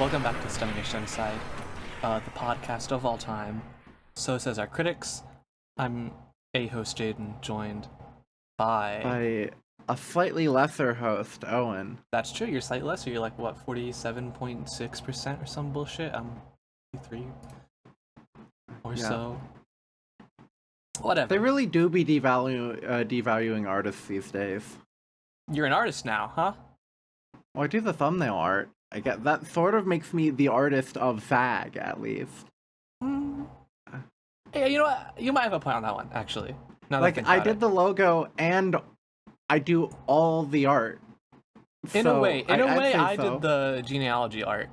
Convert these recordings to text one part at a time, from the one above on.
Welcome back to Genocide, the podcast of all time. So says our critics. I'm a host, Jaden, joined by a slightly lesser host, Owen. That's true. You're slightly lesser. You're like what, 47.6% or some bullshit. I'm 3 or so. Whatever. They really do be devaluing artists these days. You're an artist now, huh? Well, I do the thumbnail art. I get that sort of makes me the artist of SAG, at least. Yeah, you know what? You might have a point on that one, actually. Like, I did the logo and I do all the art. In a way, I so. did the genealogy art.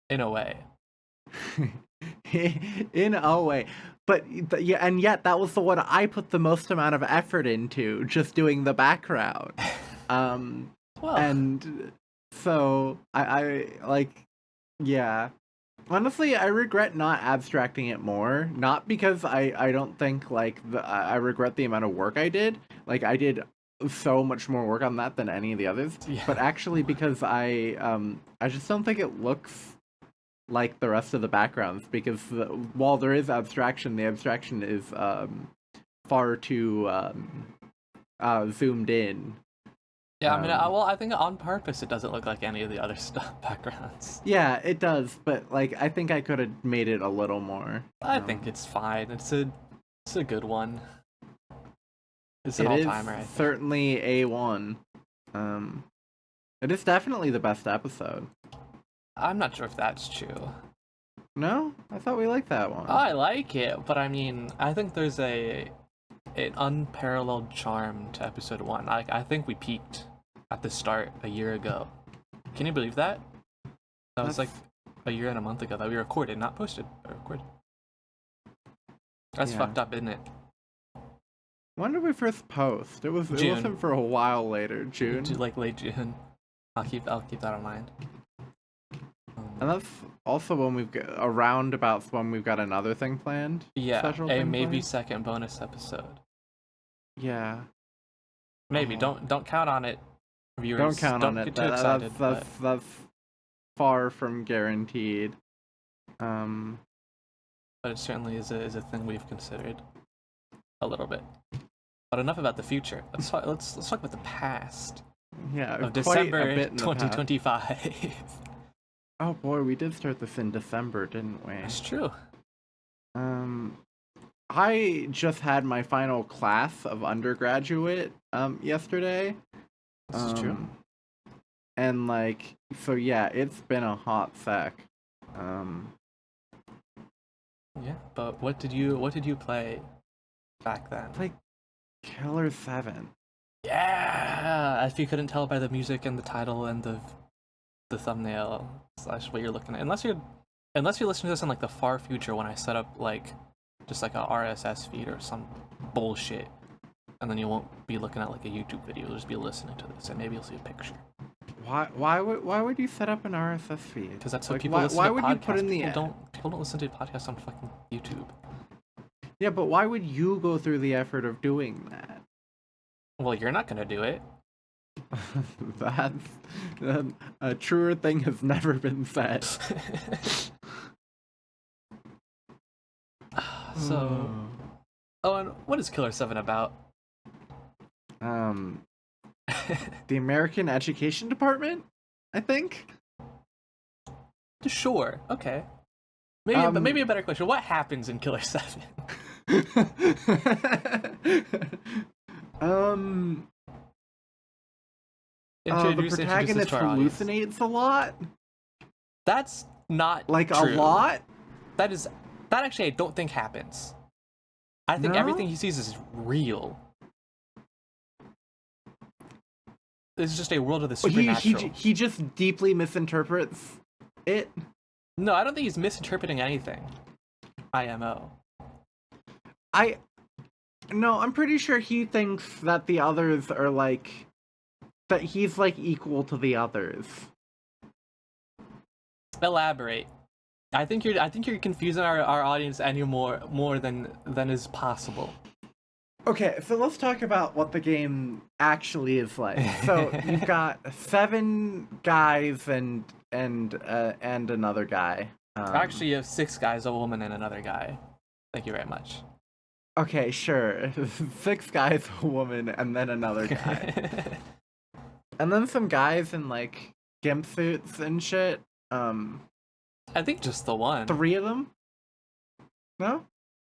In a way. In a way. But yeah, and yet that was the one I put the most amount of effort into, just doing the background. Well. And so I like, yeah. Honestly, I regret not abstracting it more. Not because I don't think like I regret the amount of work I did. Like I did so much more work on that than any of the others. Yeah. But actually, because I just don't think it looks like the rest of the backgrounds. Because while there is abstraction, the abstraction is far too zoomed in. Yeah, I mean, I think on purpose it doesn't look like any of the other stuff backgrounds. Yeah, it does, but like I think I could have made it a little more. I think it's fine. It's a good one. It's an all-timer. I think. Certainly A1. It is definitely the best episode. I'm not sure if that's true. No, I thought we liked that one. I like it, but I mean, I think there's an unparalleled charm to episode 1. Like, I think we peaked at the start a year ago. Can you believe that? That was like a year and a month ago that we recorded, not posted, but recorded. That's fucked up, isn't it? When did we first post? It wasn't for a while later. June? Like late June. I'll keep that in mind. And that's also when we've got around about when we've got another thing planned. Yeah, a maybe second bonus episode. Yeah. Maybe don't count on it, viewers. Don't count on it. Get too excited, that's far from guaranteed. But it certainly is a thing we've considered a little bit. But enough about the future. Let's talk about the past. Yeah, of December 2025. Oh boy, we did start this in December, didn't we? That's true. I just had my final class of undergraduate yesterday. This is true. And like, so yeah, it's been a hot sec. Yeah, but what did you play back then? Like Killer7. Yeah, if you couldn't tell by the music and the title and the thumbnail / what you're looking at, unless you're listening to this in like the far future when I set up like just like a RSS feed or some bullshit, and then you won't be looking at like a YouTube video, you'll just be listening to this and maybe you'll see a picture. Why would you set up an RSS feed? Because that's what like, people listen why to. Would podcasts. you put in the People don't listen to podcasts on fucking YouTube. Yeah, but why would you go through the effort of doing that? Well, you're not gonna do it. A truer thing has never been said. So, and what is Killer7 about? The American Education Department, I think. Sure. Okay. Maybe a better question. What happens in Killer7? The protagonist hallucinates a lot. That's not like true. A lot. That actually I don't think happens. I think everything he sees is real. It's just a world of the supernatural. He just deeply misinterprets it. No, I don't think he's misinterpreting anything. IMO. No, I'm pretty sure he thinks that the others are like that he's like equal to the others. Elaborate. I think you're confusing our audience any more than is possible. Okay, so let's talk about what the game actually is like. So you've got 7 guys and and another guy. Actually, you have 6 guys, a woman, and another guy. Thank you very much. Okay, sure. 6 guys, a woman, and then another guy. And then some guys in like gimp suits and shit. I think just the one. 3 of them? No?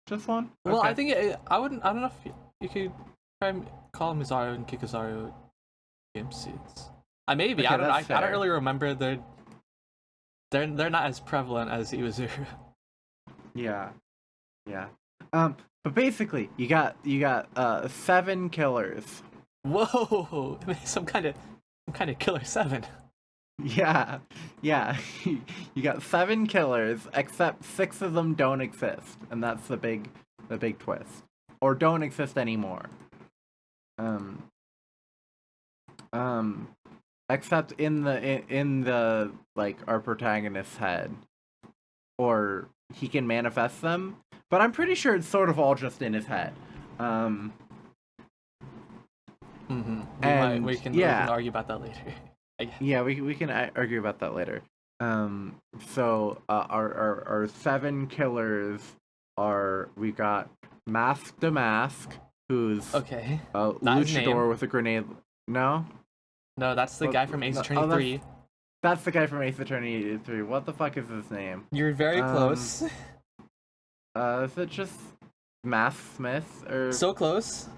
Just one? Well, Okay. I think I don't know if you could try and call Mizaru and Kikuzaru gimp suits. Maybe. Okay, I don't know. I that's don't really remember. They're not as prevalent as Iwazuru. Yeah. But basically, you got 7 killers. Whoa! Some kind of Killer7. Yeah. You got 7 killers, except 6 of them don't exist, and that's the big twist, or don't exist anymore. Except in the like our protagonist's head, or he can manifest them, but I'm pretty sure it's sort of all just in his head. We can argue about that later. Yeah, we can argue about that later. So our 7 killers are, we got Mask to Mask, who's okay. luchador with a grenade. No, that's the guy from Ace Attorney 3. That's the guy from Ace Attorney 3. What the fuck is his name? You're very close. Is it just Mask Smith or so close?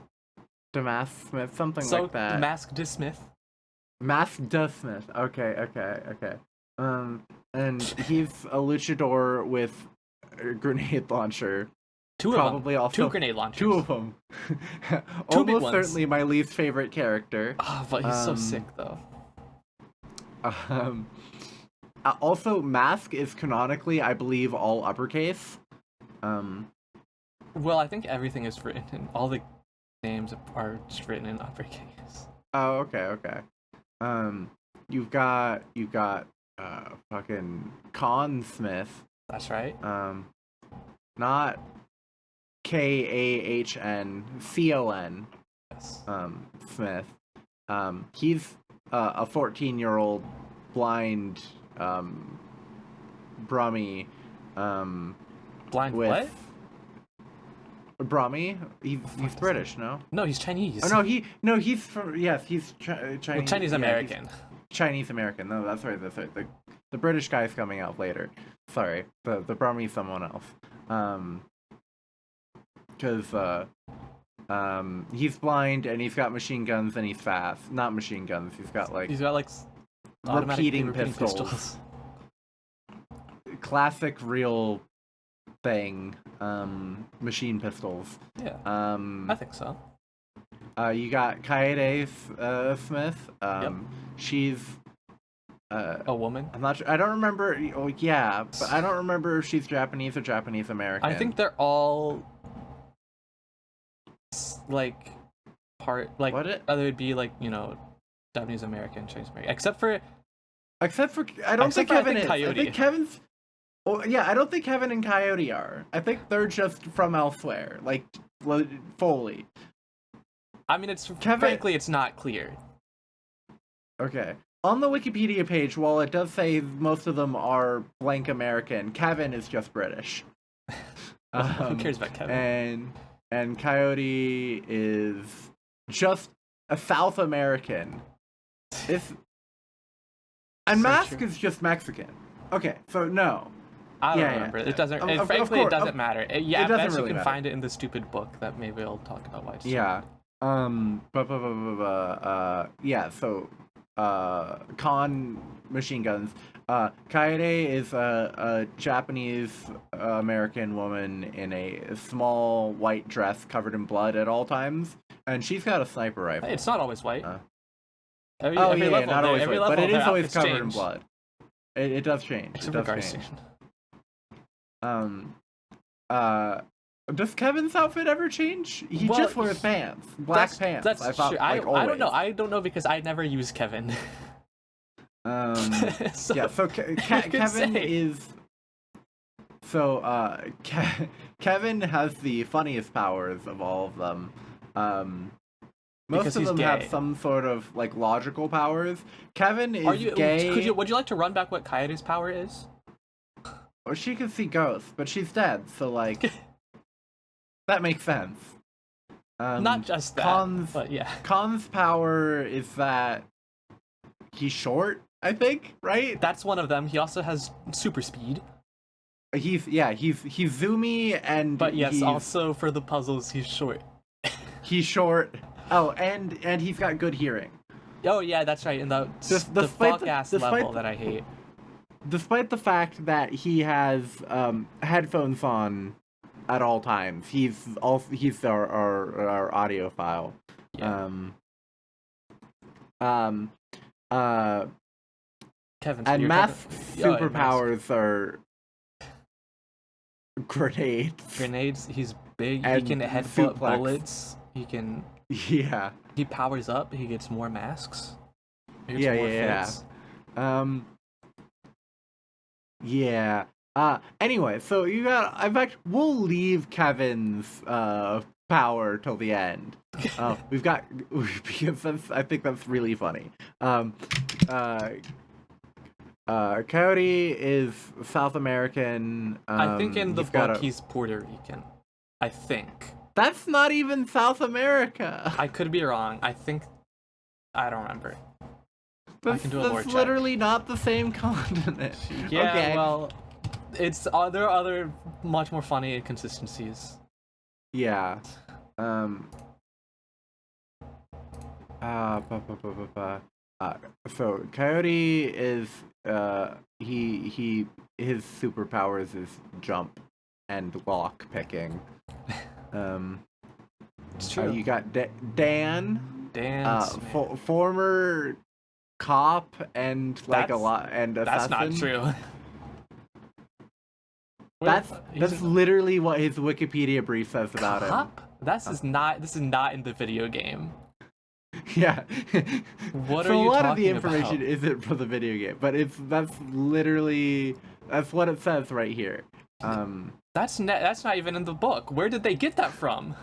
Damask Smith, something like that. Mask to Smith. Mask to Smith. Okay. And he's a luchador with a grenade launcher. 2 Probably of them. also 2 grenade launchers. 2 of them. 2 big Almost ones. certainly my least favorite character. Oh, but he's so sick though. Also, Mask is canonically, I believe, all uppercase. Well, I think everything is written in, all the names are just written in uppercase. Oh, okay. You've got fucking Con Smith. That's right. Not Kahn, Con. Yes. Smith. He's a 14-year-old blind Brummy. Blind with what? Brummy? He's British, no? No, he's Chinese. Oh he's from, yes, he's Chinese. Well, Chinese American. Chinese American. No, that's right. The British guy's coming out later. Sorry, the Brummy's someone else. Because he's blind and he's got machine guns and he's fast. Not machine guns. He's got like automatic repeating pistols. Classic real thing. Machine pistols. Yeah. I think so. You got Kaede Smith. Yep. She's A woman? I'm not sure. I don't remember. Oh, yeah, but I don't remember if she's Japanese or Japanese American. I think they're all like part like other would be like, you know, Japanese American, Chinese American, except for I don't think Kevin is. Coyote. I think Kevin's. Oh yeah, I don't think Kevin and Coyote are. I think they're just from elsewhere, like fully. I mean, frankly, it's not clear. Okay. On the Wikipedia page, while it does say most of them are blank American, Kevin is just British. Who cares about Kevin? And Coyote is just a South American. And Mask is just Mexican. Okay, so no. I don't remember. It doesn't. Frankly, it doesn't matter. It doesn't really you can matter. find it in the stupid book that maybe I'll talk about why. Yeah. Yeah. So, con machine guns. Kaede is a Japanese American woman in a small white dress covered in blood at all times, and she's got a sniper rifle. It's not always white. Every not level, always white, but it is always covered in change. blood. It does change. Except it for does Garcia. change. Does Kevin's outfit ever change? He just wears pants, black pants. That's I thought, true. like, I don't know. I don't know because I never use Kevin. So, yeah. So Kevin is. So Kevin has the funniest powers of all of them. Most Because of he's them gay. have some sort of like logical powers. Kevin is gay. Would you like to run back what Kaede's power is? Or she can see ghosts, but she's dead, so like that makes sense. Not just that, but yeah. Khan's power is that he's short, I think, right? That's one of them. He also has super speed. He's zoomy, and But yes, also for the puzzles, he's short. He's short. Oh, and he's got good hearing. Oh yeah, that's right. In the fuck-ass level that I hate. Despite the fact that he has headphones on at all times, he's our audiophile. Yeah. Kevin's and math superpowers are grenades. Grenades. He's big. And he can headbutt suplex. bullets. He can. Yeah. He powers up. He gets more masks. He gets Yeah, more yeah, fits. Yeah. Anyway, so you got. In fact, we'll leave Kevin's power till the end. We've got because I think that's really funny. Coyote is South American. I think in the book he's Puerto Rican. I think. That's not even South America. I could be wrong. I don't remember. I can do a lore check. That's literally not the same continent. Yeah, okay. well, there are other much more funny inconsistencies. Yeah. So Coyote is his superpowers is jump and lock picking. It's true. You got Dan. Former cop and assassin. That's not true. That's literally what his Wikipedia brief says about him. This is not in the video game. Yeah. What so are you a lot talking of the information about? isn't for the video game, but that's what it says right here. That's not even in the book. Where did they get that from?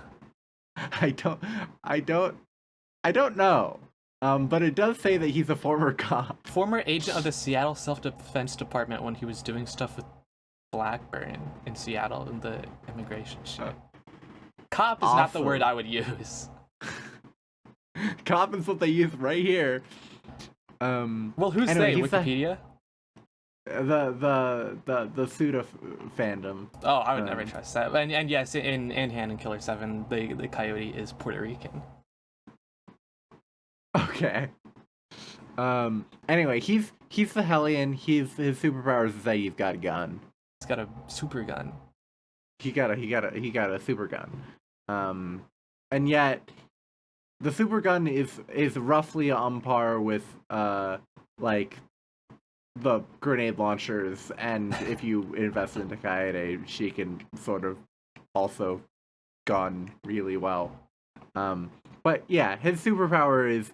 I don't know. But it does say that he's a former cop. Former agent of the Seattle Self-Defense Department when he was doing stuff with Blackburn in Seattle in the immigration shit. Cop is not the word I would use. Cop is what they use right here. Well, who's they? Wikipedia? The pseudo fandom. Oh, I would never trust that. And yes, in Hand and Killer7, the Coyote is Puerto Rican. Okay. Anyway, he's the Hellion. His superpowers is that he's got a gun. He's got a super gun. He got a super gun. And yet the super gun is roughly on par with like the grenade launchers, and if you invest into Kaede, she can sort of also gun really well. But yeah, his superpower is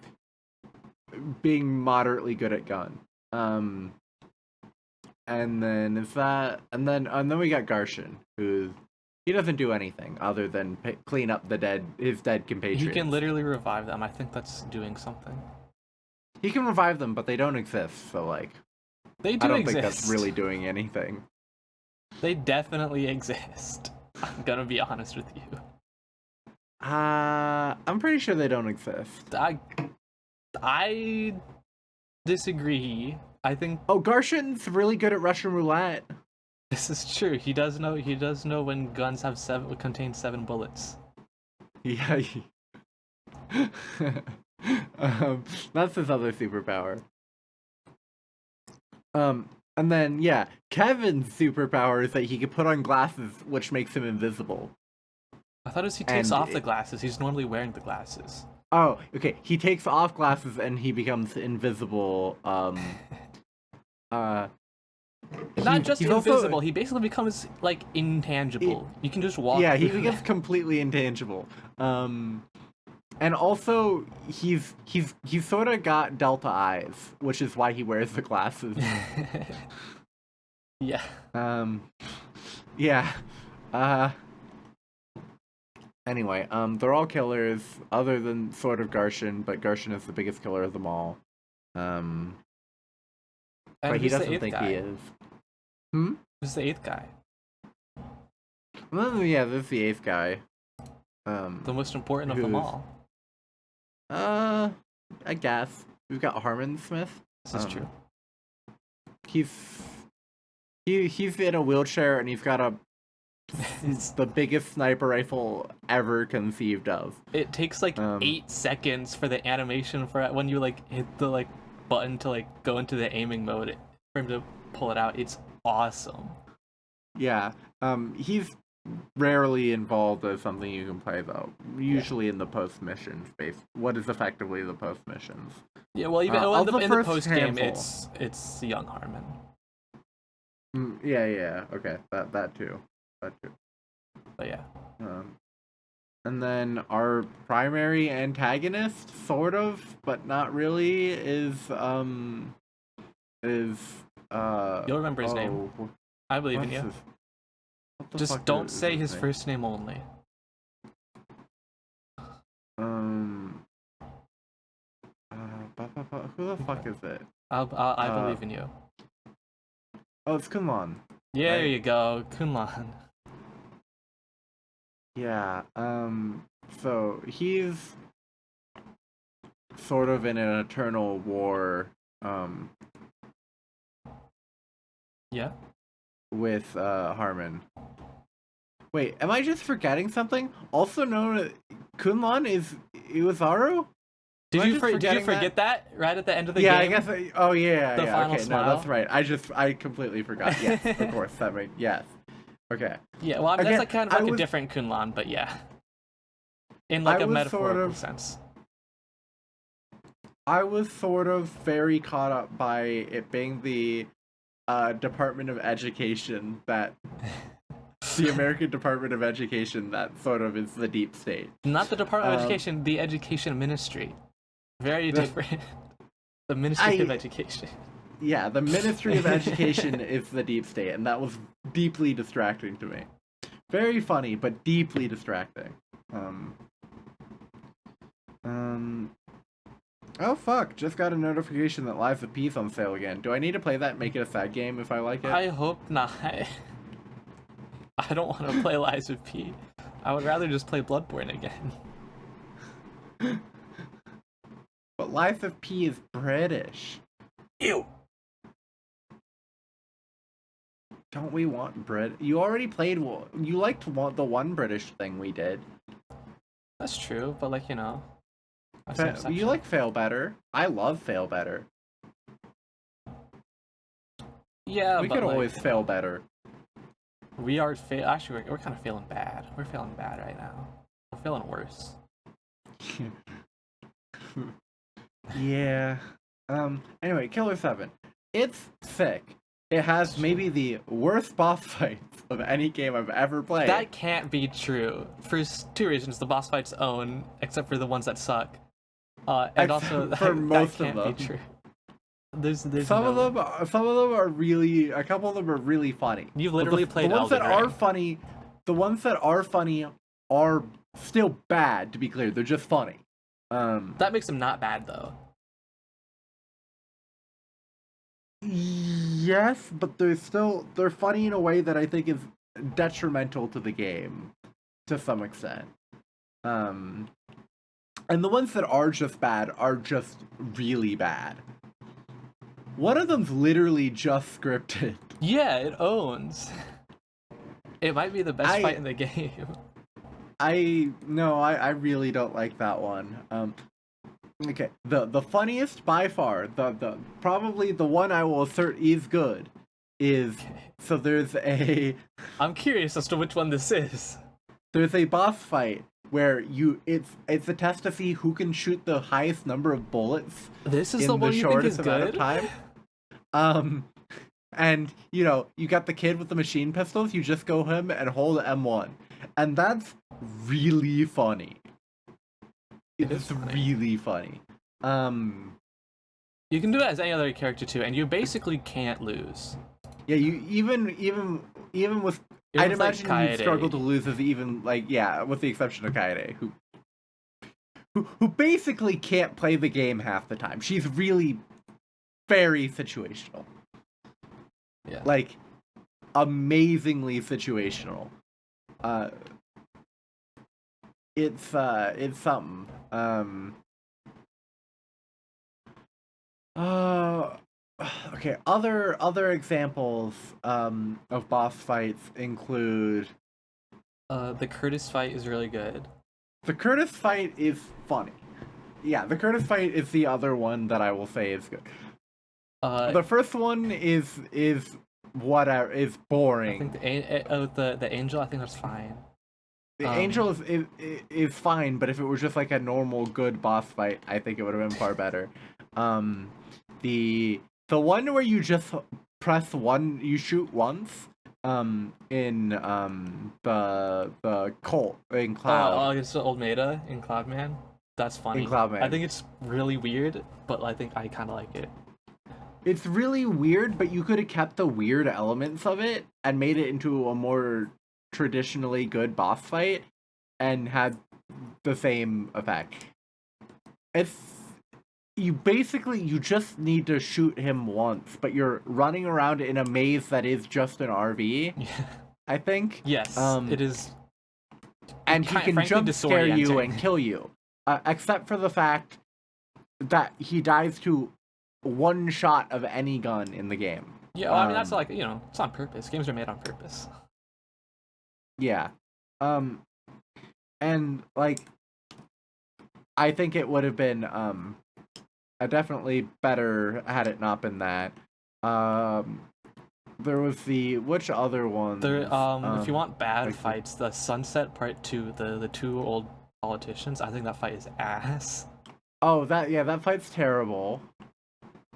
being moderately good at gun. And then we got Garshin, who he doesn't do anything other than clean up his dead compatriots. He can literally revive them. I think that's doing something. He can revive them, but they don't exist. So like, they do I don't exist. think that's really doing anything. They definitely exist. I'm gonna be honest with you. I'm pretty sure they don't exist. I disagree. I think. Oh, Garshin's really good at Russian roulette. This is true. He does know when guns have contain 7 bullets. Yeah. That's his other superpower. And then yeah, Kevin's superpower is that he can put on glasses, which makes him invisible. I thought he takes off the glasses. He's normally wearing the glasses. Oh, okay. He takes off glasses and he becomes invisible. Not just invisible. Also, he basically becomes like intangible. You can just walk. Yeah, he becomes completely intangible. And also he's sort of got delta eyes, which is why he wears the glasses. Yeah. Yeah. Anyway, they're all killers, other than sort of Garshin, but Garshin is the biggest killer of them all. And But he who's the doesn't eighth think guy? he is. Hmm? Who's the eighth guy? Well, yeah, this is the eighth guy. The most important of them all. I guess. We've got Harmon Smith. This is true. He's in a wheelchair and he's got the biggest sniper rifle ever conceived of. It takes like 8 seconds for the animation for when you like hit the like button to like go into the aiming mode for him to pull it out. It's awesome. Yeah. He's rarely involved as something you can play though. Usually in the post mission space. What is effectively the post missions? Yeah, well, even in the post game, handful. it's young Harmon. Yeah. Okay, that too. But yeah. And then our primary antagonist, sort of, but not really, is You'll remember his name. I believe in you. Just don't say his first name only. Who the fuck is it? I believe in you. Oh, it's Kunlun. Yeah, right? there you go, Kunlun. Yeah. So he's sort of in an eternal war. Yeah. With Harmon. Wait, am I just forgetting something? Also known as Kunlun is Iwasaru? Did you forget that right at the end of the game? Yeah, I guess. Oh yeah, The yeah. final Okay, smile? no, that's right. I completely forgot. Yes, of course, that right. Yes. Okay. Yeah, well, I mean, Again, that's like kind of like a different Kunlun, but yeah, in like a metaphorical sense. I was sort of very caught up by it being the Department of Education that. The American Department of Education that sort of is the deep state. Not the Department of Education, the Education Ministry. Very different. The Ministry of Education. Yeah, the Ministry of Education is the deep state, and that was deeply distracting to me. Very funny, but deeply distracting. Oh fuck, just got a notification that Lives of Peace on sale again. Do I need to play that and make it a sad game if I like it? I hope not. I don't want to play Lies of P. I would rather just play Bloodborne again. But Life of P is British. Ew. Don't we want Brit? You already played. You liked the one British thing we did. That's true, but like, you know. You like Fail Better. I love Fail Better. Yeah, we but could like, always fail better. We are actually we're kind of feeling bad. We're feeling bad right now. We're feeling worse. Yeah. Anyway, Killer7. It's sick. It has maybe the worst boss fights of any game I've ever played. That can't be true. For 2 reasons. The boss fights own, except for the ones that suck. And also for most that can't of them. be true. There's some of them are really, a couple of them are really funny. You've literally played the ones Elden that Ring. are funny. The ones that are funny are still bad. To be clear, they're just funny. That makes them not bad though. Yes, but they're funny in a way that I think is detrimental to the game to some extent. And the ones that are just bad are just really bad. One of them's literally just scripted. Yeah, it owns. It might be the best fight in the game. I really don't like that one. Okay, the funniest by far, the probably the one I will assert is good, is so there's a. I'm curious as to which one this is. There's a boss fight where it's a test to see who can shoot the highest number of bullets. This is the one you think is good? Time. And you got the kid with the machine pistols. You just go him and hold M1, and that's really funny. It's really funny. You can do it as any other character too, and you basically can't lose. Yeah, you even with I'd was, like, imagine you'd Kaede. struggle to lose as even, like, yeah, with the exception of Kaede, who basically can't play the game half the time. She's really very situational. Yeah. Like, amazingly situational. It's something. Okay, other examples of boss fights include The Curtis fight is really good. the Curtis fight is funny. Yeah, the Curtis fight is the other one that I will say is good. The first one is whatever, is boring. I think the angel, I think that's fine. The angel is fine, but if it was just like a normal good boss fight, I think it would have been far better. The one where you just press one, you shoot once, in the cult in Cloud. It's the old Maida in Cloudman. That's funny. In Cloudman. I think it's really weird, but I think I kind of like it. It's really weird, but you could have kept the weird elements of it and made it into a more traditionally good boss fight and had the same effect. You just need to shoot him once, but you're running around in a maze that is just an RV. Yeah. I think. Yes, it is. And he can jump scare you and kill you, except for the fact that he dies to one shot of any gun in the game. Yeah, well, I mean that's like, it's on purpose. Games are made on purpose. Yeah. And like I think it would have been definitely better had it not been that. There was which other one? There if you want bad fights, the Sunset Part 2, the two old politicians, I think that fight is ass. Oh, that fight's terrible.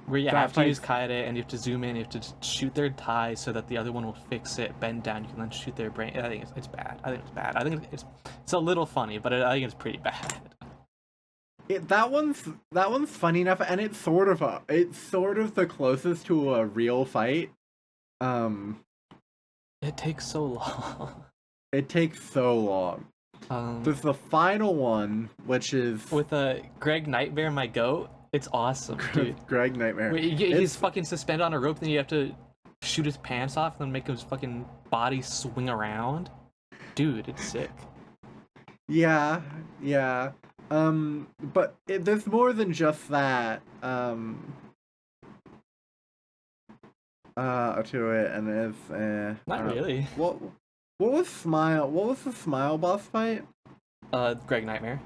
Where you have to use Kaede and you have to zoom in, you have to shoot their tie so that the other one will fix it, bend down, you can then shoot their brain. I think it's bad. I think it's bad. I think it's a little funny, but I think it's pretty bad. That one's funny enough, and it's sort of the closest to a real fight. It takes so long. It takes so long. There's the final one, which is with Greg Nightmare, my goat. It's awesome, dude. Greg Nightmare. He's fucking suspended on a rope, then you have to shoot his pants off, and then make his fucking body swing around. Dude, it's sick. Yeah. But there's more than just that. To it, and it's not really. What was Smile? What was the Smile boss fight? Greg Nightmare.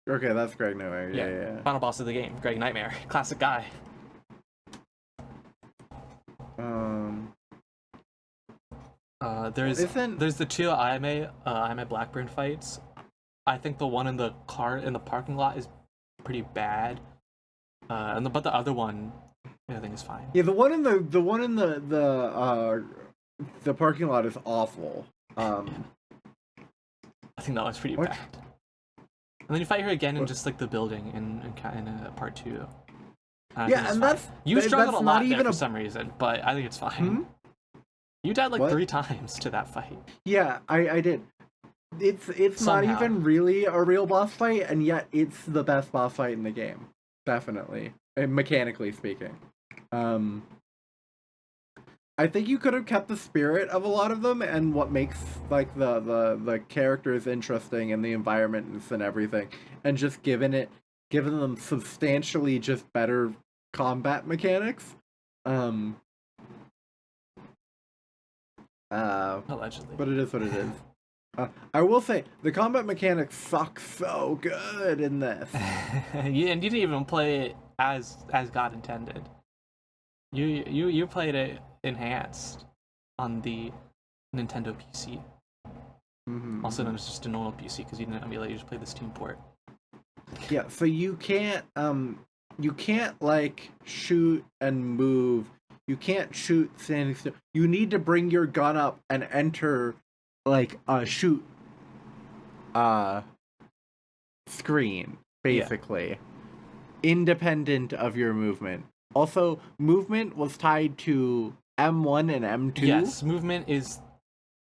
Okay, that's Greg Nightmare. Yeah. Final boss of the game, Greg Nightmare, classic guy. There's the two Ayame Blackburn fights. I think the one in the parking lot is pretty bad. But the other one, I think is fine. Yeah, the one in the parking lot is awful. I think that one's pretty bad. And then you fight her again in just like the building in part 2. Yeah, and you struggled a lot there for some reason, but I think it's fine. You died like 3 times to that fight. Yeah, I did. It's Somehow. Not even really a real boss fight, and yet it's the best boss fight in the game, definitely, mechanically speaking. I think you could have kept the spirit of a lot of them and what makes like the characters interesting and the environments and everything, and just given them substantially just better combat mechanics. Allegedly. But it is what it is. I will say the combat mechanics suck so good in this. And you didn't even play it as God intended. You played it enhanced on the Nintendo PC. Mm-hmm. Also known as just a normal PC because you didn't emulate, you just played the Steam port. Yeah, so you can't like shoot and move. You can't shoot standing still. You need to bring your gun up and enter like a shoot screen, basically. Yeah. Independent of your movement. Also, movement was tied to M1 and M2. Yes, movement is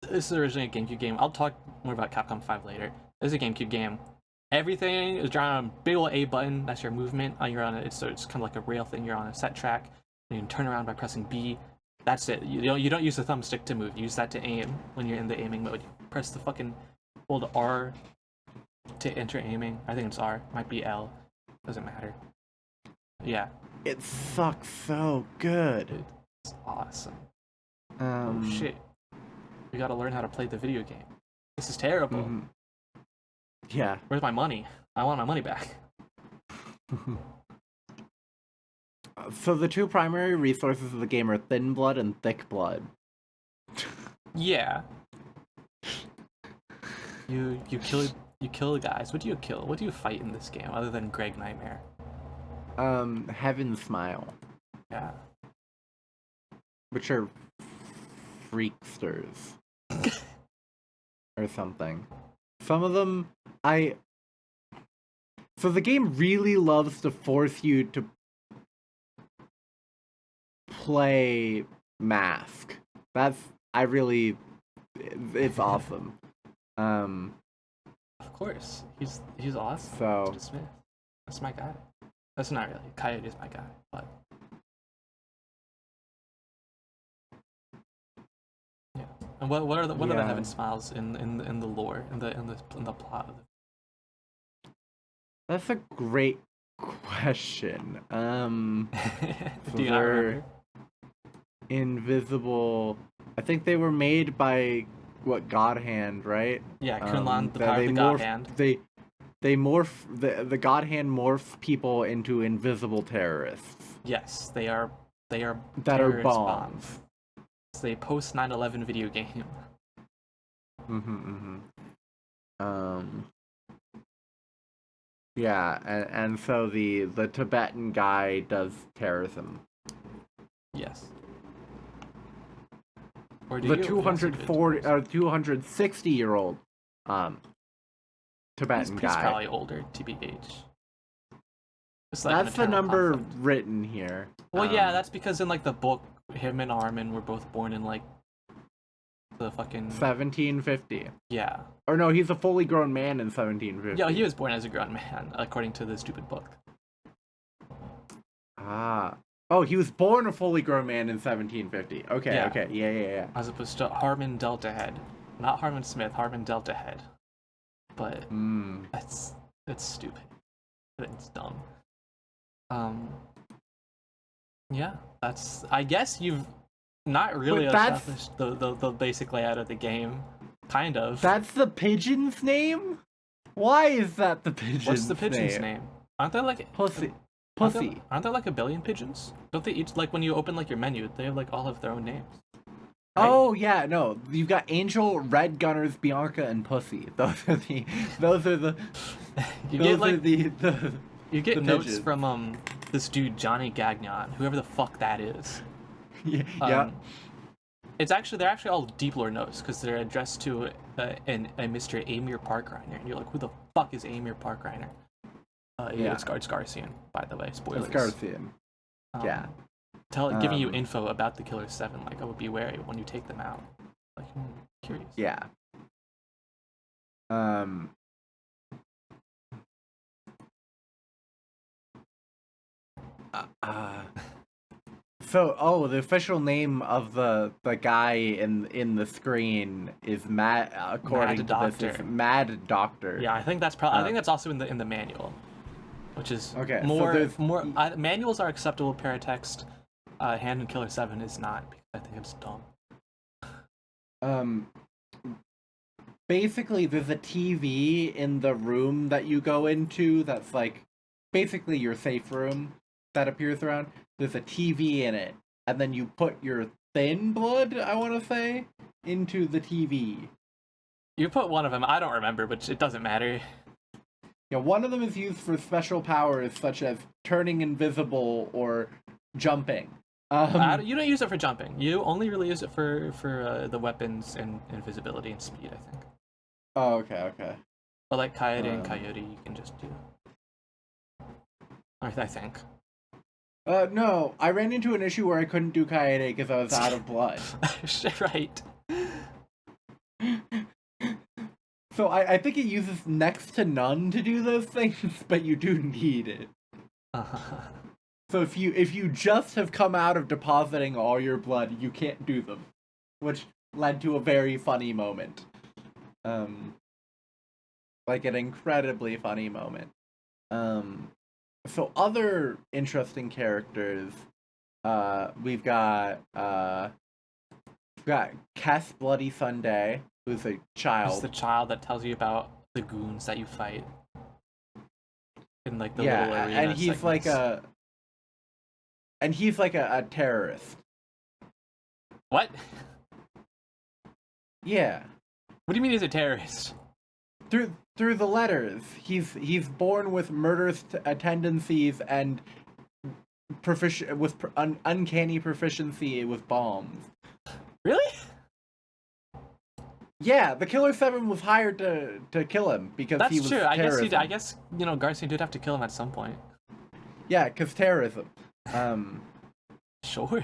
this is originally a GameCube game. I'll talk more about Capcom 5 later. This is a GameCube game. Everything is drawn on a big ol' A button. That's your movement. You're on it, so it's kind of like a rail thing. You're on a set track. And you can turn around by pressing B. That's it. You don't use the thumbstick to move. You use that to aim when you're in the aiming mode. You press the fucking hold R to enter aiming. I think it's R. Might be L. Doesn't matter. Yeah. It sucks so good. Dude, it's awesome. Oh shit. We gotta learn how to play the video game. This is terrible. Yeah. Where's my money? I want my money back. So the two primary resources of the game are thin blood and thick blood. Yeah. You kill guys. What do you kill? What do you fight in this game other than Greg Nightmare? Heaven Smile. Yeah. Which are freaksters. Or something. Some of them, So the game really loves to force you to play Mask. It's awesome. Of course. He's awesome. So Smith. That's my guy. That's not really. Coyote is my guy, but yeah. And what are the Heaven Smiles in the lore, in the plot? That's a great question. Do you not remember? Invisible. I think they were made by God Hand, right? Yeah, Kunlun, the power of the God Hand. They morph the God Hand morphs people into invisible terrorists. Yes, they are that are bombs. It's a post 9/11 video game. Yeah, and so the Tibetan guy does terrorism. Yes. The 260-year-old Tibetan guy. He's probably older, TBH. That's the number written here. Well, yeah, that's because in like the book, him and Armin were both born in like the fucking 1750. Yeah. Or no, he's a fully grown man in 1750. Yeah, he was born as a grown man, according to the stupid book. Oh, he was born a fully grown man in 1750. Okay, yeah. Okay, yeah. As opposed to Harmon Delta Head. Not Harmon Smith, Harmon Delta Head. But it's stupid. It's dumb. Yeah, I guess you've not really established the basic layout of the game. Kind of. That's the pigeon's name? Why is that the pigeon's name? What's the pigeon's name? Aren't there like Pussy. Aren't there like a billion pigeons? Don't they each, like when you open like your menu, they have like all of their own names? Right? Oh yeah, no. You've got Angel, Red Gunners, Bianca, and Pussy. Those are the You get notes pigeons. from this dude Johnny Gagnon, whoever the fuck that is. Yeah. They're actually all deep lore notes because they're addressed to a Mr. Amir Parkreiner, and you're like, who the fuck is Amir Parkreiner? It's Garcian, by the way. Spoilers. It's Garcian. Yeah. Giving you info about the Killer7, like, be wary when you take them out. Like, curious. Yeah. So, the official name of the guy in the screen is Mad. According to this, is Mad Doctor. Yeah, I think that's I think that's also in the manual, which is okay. More manuals are acceptable paratext. Hand in Killer7 is not, because I think it's dumb. Basically, there's a TV in the room that you go into. That's like basically your safe room that appears around. There's a TV in it, and then you put your thin blood, I want to say, into the TV. You put one of them. I don't remember, but it doesn't matter. Yeah, one of them is used for special powers such as turning invisible or jumping. You don't use it for jumping. You only really use it for the weapons and invisibility and speed, I think. Oh, okay. But like Coyote and Coyote, you can just do. I think. No, I ran into an issue where I couldn't do Coyote because I was out of blood. Right. So I think it uses next to none to do those things, but you do need it. So if you just have come out of depositing all your blood, you can't do them, which led to a very funny moment. Like an incredibly funny moment. So other interesting characters, we've got Cass Bloody Sunday, who's a child. It's the child that tells you about the goons that you fight in like the little arena and he's segments. like a terrorist. What? Yeah. What do you mean he's a terrorist? Through the letters, he's born with murderous tendencies and uncanny proficiency with bombs. Really? Yeah, the Killer7 was hired to kill him because That's he was true. terrorism. I guess Garcia did have to kill him at some point. Yeah, because terrorism. Sure.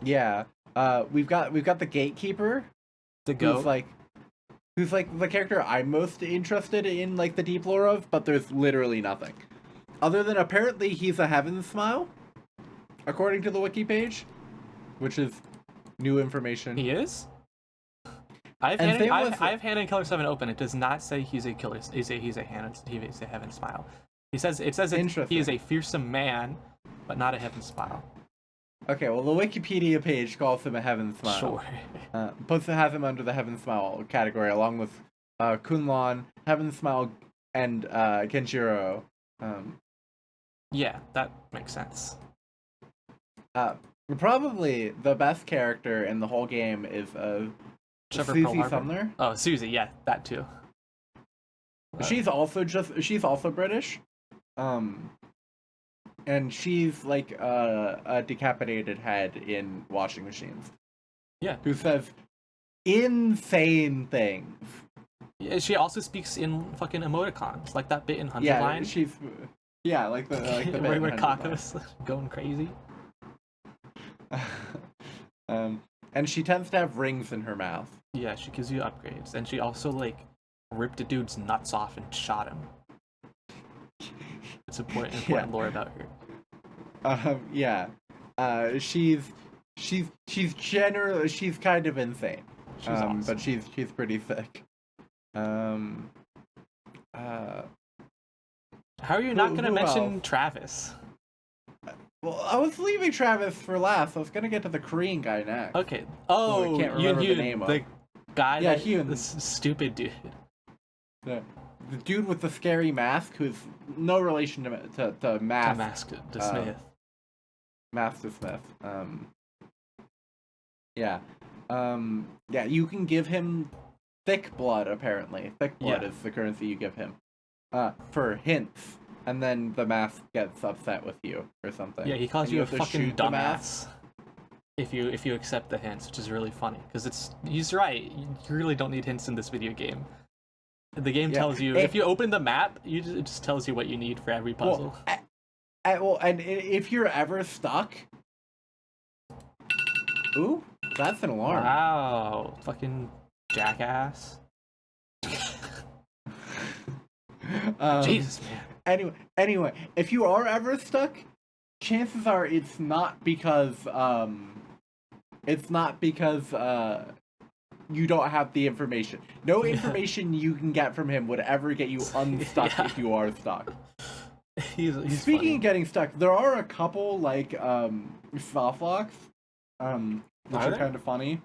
Yeah. We've got the gatekeeper. The goat. Who's like the character I'm most interested in, like the deep lore of, but there's literally nothing. Other than apparently he's a heaven smile, according to the wiki page, which is new information. He is? I have Hannah and Killer7 open. It does not say he's a killer. He's a heaven smile. It says he is a fearsome man, but not a heaven smile. Okay, well the Wikipedia page calls him a heaven smile. Sure. Has him under the heaven smile category, along with Kunlun, heaven smile, and Kenshiro. Yeah, that makes sense. Probably the best character in the whole game is Susie Sumner. Oh, Susie, yeah, that too. She's also British. And she's like a decapitated head in washing machines. Yeah. Who says insane things. Yeah, she also speaks in fucking emoticons, like that bit in Hunter Yeah, Line. like the bit where Kako's going crazy. And she tends to have rings in her mouth. Yeah, she gives you upgrades, and she also like ripped a dude's nuts off and shot him. It's important lore about her. Yeah. She's generally kind of insane. She's awesome. But she's pretty thick. How are you not gonna mention else? Travis? Well, I was leaving Travis for last. I was gonna get to the Korean guy next. Okay. Oh, I can't remember the name of. The guy Yeah, this stupid dude. The dude with the scary mask, who's no relation to Mask. To Smith. Master Smith. Yeah. Yeah, you can give him thick blood, apparently. Thick blood is the currency you give him. For hints. And then the mask gets upset with you or something. Yeah, he calls you a fucking dumbass if you accept the hints, which is really funny because he's right. You really don't need hints in this video game. The game tells you if you open the map, it just tells you what you need for every puzzle. And if you're ever stuck, ooh, that's an alarm. Wow, fucking jackass. Jesus, man. Anyway, if you are ever stuck, chances are it's not because you don't have the information. No information you can get from him would ever get you unstuck if you are stuck. He's Speaking funny. of getting stuck, there are a couple like soft locks, which are kind of funny.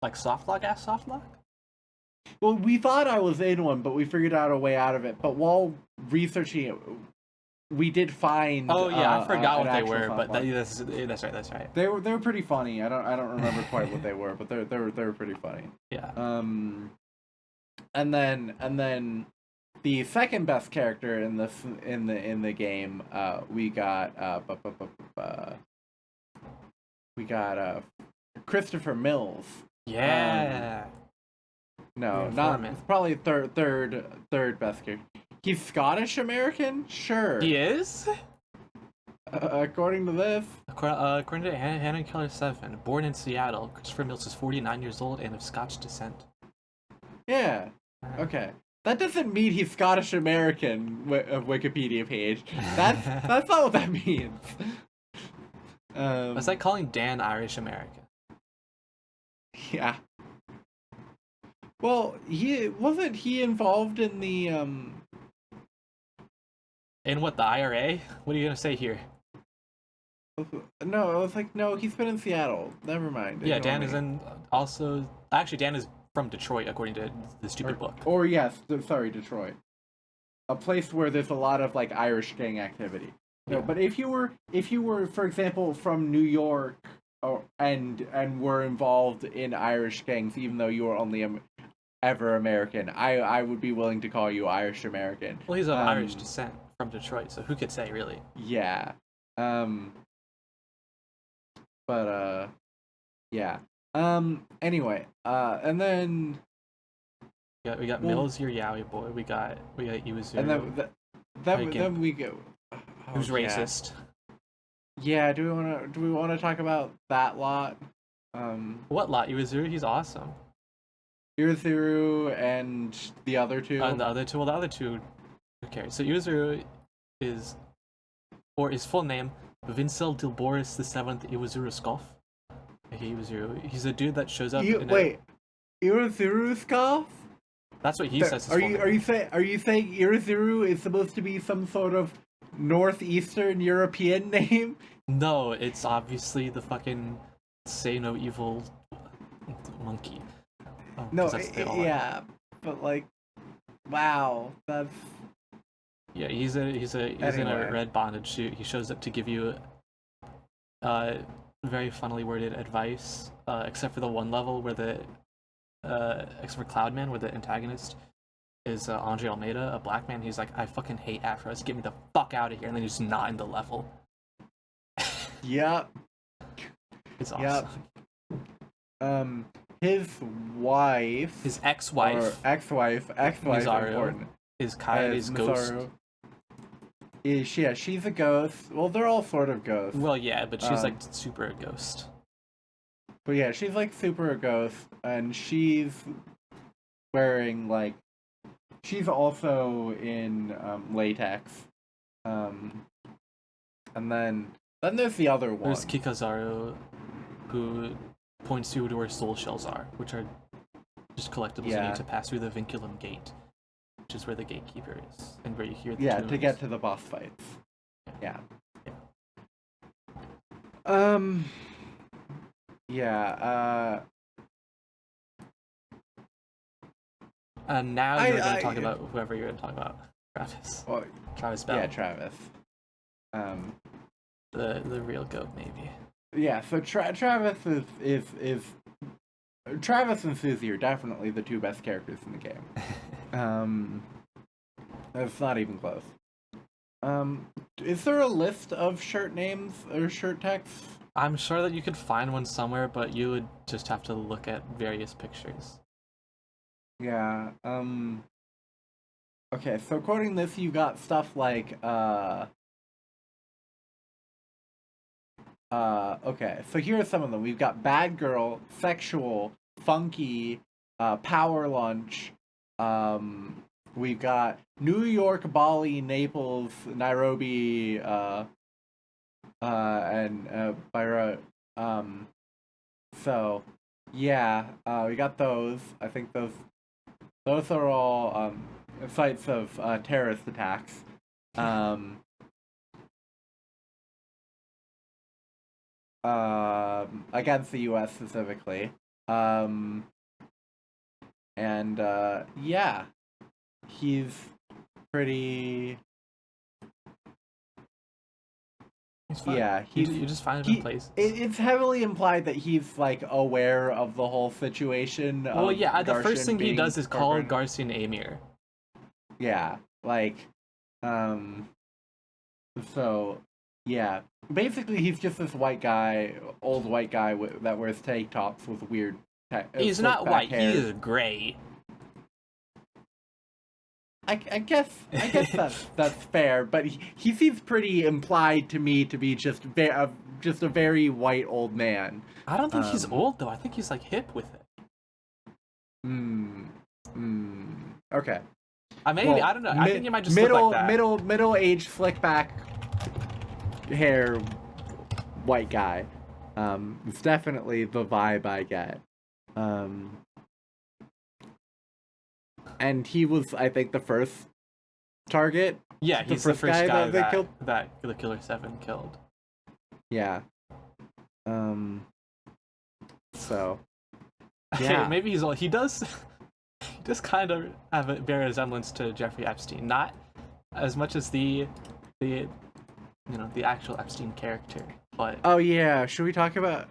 Like soft lock. Well, we thought I was in one, but we figured out a way out of it. But while researching it, we did find. Oh yeah, I forgot what they were, but that's right. They were pretty funny. I don't remember quite what they were, but they were pretty funny. Yeah. And then the second best character in the game, we got Christopher Mills. Yeah. No, not probably third best character. He's Scottish American, sure. He is. According to this. According to Hannah and Killer7, born in Seattle, Christopher Mills is 49 years old and of Scotch descent. Yeah. Okay. That doesn't mean he's Scottish American Wikipedia page. That's not what that means. It's like calling Dan Irish American. Yeah. Well, wasn't he involved in the In what, the IRA? What are you gonna say here? No, I was like, no, he's been in Seattle. Never mind. Yeah, Ignore Dan me. is in also. Actually, Dan is from Detroit, according to the stupid book. Or yes, sorry, Detroit. A place where there's a lot of like Irish gang activity. No, Yeah. but if you were, for example, from New York, and were involved in Irish gangs, even though you were only ever American, I would be willing to call you Irish American. Well, he's of Irish descent from Detroit, so who could say, really? Yeah. But yeah. Anyway, and then We got Mills, your Yowie boy. We got Iwazuru. and then we go. Who's racist? Yeah. Do we want to talk about that lot? What lot? Iwazuru? He's awesome. Iwazuru and the other two. And the other two. Well, the other two. Who cares? So Iwazuru is, or his full name, Vincel Dilboris VII Iwazuru Skolf. Iwazuru. He's a dude that shows up. Wait, Iwazuru Skolf? That's what he says. Are you saying Iwazuru is supposed to be some sort of northeastern European name? No, it's obviously the fucking say no evil monkey. No, yeah, but like, wow, that's. Yeah, he's in a red bondage suit. He shows up to give you very funnily worded advice, except for the one level where except for Cloudman, where the antagonist is Andre Almeida, a black man. He's like, I fucking hate Afros, get me the fuck out of here, and then he's not in the level. Yep. It's awesome. Yep. His wife, his ex-wife, Mizaru, important, is Kaede's ghost. She's a ghost. Well, they're all sort of ghosts. Well, yeah, but she's like super a ghost. But yeah, she's like super a ghost, and she's wearing like, she's also in latex. And then there's the other one. There's Kikazaru, who points you to where soul shells are, which are just collectibles you need to pass through the Vinculum Gate, which is where the gatekeeper is, and where you hear the tunes. To get to the boss fights. Yeah. And now you're going to talk about whoever you're going to talk about. Travis. Well, Travis Bell. Yeah, Travis. The real goat, maybe. Yeah, so Travis is Travis and Susie are definitely the two best characters in the game. It's not even close. Is there a list of shirt names or shirt texts? I'm sure that you could find one somewhere, but you would just have to look at various pictures. Yeah. Okay, so according to this, you got stuff like okay, so here are some of them. We've got Bad Girl, Sexual, Funky, Power Lunch. We've got New York, Bali, Naples, Nairobi, and Beirut. So yeah, we got those. I think those are all sites of terrorist attacks. Against the U.S. specifically. Yeah, he's pretty. He's fine. Yeah, you just find him in places. It's heavily implied that he's like aware of the whole situation. Well, yeah, the first thing he does is call Garcian Garcian Amir. Yeah, like, so, yeah. Basically, he's just this white guy, old white guy that wears tank tops with weird. He's not white. Hair. He is gray. I guess that's fair, but he seems pretty implied to me to be just a very white old man. I don't think he's old though. I think he's like hip with it. Okay. I don't know. I think you might just middle, look like that. middle-aged, slick back hair, white guy. It's definitely the vibe I get. And he was, I think, the first target. Yeah, he's the first guy that they killed. that the Killer7 killed. Yeah. So. Yeah. Okay, maybe he does kind of have a bear resemblance to Jeffrey Epstein, not as much as the actual Epstein character, but oh yeah, should we talk about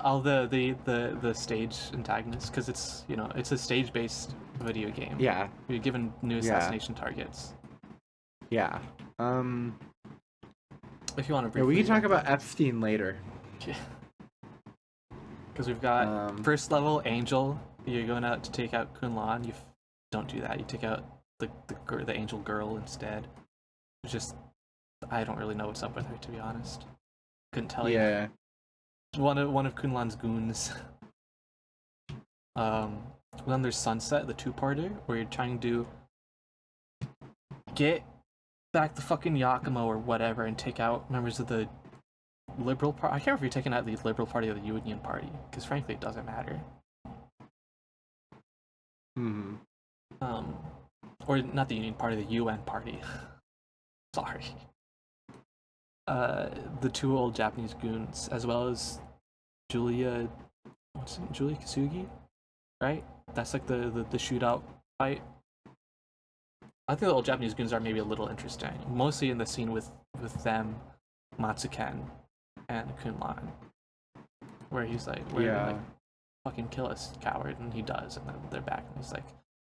all the stage antagonists, because it's a stage-based video game. Yeah. You're given new assassination targets. Yeah. If you want to briefly, yeah, we can talk about Epstein later. Yeah. Because we've got first level Angel. You're going out to take out Kunlan. You don't do that. You take out the Angel girl instead. It's just, I don't really know what's up with her, to be honest. Couldn't tell you. Yeah. One of Kunlan's goons. Then there's Sunset, the two-parter, where you're trying to get back the fucking Yakumo or whatever and take out members of the Liberal Party. I can't remember if you're taking out the Liberal Party or the Union Party, because frankly it doesn't matter. Or not the Union Party, the UN Party. Sorry. The two old Japanese goons, as well as Julia Kasugi, right? That's like the shootout fight. I think the old Japanese goons are maybe a little interesting, mostly in the scene with them, Matsuken, and Kunlan, where he's like, fucking kill us, coward, and he does, and then they're back, and he's like,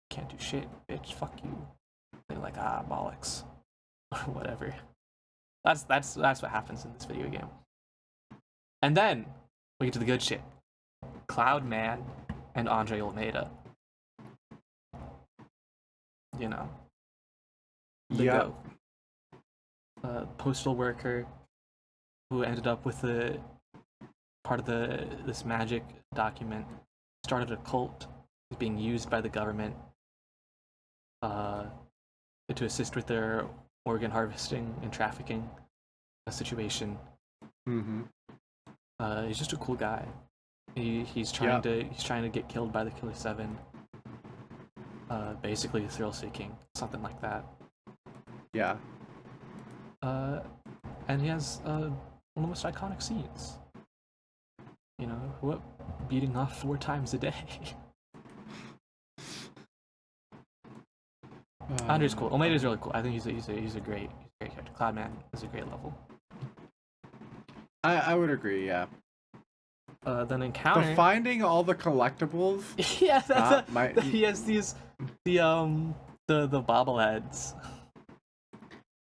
can't do shit, bitch, fuck you. They're like, bollocks, or whatever. That's what happens in this video game. And then we get to the good shit. Cloud Man and Andre Olmeda. The postal worker who ended up with the part of this magic document, started a cult, is being used by the government to assist with their organ harvesting and trafficking situation. He's just a cool guy. He's trying to get killed by the Killer7. Basically thrill seeking, something like that. Yeah. And he has one of the most iconic scenes. Beating off 4 times a day. Andre's cool. Omeda's really cool. I think he's a great character. Cloudman is a great level. I would agree. Yeah. Then Encounter. The finding all the collectibles. Yeah, he has these the bobbleheads.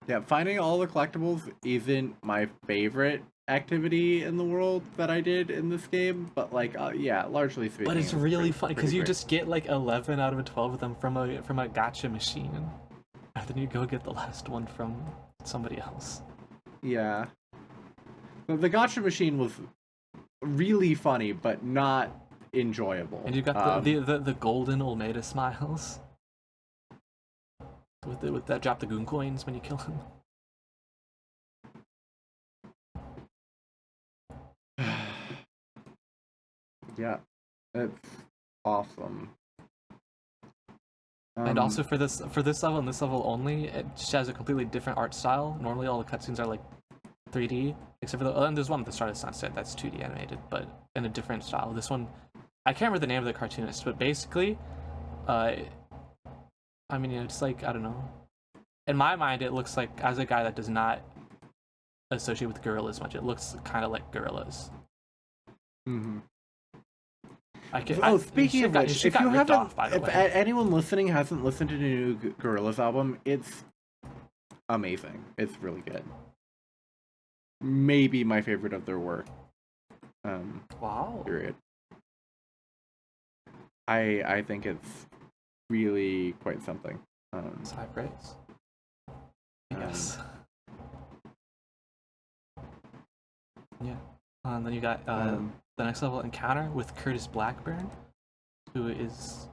Yeah, finding all the collectibles isn't my favorite activity in the world that I did in this game, but largely speaking. But it's really fun because you just get like 11 out of 12 of them from a gacha machine, and then you go get the last one from somebody else. Yeah. The gacha machine was really funny, but not enjoyable. And you got the golden Olmeda smiles. With that drop the goon coins when you kill him. Yeah, it's awesome. And also for this level and this level only, it just has a completely different art style. Normally all the cutscenes are like 3D, except for and there's one at the start of Sunset that's 2D animated, but in a different style. This one, I can't remember the name of the cartoonist, but basically, it's like, I don't know. In my mind, it looks like, as a guy that does not associate with gorillas much, it looks kind of like gorillas. Speaking of which, if anyone listening hasn't listened to the new Gorillaz album, it's amazing. It's really good. Maybe my favorite of their work. Wow. Period. I think it's really quite something. It's high praise. Yes. Yeah. And then you got the next level Encounter with Curtis Blackburn, who is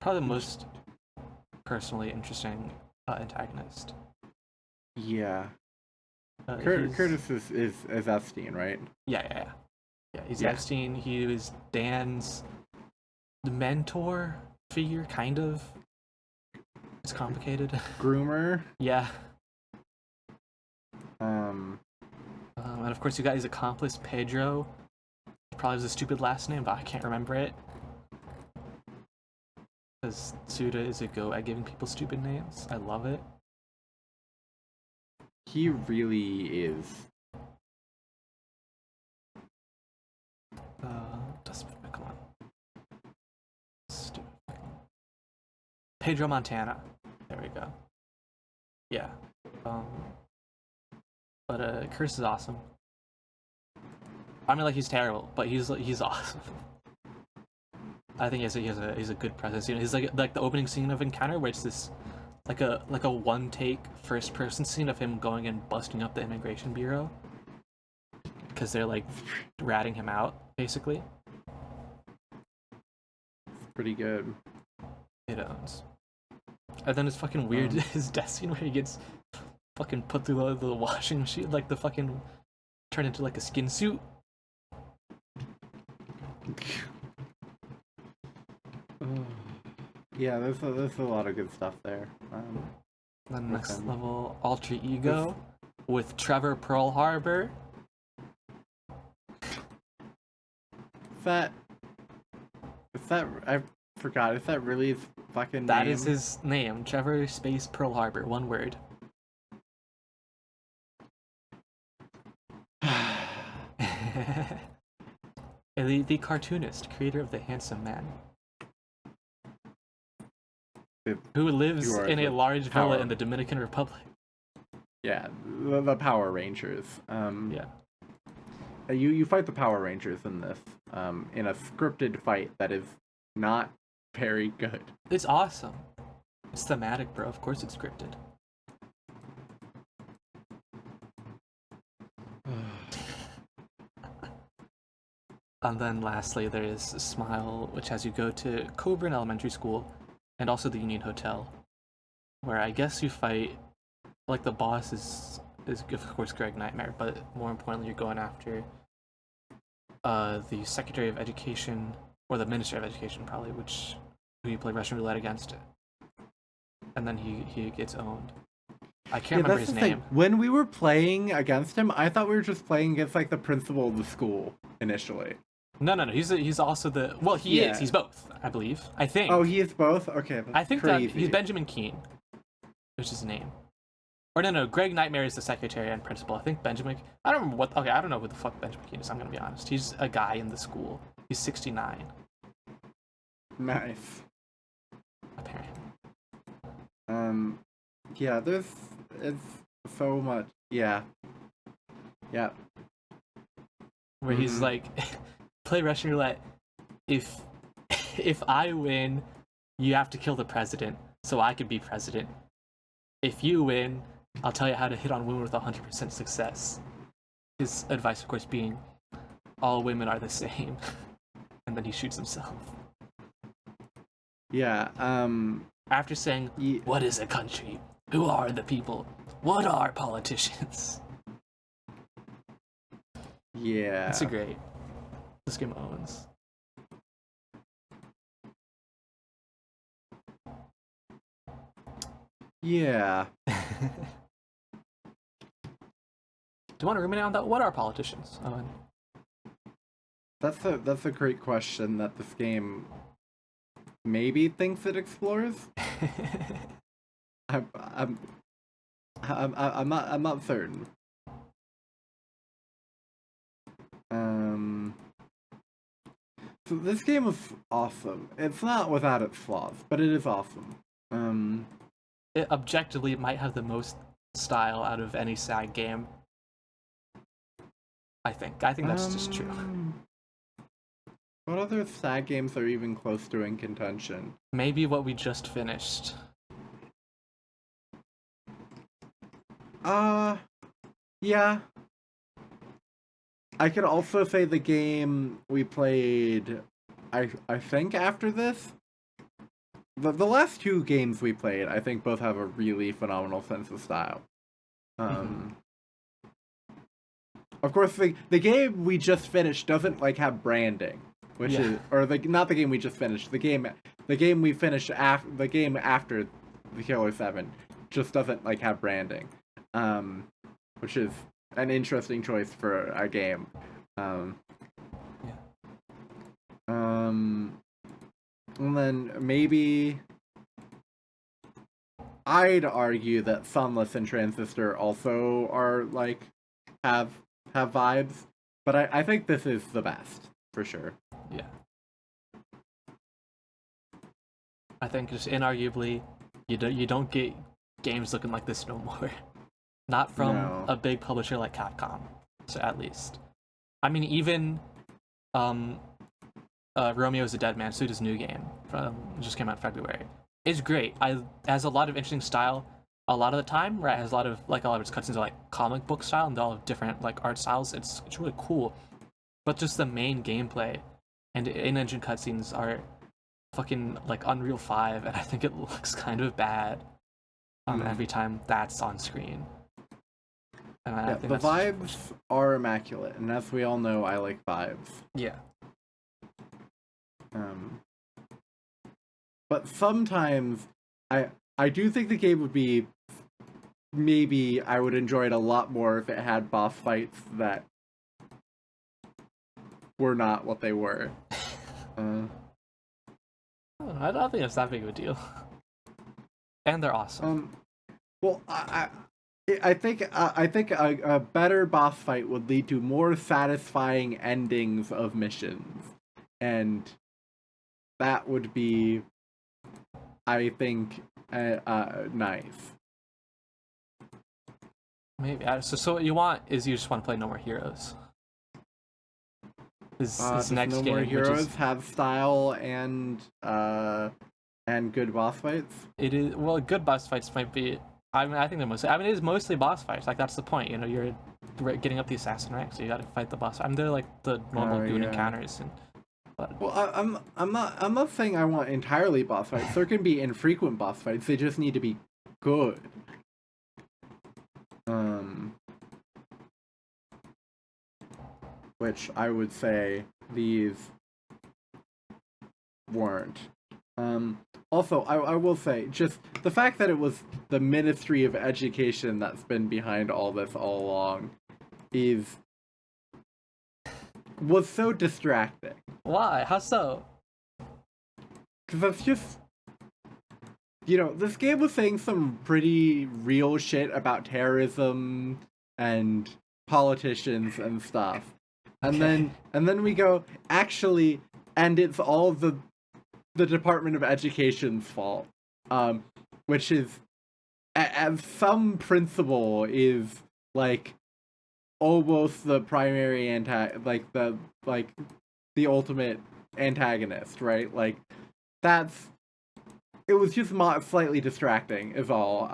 Probably the most personally interesting antagonist. Yeah. He's... Curtis is Epstein, right? Yeah. He's Yeah. Epstein. He was Dan's mentor figure, kind of. It's complicated. Groomer. Yeah. Um. And of course, you got his accomplice Pedro. Probably has a stupid last name, but I can't remember it. Because Suda is a go at giving people stupid names. I love it. He really is. Come on. Stupid. Pedro Montana. There we go. Yeah. But Curse is awesome. I mean, like, he's terrible, but he's awesome. I think he has a good presence. You know, he's like the opening scene of Encounter, where it's this like a one take first person scene of him going and busting up the immigration bureau because they're like ratting him out, basically. Pretty good. It owns. And then it's fucking weird his death scene where he gets fucking put through the washing machine, like the fucking turned into like a skin suit. Yeah, there's a lot of good stuff there. The next level, Alter Ego with Trevor Pearl Harbor. Is that I forgot? Is that really his fucking name? That is his name, Trevor Space Pearl Harbor, one word. The cartoonist, creator of The Handsome Man, who lives in a large villa in the Dominican Republic. Yeah, the Power Rangers. Yeah. You fight the Power Rangers in this, in a scripted fight that is not very good. It's awesome. It's thematic, bro. Of course it's scripted. And then lastly, there is Smile, which has you go to Coburn Elementary School and also the Union Hotel, where I guess you fight, like, the boss is of course Greg Nightmare, but more importantly, you're going after the Secretary of Education, or the Minister of Education, probably, who you play Russian roulette against, and then he gets owned. I can't remember his name. When we were playing against him, I thought we were just playing against like the principal of the school initially. No. He's also the he is. He's both, I believe. I think. Oh, he is both. Okay, that's I think crazy. that he's Benjamin Keene, which is his name. Or no. Greg Nightmare is the secretary and principal. I think Benjamin. I don't remember what. Okay, I don't know who the fuck Benjamin Keene is. I'm gonna be honest. He's a guy in the school. He's 69. Nice. Apparently. Yeah, it's so much. Yeah. Yeah. Where he's like, play Russian roulette. If I win, you have to kill the president so I could be president. If you win, I'll tell you how to hit on women with 100% success. His advice, of course, being, all women are the same. And then he shoots himself. Yeah, After saying, what is a country? Who are the people? What are politicians? Yeah. It's a great. This game owns. Yeah. Do you want to ruminate on that? What are politicians, Owen? That's a great question that this game maybe thinks it explores. I'm not certain. So this game is awesome. It's not without its flaws, but it is awesome. It objectively might have the most style out of any SAG game. I think that's just true. What other SAG games are even close to in contention? Maybe what we just finished. Yeah. I could also say the game we played, I think after this, the last two games we played, I think both have a really phenomenal sense of style. Of course, the game we just finished doesn't like have branding, which is, or not the game we just finished. The game we finished after the game after the Killer7 just doesn't like have branding, which is an interesting choice for a game. And then maybe I'd argue that Sunless and Transistor also are like have vibes, but I think this is the best for sure. Yeah. I think just inarguably, you don't get games looking like this no more. Not from a big publisher like Capcom, so at least. I mean, even Romeo is a Dead Man, Suda's new game just came out in February. It's great. It has a lot of interesting style. A lot of the time, right? It has a lot of its cutscenes are like comic book style, and they all have different like art styles. It's really cool, but just the main gameplay and in-engine cutscenes are fucking like Unreal 5, and I think it looks kind of bad every time that's on screen. And I think the vibes are immaculate, and as we all know, I like vibes. Yeah. But sometimes I do think the game would be, maybe I would enjoy it a lot more if it had boss fights that were not what they were. I don't think it's that big of a deal. And they're awesome. Well, I think a better boss fight would lead to more satisfying endings of missions, and that would be, I think, nice. Maybe. So what you want is you just want to play No More Heroes. His next No game, More Heroes have style and good boss fights. It is, well, good boss fights might be. I mean, I think they're mostly. I mean, it is mostly boss fights. Like that's the point. You know, you're getting up the assassin rank, so you got to fight the boss. I mean, they're like the normal goon encounters. Well, I'm not saying I want entirely boss fights. There can be infrequent boss fights. They just need to be good. Which I would say these weren't. Also, I will say, just the fact that it was the Ministry of Education that's been behind all this all along was so distracting. Why? How so? Because that's just, this game was saying some pretty real shit about terrorism and politicians and stuff. And then we go, actually, and it's all the Department of Education's fault. Which is, as some principal is, like, almost the primary the ultimate antagonist, right? Like, it was just slightly distracting, is all.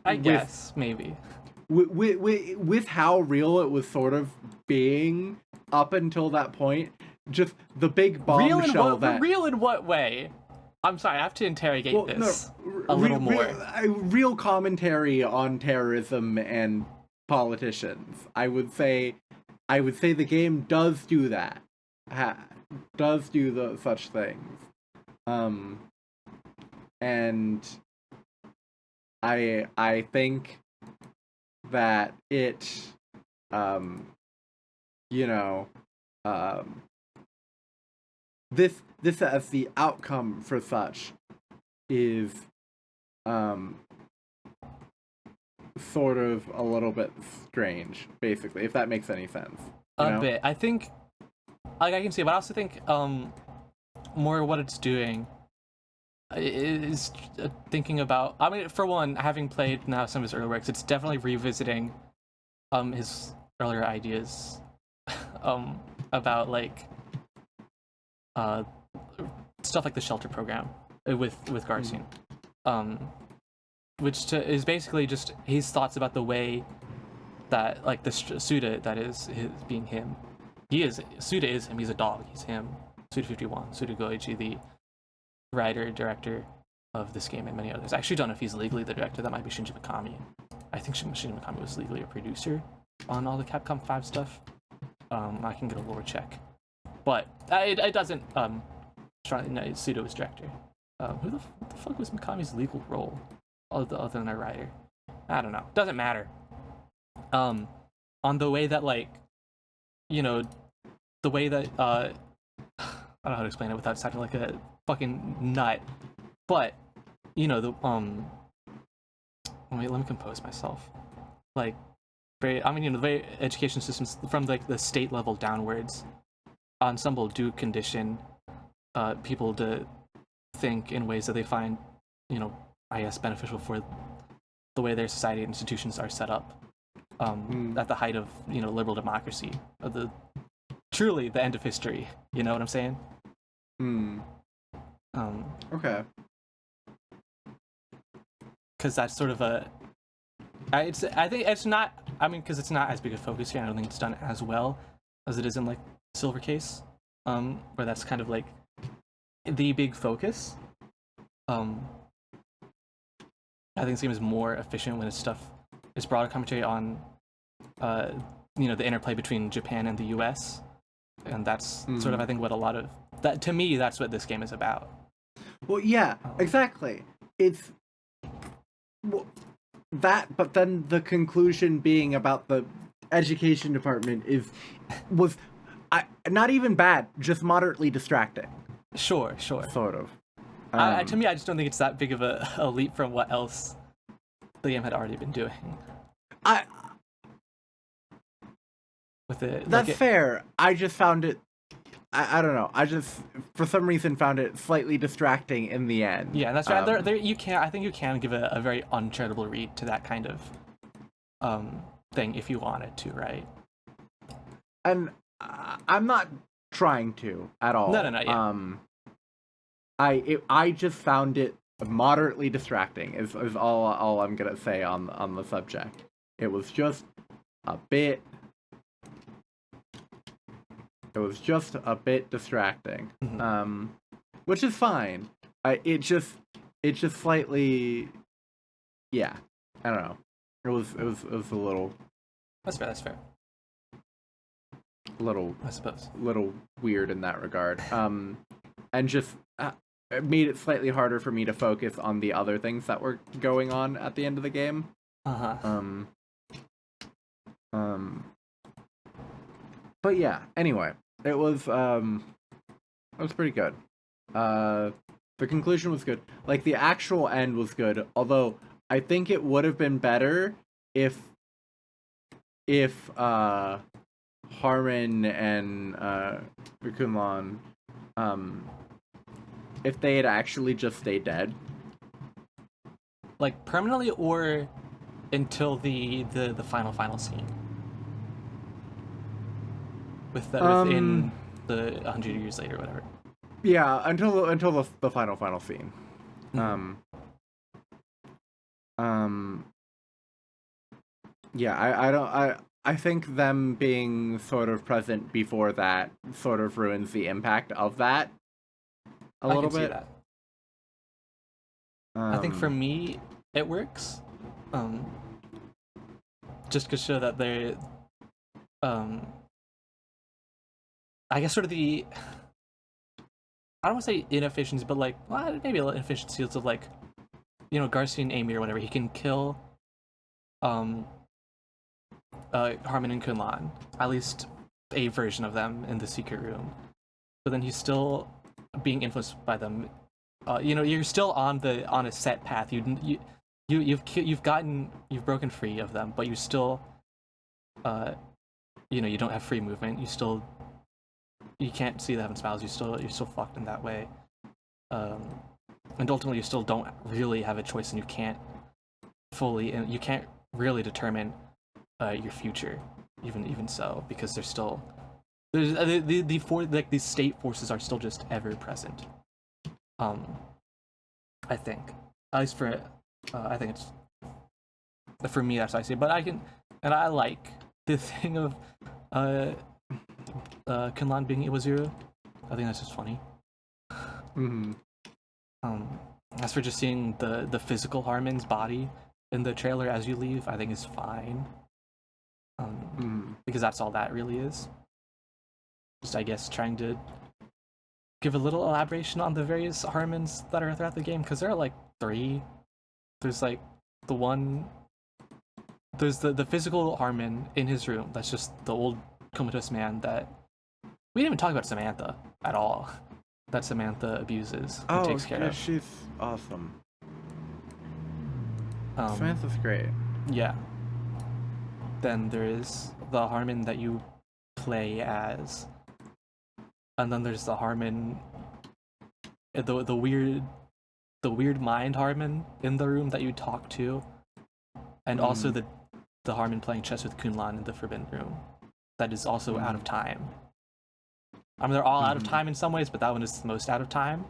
I guess, maybe. With how real it was sort of being up until that point, just the big bombshell real in what way? I'm sorry, I have to interrogate this a little more. Real commentary on terrorism and politicians. I would say the game does do that. Does do such things. And I think that it this as the outcome for such is sort of a little bit strange, basically, if that makes any sense. A bit. I think, like, I can see it, but I also think more what it's doing is thinking about, I mean, for one, having played now some of his early works, it's definitely revisiting his earlier ideas about, like, stuff like the shelter program with Garcian, which is basically just his thoughts about the way that, like, the Suda that is being him. Suda is him. He's a dog. He's him. Suda 51, Suda Goichi, the writer director of this game and many others. I actually don't know if he's legally the director. That might be Shinji Mikami. I think Shinji Mikami was legally a producer on all the Capcom 5 stuff. I can get a lore check, but it doesn't. Suda was director. Who the fuck was Mikami's legal role, other than a writer? I don't know. Doesn't matter. On the way that, like, you know, the way that I don't know how to explain it without sounding like a fucking nut, but you know, the wait, let me compose myself. Like, the way education systems from like the state level downwards, ensemble do condition people to think in ways that they find, you know, I guess beneficial for the way their society and institutions are set up. At the height of, you know, liberal democracy, truly the end of history. You know what I'm saying? Okay. Because that's sort of I think it's not. I mean, because it's not as big a focus here. I don't think it's done as well as it is in like Silver Case, where that's kind of like the big focus. I think this game is more efficient when it's broader commentary on, you know, the interplay between Japan and the U.S. And that's sort of, I think, what a lot of that, to me, that's what this game is about. Well, yeah, exactly. It's that, but then the conclusion being about the education department was not even bad, just moderately distracting. Sure. Sort of. To me, I just don't think it's that big of a leap from what else the game had already been doing. With it, that's fair. I just found it. I don't know. I just, for some reason, found it slightly distracting in the end. Yeah, that's right. I think you can give a very uncharitable read to that kind of thing if you wanted to, right? And I'm not trying to at all. No. Yeah. I just found it moderately distracting. Is all I'm gonna say on the subject. It was just a bit. It was just a bit distracting, which is fine. It just slightly, yeah. I don't know. It was a little. That's fair. Little, I suppose. Little weird in that regard. And just it made it slightly harder for me to focus on the other things that were going on at the end of the game. But yeah. Anyway. It was pretty good. The conclusion was good. Like, the actual end was good, although I think it would have been better if Harmon and Kunlun, if they had actually just stayed dead. Like, permanently, or until the final scene? Within the 100 years later, whatever. Yeah, until the final scene. Yeah, I think them being sort of present before that sort of ruins the impact of that a little bit. See that. I think for me it works. Just to show that they I guess sort of the, I don't want to say inefficiency, but like, well, maybe a little inefficiencies of, like, you know, Garcia and Amy or whatever. He can kill Harmon and Kunlun, at least a version of them in the secret room, but then he's still being influenced by them. You know, you're still on a set path. You've broken free of them, but you still, you know, you don't have free movement. You can't see them smiles. You're still fucked in that way, and ultimately you still don't really have a choice, and you can't really determine your future, even so, because these state forces are still just ever present. I think, at least for I think it's, for me, that's what I see. But I like the thing of Kunlun being Iwazuru. I think that's just funny. As for just seeing the physical Harmon's body in the trailer as you leave, I think is fine. Because that's all that really is. Just, I guess, trying to give a little elaboration on the various Harmons that are throughout the game, because there are like 3. There's like the one. There's the physical Harmon in his room. That's just the old comatose man that we didn't even talk about Samantha at all. That Samantha abuses and takes care of. She's awesome. Um, Samantha's great. Yeah. Then there is the Harmon that you play as, and then there's the Harmon, the weird mind Harmon in the room that you talk to, and also the Harmon playing chess with Kunlan in the Forbidden Room, that is also out of time. I mean, they're all out of time in some ways, but that one is the most out of time.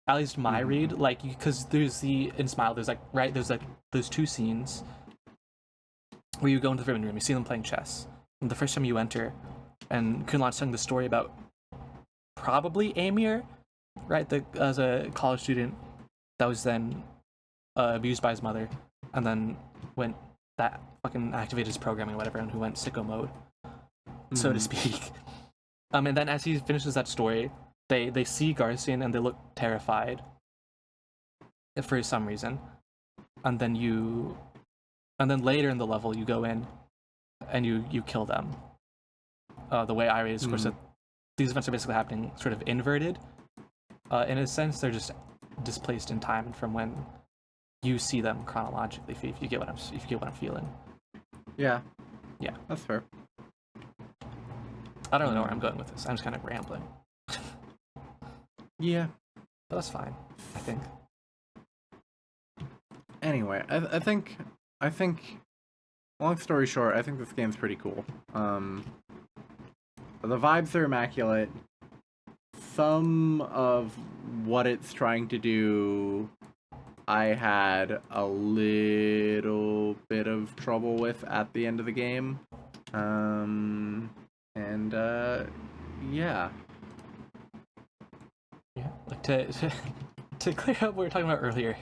At least my read, like, because there's in Smile, there's like, right, there's like those 2 scenes where you go into the Forbidden Room, you see them playing chess, and the first time you enter, and Kunlan's telling the story about probably Amir, right, as a college student that was then abused by his mother, and then went that fucking activated his programming or whatever, and who went sicko mode, so to speak. And then as he finishes that story, they see Garcian and they look terrified for some reason, and then later in the level you go in and you kill them. The way I read it is, of course, that these events are basically happening sort of inverted. In a sense, they're just displaced in time from when you see them chronologically. If you get what I'm feeling. Yeah. Yeah. That's fair. I don't really know where I'm going with this. I'm just kind of rambling. Yeah. But that's fine, I think. Anyway, I think, long story short, I think this game's pretty cool. The vibes are immaculate. Some of what it's trying to do, I had a little bit of trouble with at the end of the game. Yeah. Yeah, like to clear up what we were talking about earlier,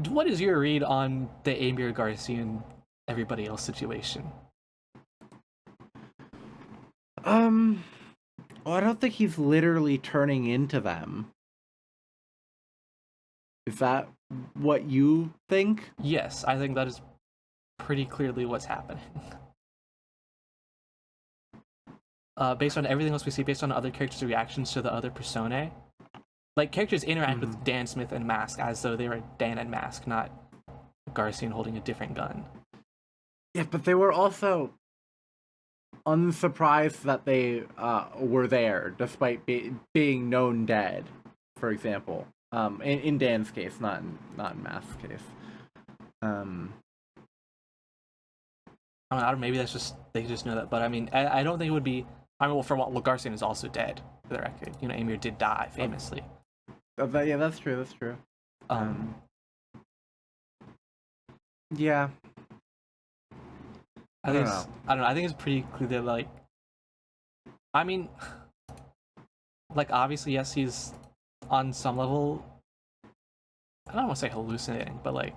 what is your read on the Amir Garcian everybody else situation? Well, I don't think he's literally turning into them. Is that what you think? Yes, I think that is pretty clearly what's happening. Based on everything else we see, based on other characters' reactions to the other personae, like, characters interact with Dan Smith and Mask as though they were Dan and Mask, not Garcian holding a different gun. Yeah, but they were also unsurprised that they were there, despite being known dead, for example. In Dan's case, not in Mask's case. I don't know, maybe that's just, they just know that, but I mean, I don't think it would be, I mean, well, for what, Garcian is also dead, for the record. You know, Amir did die, famously. Yeah, that's true, yeah. I don't know, I think it's pretty clear that, like, I mean, like, obviously, yes, he's on some level, I don't want to say hallucinating, but, like,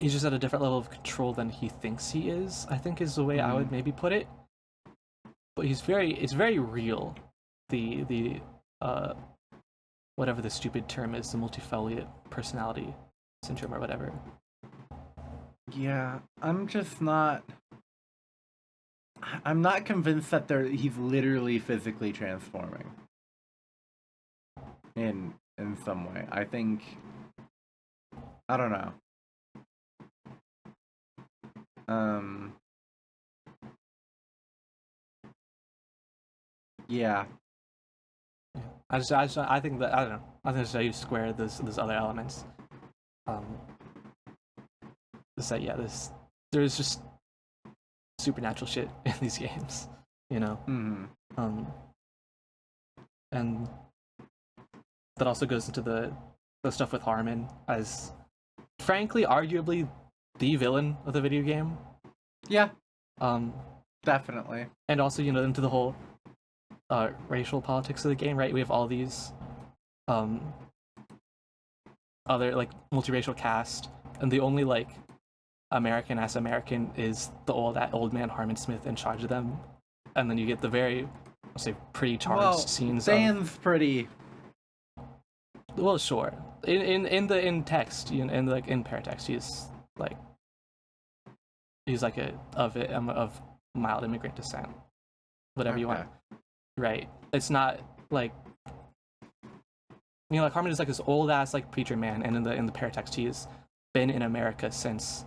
he's just at a different level of control than he thinks he is, I think is the way I would maybe put it. But it's very real, the whatever the stupid term is, the multifoliate personality syndrome or whatever. Yeah, I'm not convinced that he's literally physically transforming in some way. I think, I don't know. Yeah. I think that, I don't know. I think you square those other elements. There's just supernatural shit in these games, you know. And that also goes into the stuff with Harmon as, frankly, arguably the villain of the video game. Yeah. Definitely. And also, you know, into the whole racial politics of the game, right? We have all these um other like multiracial cast, and the only like American is that old man Harmon Smith in charge of them, and then you get the very, I'll say, pretty charged scenes. Dan's pretty. Well, sure. In text, in like in paratext, he's like of mild immigrant descent, whatever you want. Right. It's not like, like Harmon is like this old ass like preacher man, and in the paratext he's been in America since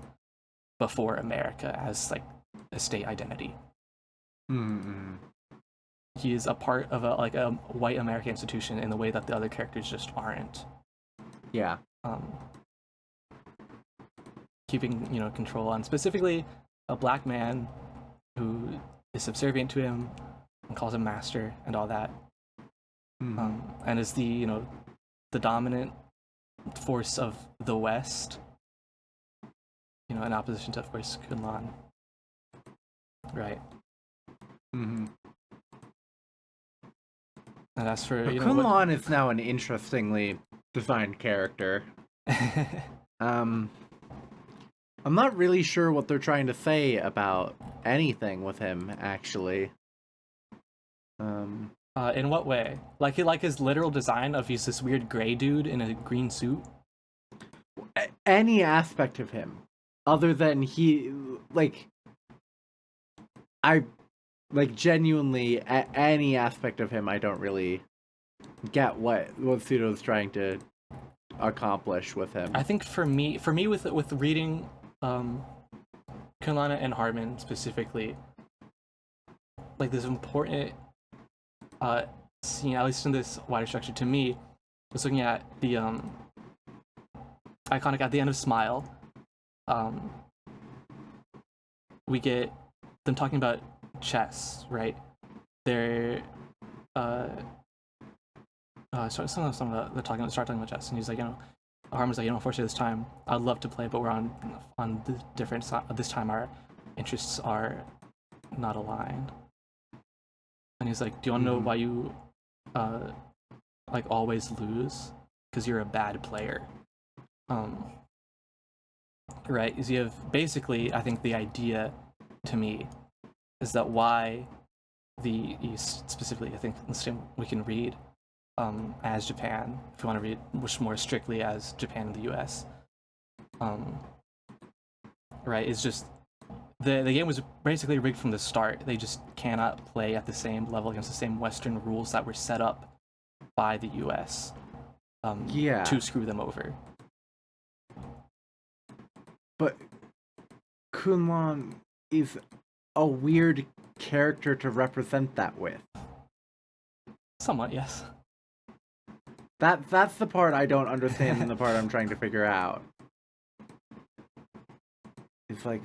before America as like a state identity. Mm-hmm. He is a part of a white American institution in the way that the other characters just aren't. Yeah. Keeping control on specifically a black man who is subservient to him and calls him master and all that. Mm-hmm. And is the the dominant force of the West, in opposition to, of course, Kunlan. Right. Mm-hmm. And as for Kunlan is now an interestingly designed character. I'm not really sure what they're trying to say about anything with him, actually. In what way? Like his literal design of he's this weird gray dude in a green suit? Any aspect of him, other than genuinely, any aspect of him, I don't really get what Pseudo's trying to accomplish with him. I think for me with reading Kunlana and Harmon specifically, like this important scene, at least in this wider structure, to me, was looking at the iconic at the end of Smile. We get them talking about chess, right? They're start talking about chess, and he's like, Harmon's like, unfortunately this time I'd love to play, but we're on the different side. This time our interests are not aligned. And he's like, do you want to know why you like always lose? Because you're a bad player. Right? Is you have basically, I think the idea to me is that why the East, specifically, I think we can read as Japan, if you want to read much more strictly as Japan and the US, right? It's just the game was basically rigged from the start. They just cannot play at the same level against the same Western rules that were set up by the US to screw them over. But Kunlan is a weird character to represent that with. Somewhat, yes. That's the part I don't understand and the part I'm trying to figure out. It's like,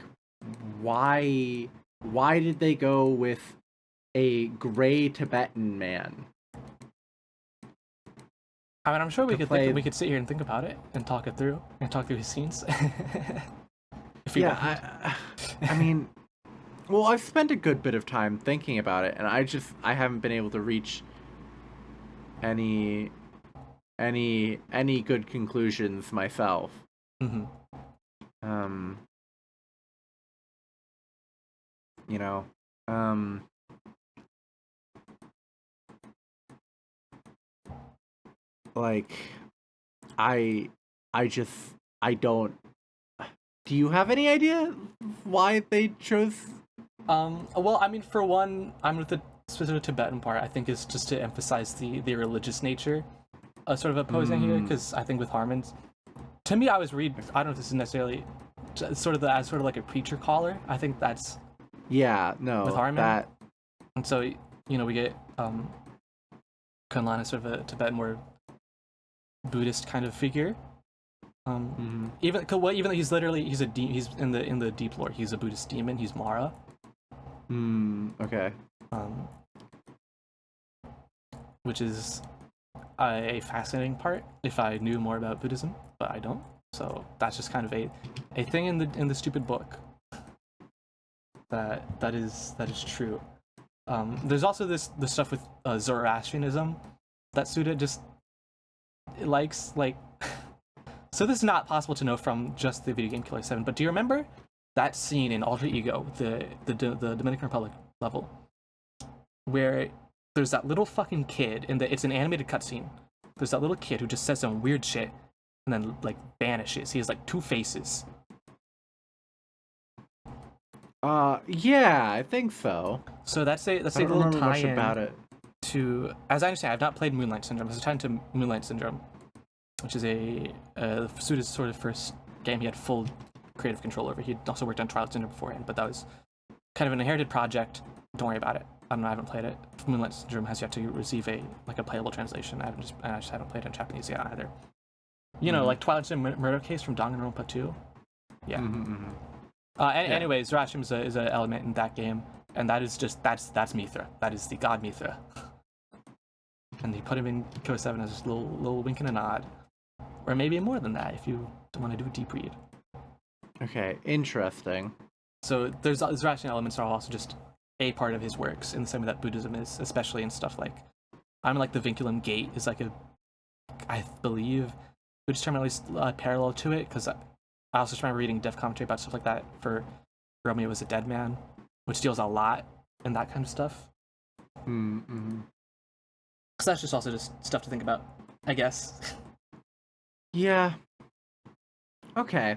why did they go with a gray Tibetan man? I mean, I'm sure we could sit here and think about it and talk through his scenes. I mean, well, I've spent a good bit of time thinking about it, and I haven't been able to reach any good conclusions myself. Mm-hmm. Like, I don't. Do you have any idea why they chose? Well, I mean, for one, I'm with the specific Tibetan part. I think is just to emphasize the religious nature, sort of opposing here, because I think with Harmon's, to me, I don't know if this is necessarily sort of like a preacher caller. I think that's with Harmon. And so we get Kunlan is sort of a Tibetan, more Buddhist kind of figure. Even though he's in the deep lore, he's a Buddhist demon. He's Mara. Okay. Which is a fascinating part if I knew more about Buddhism, but I don't. So that's just kind of a thing in the stupid book that is true. There's also the stuff with Zoroastrianism that Suda just likes. Like, so this is not possible to know from just the video game Killer7. But do you remember that scene in Alter Ego, the Dominican Republic level, where there's that little fucking kid it's an animated cutscene. There's that little kid who just says some weird shit and then like vanishes. He has like two faces. Yeah, I think so. So that's a I don't little remember much tie-in about it. to, as I understand, I've not played Moonlight Syndrome. It's a tie-in to Moonlight Syndrome, which is Suda's sort of first game he had full creative control over. He'd also worked on Twilight Syndrome beforehand, but that was kind of an inherited project. Don't worry about it. I haven't played it. Moonlight Syndrome has yet to receive a playable translation. I just haven't played it in Japanese yet either. You know, like Twilight Syndrome Murder Case from Danganronpa 2. Yeah. Anyways, Zoroastrianism is an element in that game, and that is just that's Mithra. That is the god Mithra. And they put him in Killer7 as a little wink and a nod, or maybe more than that if you want to do a deep read. Okay, interesting. So there's Zoroastrian elements are also just a part of his works in the same way that Buddhism is, especially in stuff like the Vinculum Gate is like I believe Buddhist term at least parallel to it, because I also remember reading dev commentary about stuff like that for Romeo Was a Dead Man, which deals a lot in that kind of stuff. Mm-hmm. So that's just also just stuff to think about, I guess. Yeah. Okay.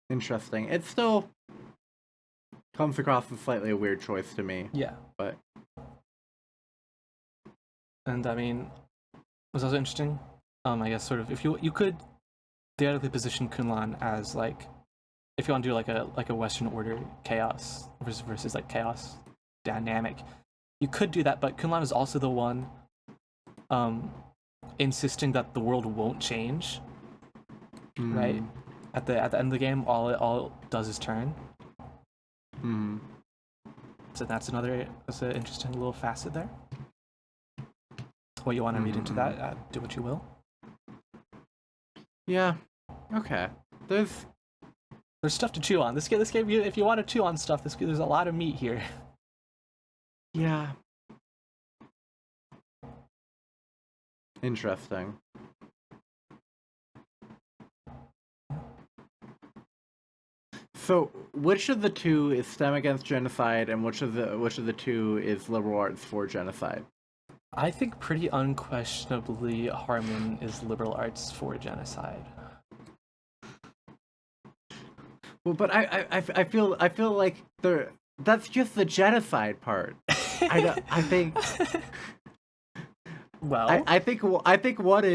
Interesting. It still comes across as slightly a weird choice to me. Yeah. But. And I mean, it was also interesting. I guess sort of if you could theoretically position Kunlan as like, if you want to do like a Western Order chaos versus like chaos dynamic, you could do that. But Kunlan is also the one insisting that the world won't change. Right? At the end of the game, all it does is turn. So that's an interesting little facet there. What you want to read into that, do what you will. Yeah. Okay. There's stuff to chew on. This game, if you want to chew on stuff, there's a lot of meat here. Yeah. Interesting. So, which of the two is STEM against genocide, and which of the two is liberal arts for genocide? I think pretty unquestionably Harmon is liberal arts for genocide. Well, but I feel like that's just the genocide part. I think. Well, I think one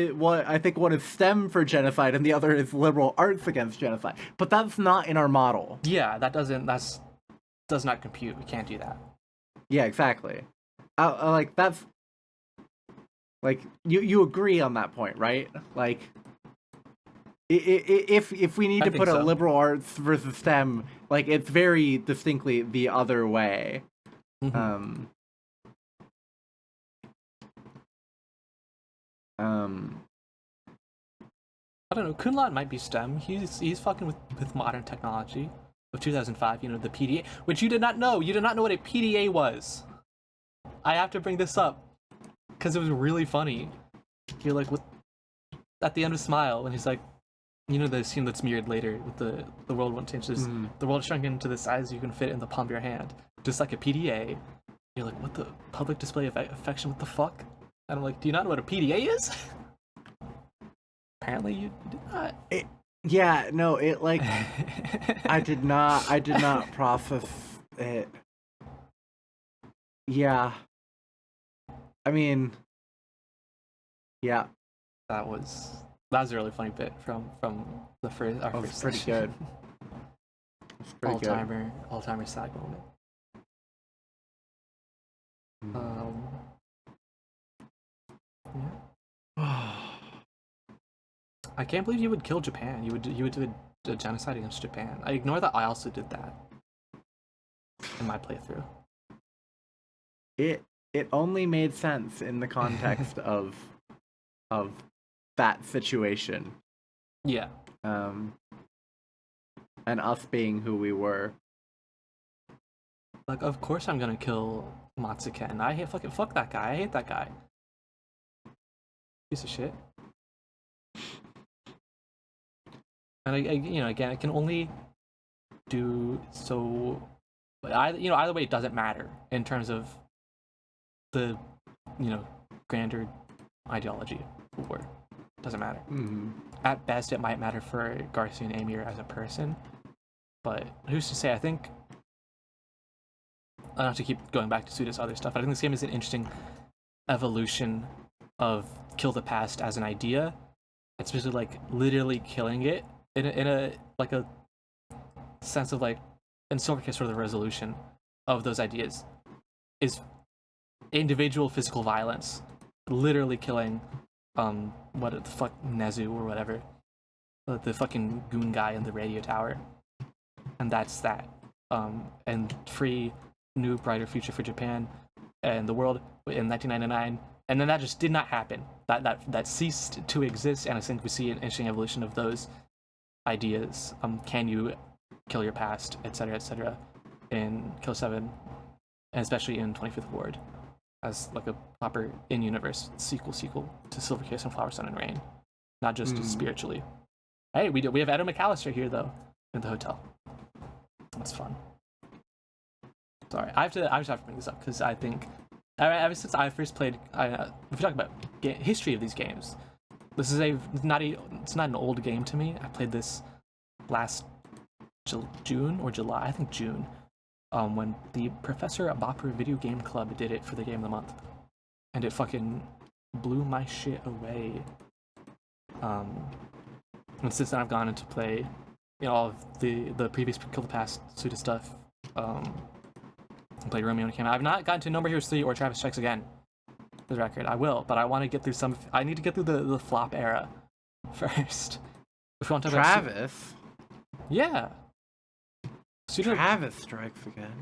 is STEM for genocide, and the other is liberal arts against genocide. But that's not in our model. Yeah, does not compute. We can't do that. Yeah, exactly. Like that's. Like you agree on that point, right? Like, if we need to put a liberal arts versus STEM, like it's very distinctly the other way. Mm-hmm. I don't know. Kunlan might be STEM. He's fucking with modern technology of 2005. You know, the PDA, which you did not know. You did not know what a PDA was. I have to bring this up because it was really funny. You're like, what? At the end of Smile, and he's like, you know, the scene that's mirrored later with the world won't change. The world shrunk into the size you can fit in the palm of your hand, just like a PDA. You're like, what the public display of affection? What the fuck? And I'm like, do you not know what a PDA is? Apparently you did not. Yeah, no, it like I did not process it. Yeah. I mean, yeah. That was a really funny bit from the first. Our first pretty session. good. It's pretty good. All-timer side moment. Yeah. I can't believe you would kill Japan. You would do a genocide against Japan. I ignore that I also did that in my playthrough. It only made sense in the context of that situation. Yeah. And us being who we were. Like, of course I'm gonna kill Matsuken. I hate fuck that guy. I hate that guy. Piece of shit. And again, it can only do so. Either way, it doesn't matter in terms of the, grander ideology of war. Doesn't matter. Mm-hmm. At best, it might matter for Garcia and Amir as a person, but who's to say? I think I don't have to keep going back to Suda's other stuff. I think this game is an interesting evolution of kill the past as an idea. It's basically like literally killing it in a sense of like, in Silvercase, sort of the resolution of those ideas is individual physical violence, literally killing what the fuck, Nezu or whatever, the fucking goon guy in the radio tower, and that's that. And free new brighter future for Japan and the world in 1999, and then that just did not happen. That ceased to exist, and I think we see an interesting evolution of those ideas. Can you kill your past, etc., in Killer7, and especially in 25th Ward, as like a proper in-universe sequel to Silvercase and Flower, Sun, and Rain, not just spiritually. Hey, we have Adam McAllister here though in the hotel. That's fun. Sorry, I just have to bring this up because I think ever since I first played, if we talk about history of these games, this is it's not an old game to me. I played this last June or July, I think June, when the Professor Bopper Video Game Club did it for the Game of the Month, and it fucking blew my shit away. And since then I've gone into play, all of the previous Kill the Past Suda stuff. Played ROMEO when it came out. I've not gotten to No More Heroes 3 or Travis Strikes Again, for the record. I will, but I want to get through I need to get through the flop era first. If you want to talk Travis? Yeah. Suda, Travis Strikes Again.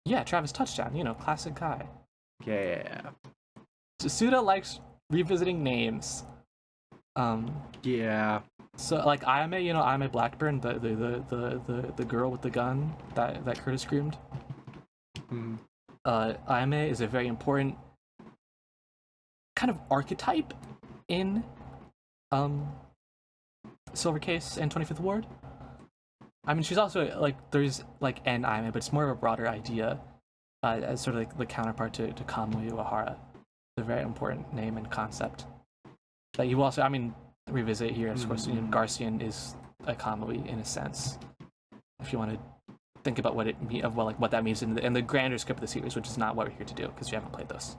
Yeah, Travis Touchdown, classic guy. Yeah. So Suda likes revisiting names. Yeah. So like Ayame, Ayame Blackburn, the girl with the gun that Curtis screamed. Ayame is a very important kind of archetype in Silvercase and 25th Ward. I mean, she's also like, there's like an Ayame, but it's more of a broader idea as sort of like the counterpart to Kamui Uehara. It's a very important name and concept that you also, revisit here. Of course, Garcian is a Kamui in a sense, if you want to think about what what that means in the grander scope of the series, which is not what we're here to do because we haven't played those.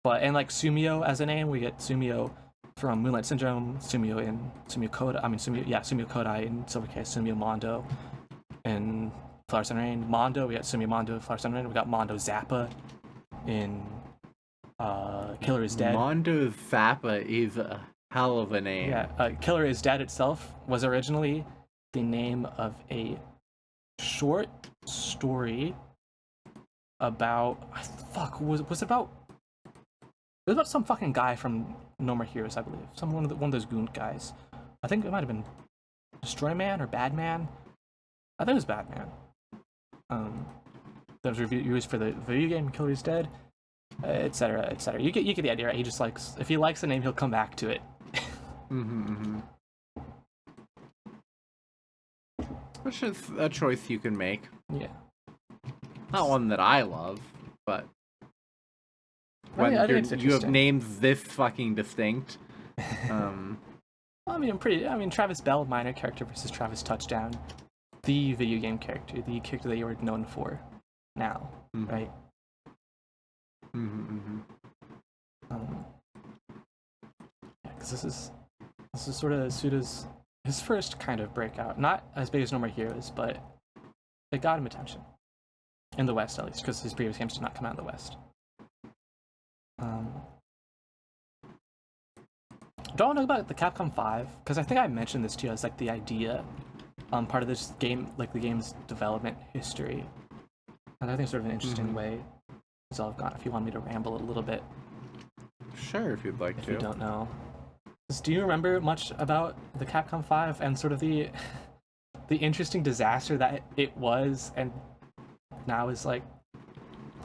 But like Sumio as a name, we get Sumio from Moonlight Syndrome, Sumio in Sumio Kodai in Silvercase, Sumio Mondo in Flower, Sun, Rain. Mondo, we got Sumio Mondo, Flower, Sun, Rain. We got Mondo Zappa in Killer is Dead. Mondo Zappa is a hell of a name. Yeah, Killer is Dead itself was originally the name of a short story about it was about some fucking guy from No More Heroes, I believe. One of those goon guys. I think it might have been Destroy Man or Bad Man. I think it was Bad Man. That was reviews for the video game Killer is Dead, etc., etc. You get the idea, right? He just likes, if he likes the name, he'll come back to it. Which is a choice you can make. Yeah. Not one that I love, but when you have names this fucking distinct. Travis Bell, minor character, versus Travis Touchdown, the video game character, the character that you are known for now, right? Because this is sort of Suda's his first kind of breakout. Not as big as No More Heroes, but it got him attention in the West, at least, because his previous games did not come out in the West. Don't know about the Capcom 5, because I think I mentioned this to you as like the idea, part of this game, like the game's development history, and I think it's sort of an interesting way. That's all I've got. If you want me to ramble a little bit, sure, if you'd like to. If you don't know, do you remember much about the Capcom 5 and sort of the interesting disaster that it was, and now is like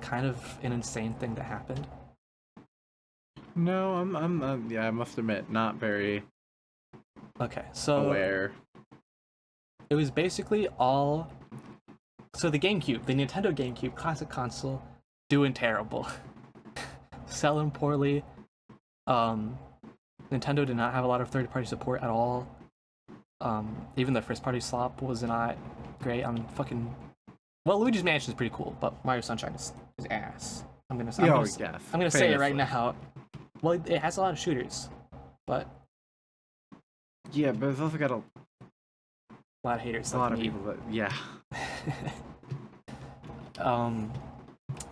kind of an insane thing that happened? No, yeah, I must admit, not very Okay, so aware. it was basically all. So the GameCube, the Nintendo GameCube, classic console, doing terrible, selling poorly. Nintendo did not have a lot of third-party support at all. Even the first-party slop was not great. Well, Luigi's Mansion is pretty cool, but Mario Sunshine is ass. I'm gonna say it right now. Well, it has a lot of shooters, but yeah, but it's also got a lot of haters. A lot of people that, yeah.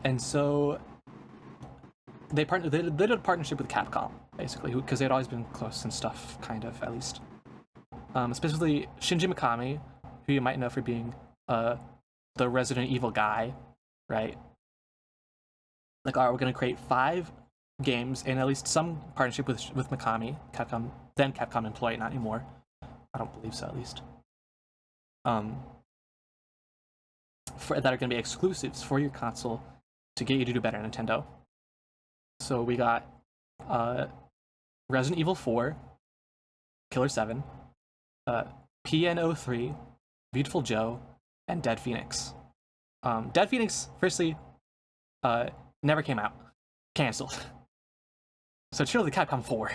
And so they did a partnership with Capcom, basically, because they'd always been close and stuff, kind of, at least. Specifically Shinji Mikami, who you might know for being the Resident Evil guy, right? Like, all right, we're gonna create 5 games in at least some partnership with Mikami, Capcom, then Capcom employee, not anymore. I don't believe so, at least. That are going to be exclusives for your console to get you to do better, Nintendo. So we got Resident Evil 4, Killer7, PN03, Viewtiful Joe, and Dead Phoenix. Dead Phoenix, firstly, never came out. Cancelled. So it's really Capcom 4.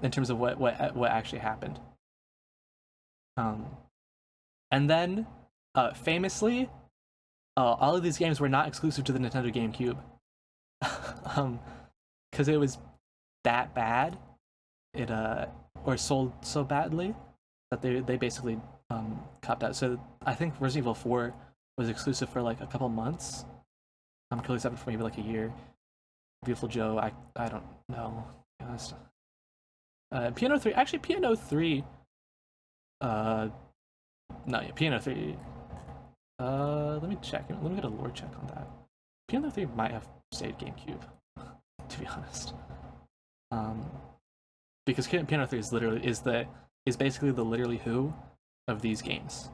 In terms of what actually happened. And then, famously, all of these games were not exclusive to the Nintendo GameCube. Because it was that bad, or sold so badly that they basically copped out. So I think Resident Evil 4 was exclusive for like a couple months. Killer7 for maybe like a year. Beautiful Joe, I don't know. To be honest. PN03, actually PN03. No, yeah, PN03. Let me check. Let me get a lore check on that. PN03 might have stayed GameCube, to be honest. Because PN03 is basically the literally who of these games.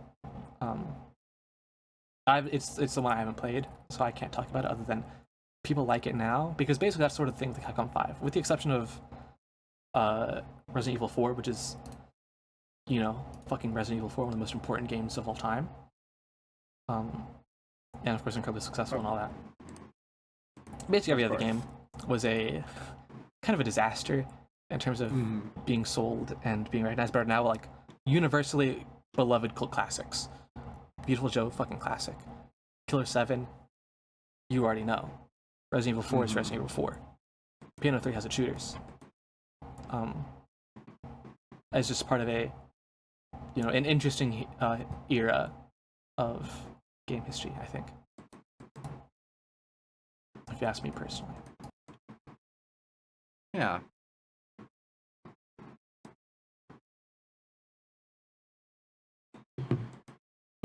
It's the one I haven't played, so I can't talk about it other than people like it now, because basically that's sort of the thing with the Capcom 5, with the exception of Resident Evil 4, which is, you know, fucking Resident Evil 4, one of the most important games of all time. And of course incredibly successful and all that. Basically every other game was a kind of a disaster in terms of being sold and being recognized, but are now like universally beloved cult classics. Beautiful Joe, fucking classic. Killer7, you already know. Resident Evil 4 is Resident Evil 4. Piano 3 has its shooters. As just part of a, you know, an interesting era of game history, I think. If you ask me personally. Yeah.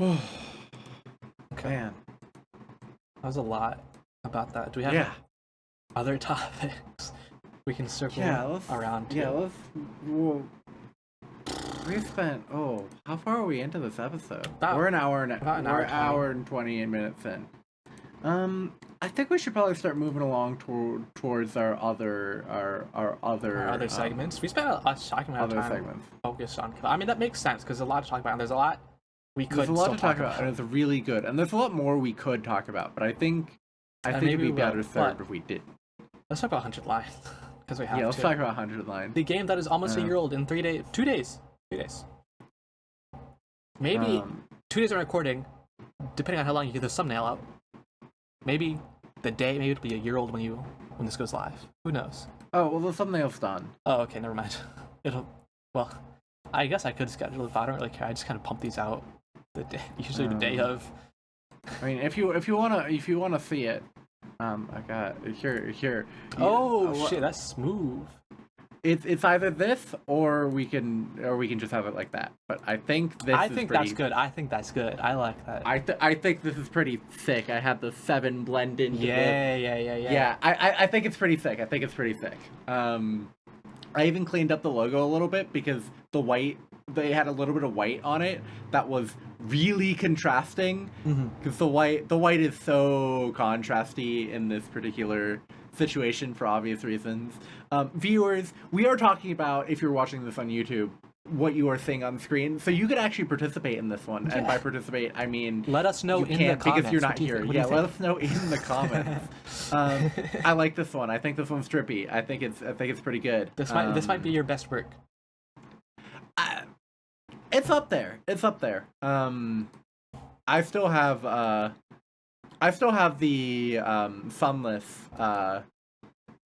Okay. Man. That was a lot about that. Do we have other topics we can circle around to? Yeah, well, we spent, how far are we into this episode? We're an hour and 20 minutes in. I think we should probably start moving along towards our other segments. We spent a talking about time focused on. I mean, that makes sense because there's a lot to talk about. And there's a lot we could. There's a lot to talk about, and it's really good. And there's a lot more we could talk about. But I think it'd be better served if we did. Let's talk about 100 Lines because we have. Yeah, let's talk about 100 Lines. The game that is almost a year old in 2 days. Maybe 2 days of recording, depending on how long you get the thumbnail out. Maybe it'll be a year old when this goes live. Who knows? Oh, well, the thumbnail's done. Oh, okay, never mind. I guess I could schedule it, but I don't really care. I just kind of pump these out usually the day of. I mean, if you wanna see it, I got here. Oh shit, that's smooth. It's either this or we can just have it like that. But I think that's good. I think that's good. I like that. I think this is pretty sick. I had the 7 blend into Yeah. Yeah, I think it's pretty sick. I even cleaned up the logo a little bit because they had a little bit of white on it that was really contrasting. Because the white is so contrasty in this particular situation for obvious reasons. Viewers, we are talking about, if you're watching this on YouTube, what you are seeing on screen, so you could actually participate in this one. And by participate, I mean let us know in the comments because you're not here. Yeah, let us know in the comments. I like this one. I think this one's trippy. I think it's pretty good. This might be your best work. It's up there. It's up there. I still have the Sunless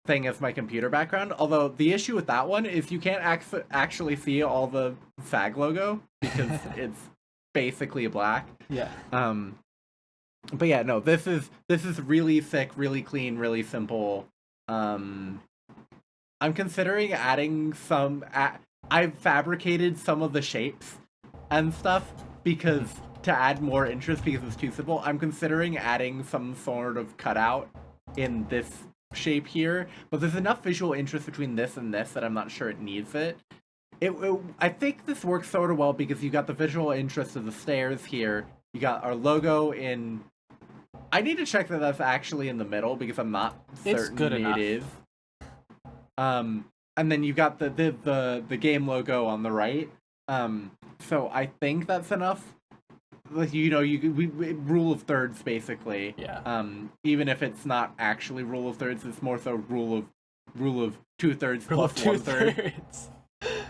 thing as my computer background. Although the issue with that one is you can't actually see all the SAG logo because it's basically black. Yeah. But yeah, no, this is really thick, really clean, really simple. I'm considering adding some. I've fabricated some of the shapes and stuff because to add more interest because it's too simple. I'm considering adding some sort of cutout in this shape here, but there's enough visual interest between this and this that I'm not sure it needs it. I think this works sort of well because you got the visual interest of the stairs here. You got our logo in. I need to check that that's actually in the middle because I'm not certain it is. And then you got the game logo on the right. So I think that's enough. Like we rule of thirds basically. Yeah. Even if it's not actually rule of thirds, it's more so rule of 2/3 plus 1/3.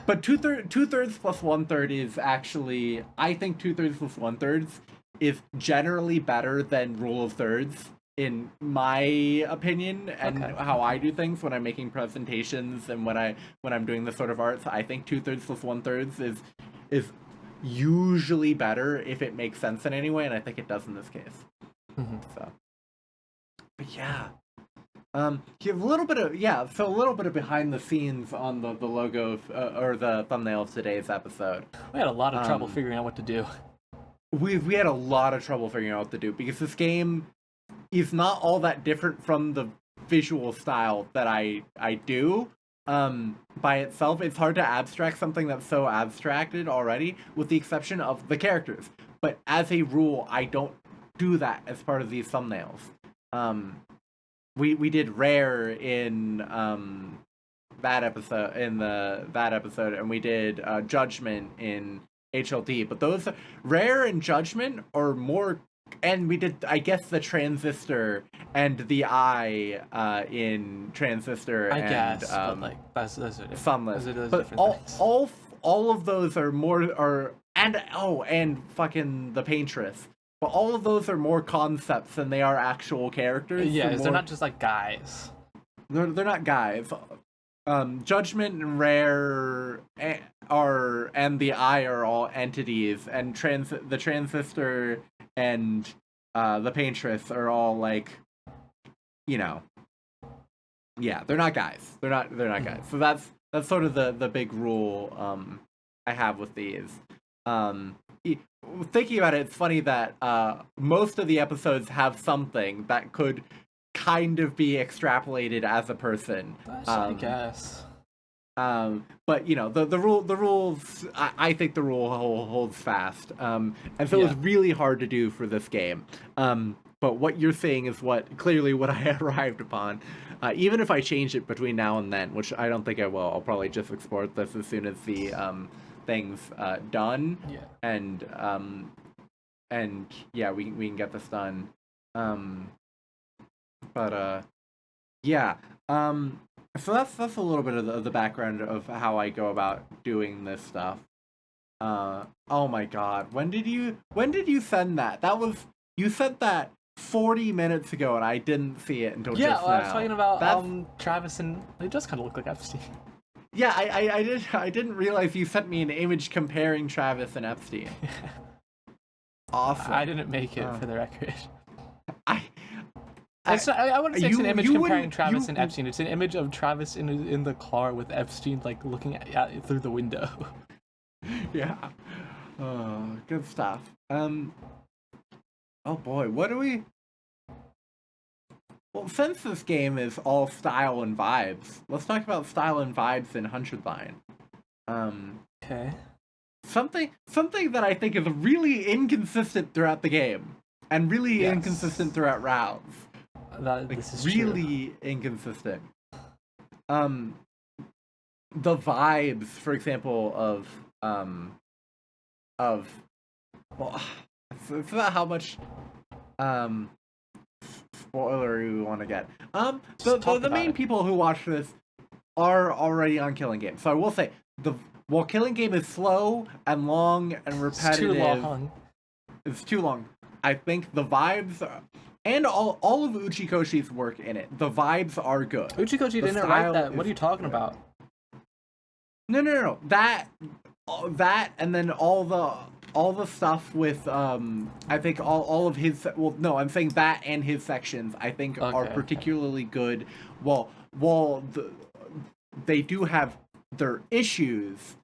But 2/3 plus 1/3 is actually, I think 2/3 plus 1/3 is generally better than rule of thirds in my opinion and how I do things when I'm making presentations and when I'm doing this sort of art. So I think 2/3 plus 1/3 is usually better if it makes sense in any way, and I think it does in this case. So, but yeah, a little bit of behind the scenes on the logo or the thumbnail of today's episode. We had a lot of trouble figuring out what to do. We had a lot of trouble figuring out what to do because this game is not all that different from the visual style that I do. By itself, it's hard to abstract something that's so abstracted already, with the exception of the characters. But as a rule, I don't do that as part of these thumbnails. We did rare in that episode, and we did judgment in HLD. But those rare and judgment are more. And we did, I guess, the Transistor and the eye in Transistor. I guess, but like those are different. Sunless. Those are but different things. all of those and fucking the Paintress. But all of those are more concepts than they are actual characters. Yeah, they're not just like guys. They're not guys. Judgment and Rare and the Eye are all entities, and the Transistor and the Paintress are all like, yeah, they're not guys. They're not guys. So that's sort of the big rule I have with these. Thinking about it, it's funny that most of the episodes have something that could kind of be extrapolated as a person. I guess. But the rules. I think the rule holds fast. And so it was really hard to do for this game. But what you're saying is clearly what I arrived upon. Even if I change it between now and then, which I don't think I will. I'll probably just export this as soon as the thing's done. Yeah. And yeah, we can get this done. So that's a little bit of the background of how I go about doing this stuff. Oh my god, when did you send that? You sent that 40 minutes ago and I didn't see it until just now. I was talking about Travis, and it does kind of look like Epstein. Yeah, I didn't realize you sent me an image comparing Travis and Epstein. Awesome. I didn't make it for the record. I wouldn't say it's an image comparing Travis and Epstein. It's an image of Travis in the car with Epstein, like, looking at it through the window. Yeah. Oh, good stuff. Oh boy, what Well, since this game is all style and vibes, let's talk about style and vibes in 100 Line. Okay. Something that I think is really inconsistent throughout the game, and really inconsistent throughout rounds. This is really true. Inconsistent. The vibes, for example, well, it's about how much spoiler we want to get. The main people who watch this are already on Killing Game, so I will say while Killing Game is slow and long and repetitive, it's too long. I think the vibes and all of Uchikoshi's work in it, the vibes are good. Uchikoshi didn't write that. What are you talking about? No. That and then all the stuff with I think all of his, well, no, I'm saying that and his sections I think are particularly good. While they do have their issues,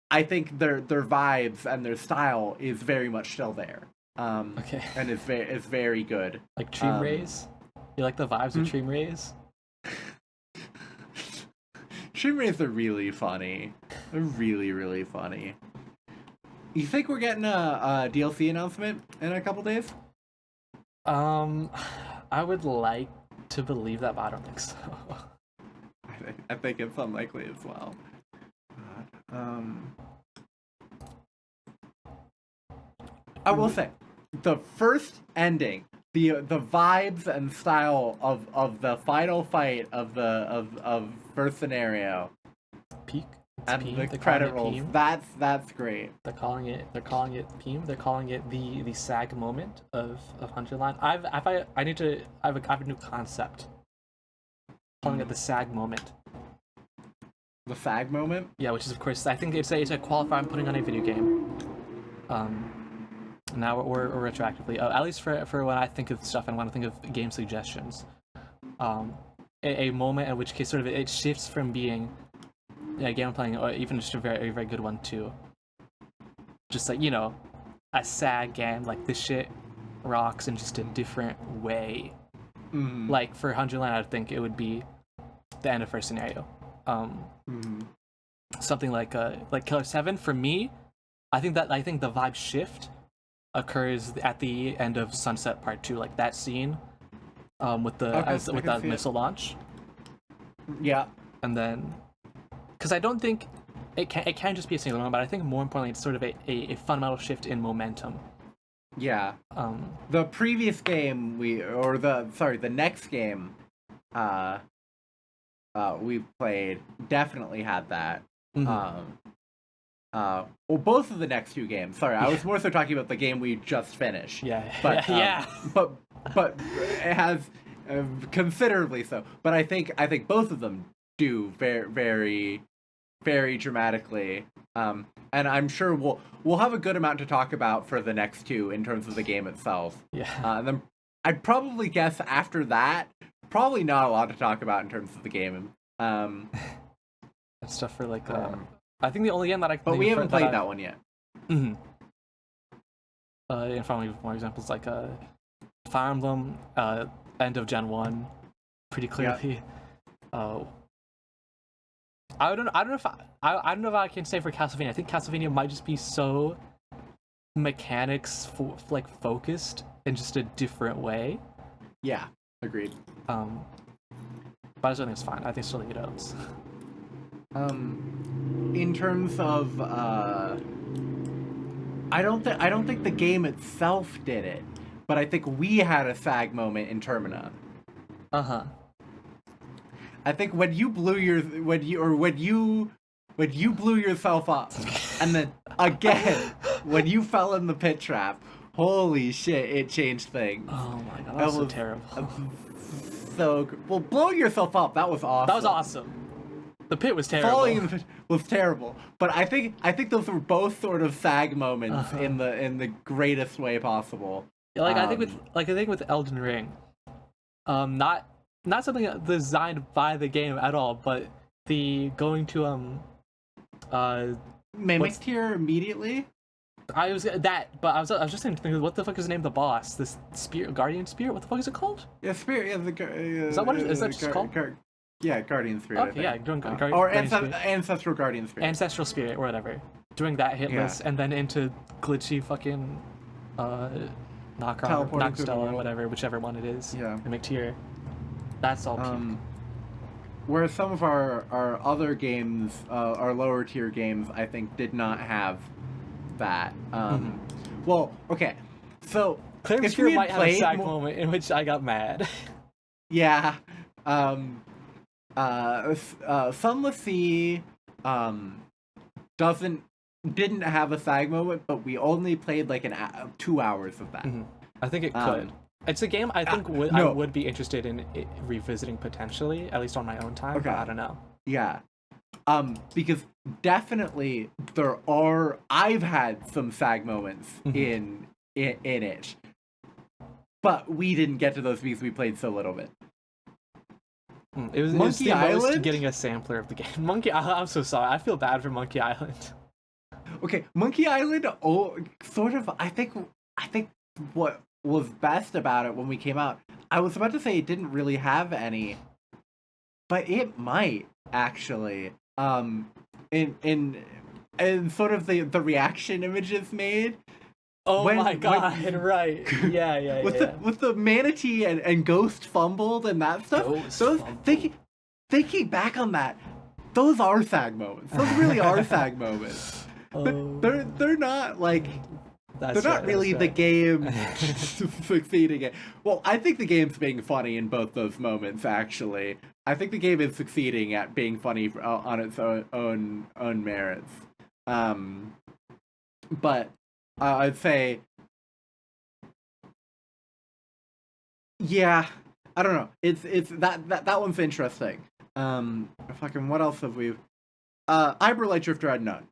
I think their vibes and their style is very much still there. And it's very good. Like Dream Rays? You like the vibes of Dream Rays? Dream Rays are really funny. They're really, really funny. You think we're getting a DLC announcement in a couple days? I would like to believe that, but I don't think so. I think it's unlikely as well. I will say, the first ending, the vibes and style of the final fight of first scenario, peak and the credit rolls, that's great. They're calling it Peem. They're calling it the sag moment of 100 Line. I have a new concept. Calling it the sag moment. The sag moment? Yeah, which is of course I think it's a qualifier I'm putting on a video game. Now or retroactively, at least for when I think of stuff and when I think of game suggestions, a moment in which case sort of it shifts from being a game I'm playing, or even just a very very good one, to just like, you know, a sad game, like this shit rocks in just a different way. Like for 100 Line, I think it would be the end of first scenario. Something like Killer7 for me. I think the vibe shift occurs at the end of Sunset Part 2, like that scene with the missile launch. Yeah. And then, because I don't think it can just be a single moment, but I think more importantly it's sort of a fundamental shift in momentum. Yeah. The previous game the next game we played definitely had that. Well, both of the next two games. Sorry, I was more so talking about the game we just finished. But it has considerably so. But I think both of them do very, very, very dramatically. And I'm sure we'll have a good amount to talk about for the next two in terms of the game itself. And then I'd probably guess after that, probably not a lot to talk about in terms of the game. Stuff for like I think the only game that I can. But we haven't played that one yet. And finally, more examples like Fire Emblem, end of Gen 1, pretty clearly. I don't know if I can say for Castlevania. I think Castlevania might just be so mechanics focused in just a different way. Yeah, agreed. But I just think it's fine. I think still it owns. In terms of I don't think the game itself did it, but I think we had a sag moment in Termina. I think when you blew yourself up, and then again when you fell in the pit trap, holy shit, it changed things. Oh my god, that was so terrible. Well, blowing yourself up, that was awesome. That was awesome. The pit was terrible. Falling in the pit was terrible, but I think those were both sort of sag moments in the greatest way possible. Yeah, I think with Elden Ring, not something designed by the game at all, but the going to Mimic Tier immediately. I was that, but I was just thinking, what the fuck is the name of the boss? This spirit, guardian spirit. What the fuck is it called? Yeah, spirit. Yeah, Is that what it is? Is that just called? Yeah, guardian spirit. Okay, yeah, doing or ancestral guardian spirit. Ancestral spirit or whatever. Doing that hitless, and then into glitchy fucking knock Stella, whatever, whichever one it is. Yeah. And make tier. That's all peak. Whereas some of our other games, our lower tier games, I think did not have that. Well, okay, so Clear Obscure might have a sag moment in which I got mad. Yeah. Sunless Sea didn't have a sag moment, but we only played like 2 hours of that. I think it could. It's a game I think I would be interested in revisiting potentially, at least on my own time. Okay. But I don't know. Yeah. Because definitely I've had some sag moments in it, but we didn't get to those because we played so little bit. It was Monkey Island getting a sampler of the game. Monkey Island. I'm so sorry. I feel bad for Monkey Island. Okay, Monkey Island. Sort of. I think what was best about it when we came out. I was about to say it didn't really have any, but it might actually. In sort of the reaction images made. Oh my god! Right? Yeah. With the manatee and Ghost fumbled and that stuff. Thinking back on that, those are sag moments. Those really are sag moments. They're not like. They're not really the game succeeding at. Well, I think the game's being funny in both those moments. Actually, I think the game is succeeding at being funny on its own merits. But I'd say, yeah, I don't know. It's that one's interesting. Fucking what else have we? Hyperlight Drifter had none.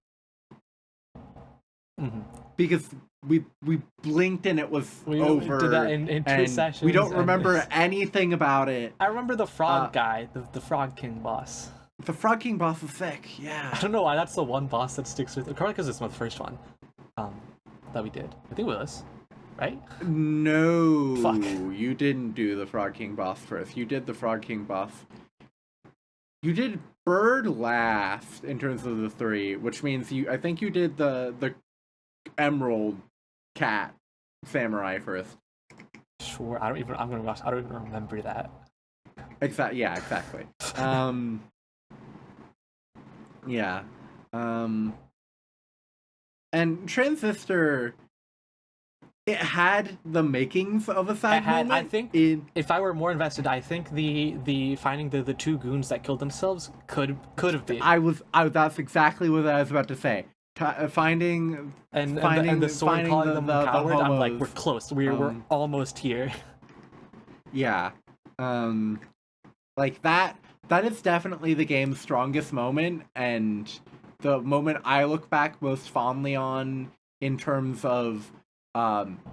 Because we blinked and it was over. Did that in 2 sessions. We don't remember anything about it. I remember the frog guy, the Frog King boss. The Frog King boss is sick. Yeah. I don't know why that's the one boss that sticks with. Probably because it's my first one. That we did. I think it was, right? No. Fuck. You didn't do the Frog King boss first. You did the Frog King boss. You did Bird last in terms of the 3, which means I think you did the Emerald Cat Samurai first. Sure. I don't even remember that. Exactly. Yeah. Exactly. Yeah. And Transistor, it had the makings of a sag moment. I think if I were more invested, I think the finding the 2 goons that killed themselves could have been. That's exactly what I was about to say. Finding the sword calling them coward. I'm like, we're close. We're almost here. Yeah. Like that is definitely the game's strongest moment, and the moment I look back most fondly on in terms of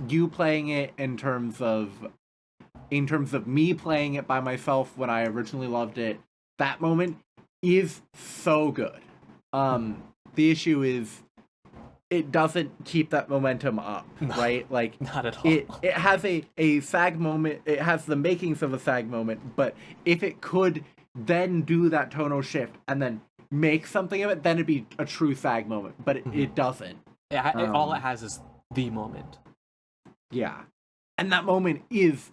you playing it, in terms of me playing it by myself when I originally loved it. That moment is so good. The issue is it doesn't keep that momentum up, right? Like not at all. It has a sag moment. It has the makings of a sag moment, but if it could then do that tonal shift and then make something of it, then it'd be a true sag moment. But it doesn't. All it has is the moment. Yeah, and that moment is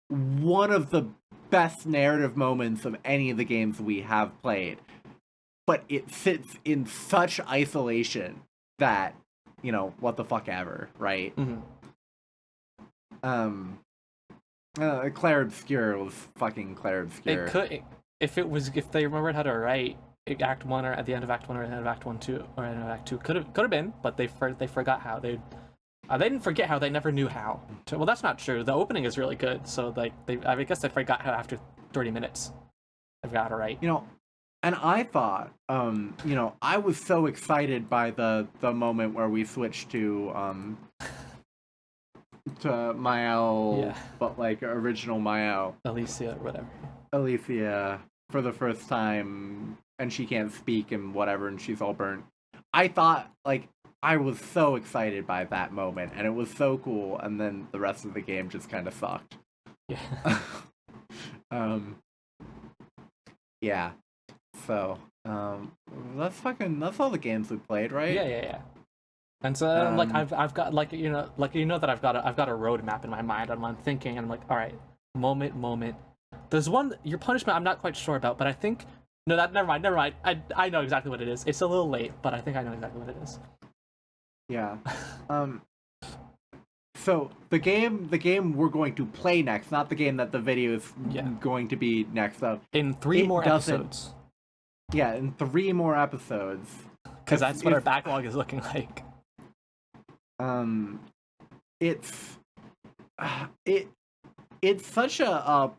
one of the best narrative moments of any of the games we have played. But it sits in such isolation that, what the fuck ever, right? Clair Obscur was fucking Clair Obscur. It could, if they remembered how to write Act 1 or at the end of Act 1 or at the end of Act 1 2 or at the end of Act 2, could have been, but they forgot how. They didn't forget how, they never knew how. Well, that's not true. The opening is really good, so I guess they forgot how after 30 minutes. They forgot how to write. And I thought, I was so excited by the moment where we switched to Mael, but like original Mael. Alicia or whatever. Alicia for the first time, and she can't speak and whatever, and she's all burnt. I thought, like, I was so excited by that moment, and it was so cool, and then the rest of the game just kind of sucked. Yeah. Yeah. So, that's all the games we played, right? Yeah. And so like I've got like that I've got a roadmap in my mind on what I'm thinking, and I'm like, all right, moment. There's one, your punishment I'm not quite sure about, but I think no, that never mind. I know exactly what it is. It's a little late, but I think I know exactly what it is. Yeah. So the game we're going to play next, not the game that the video is going to be next up. In 3 more episodes. Yeah, in 3 more episodes. Because that's what our backlog is looking like. It's such a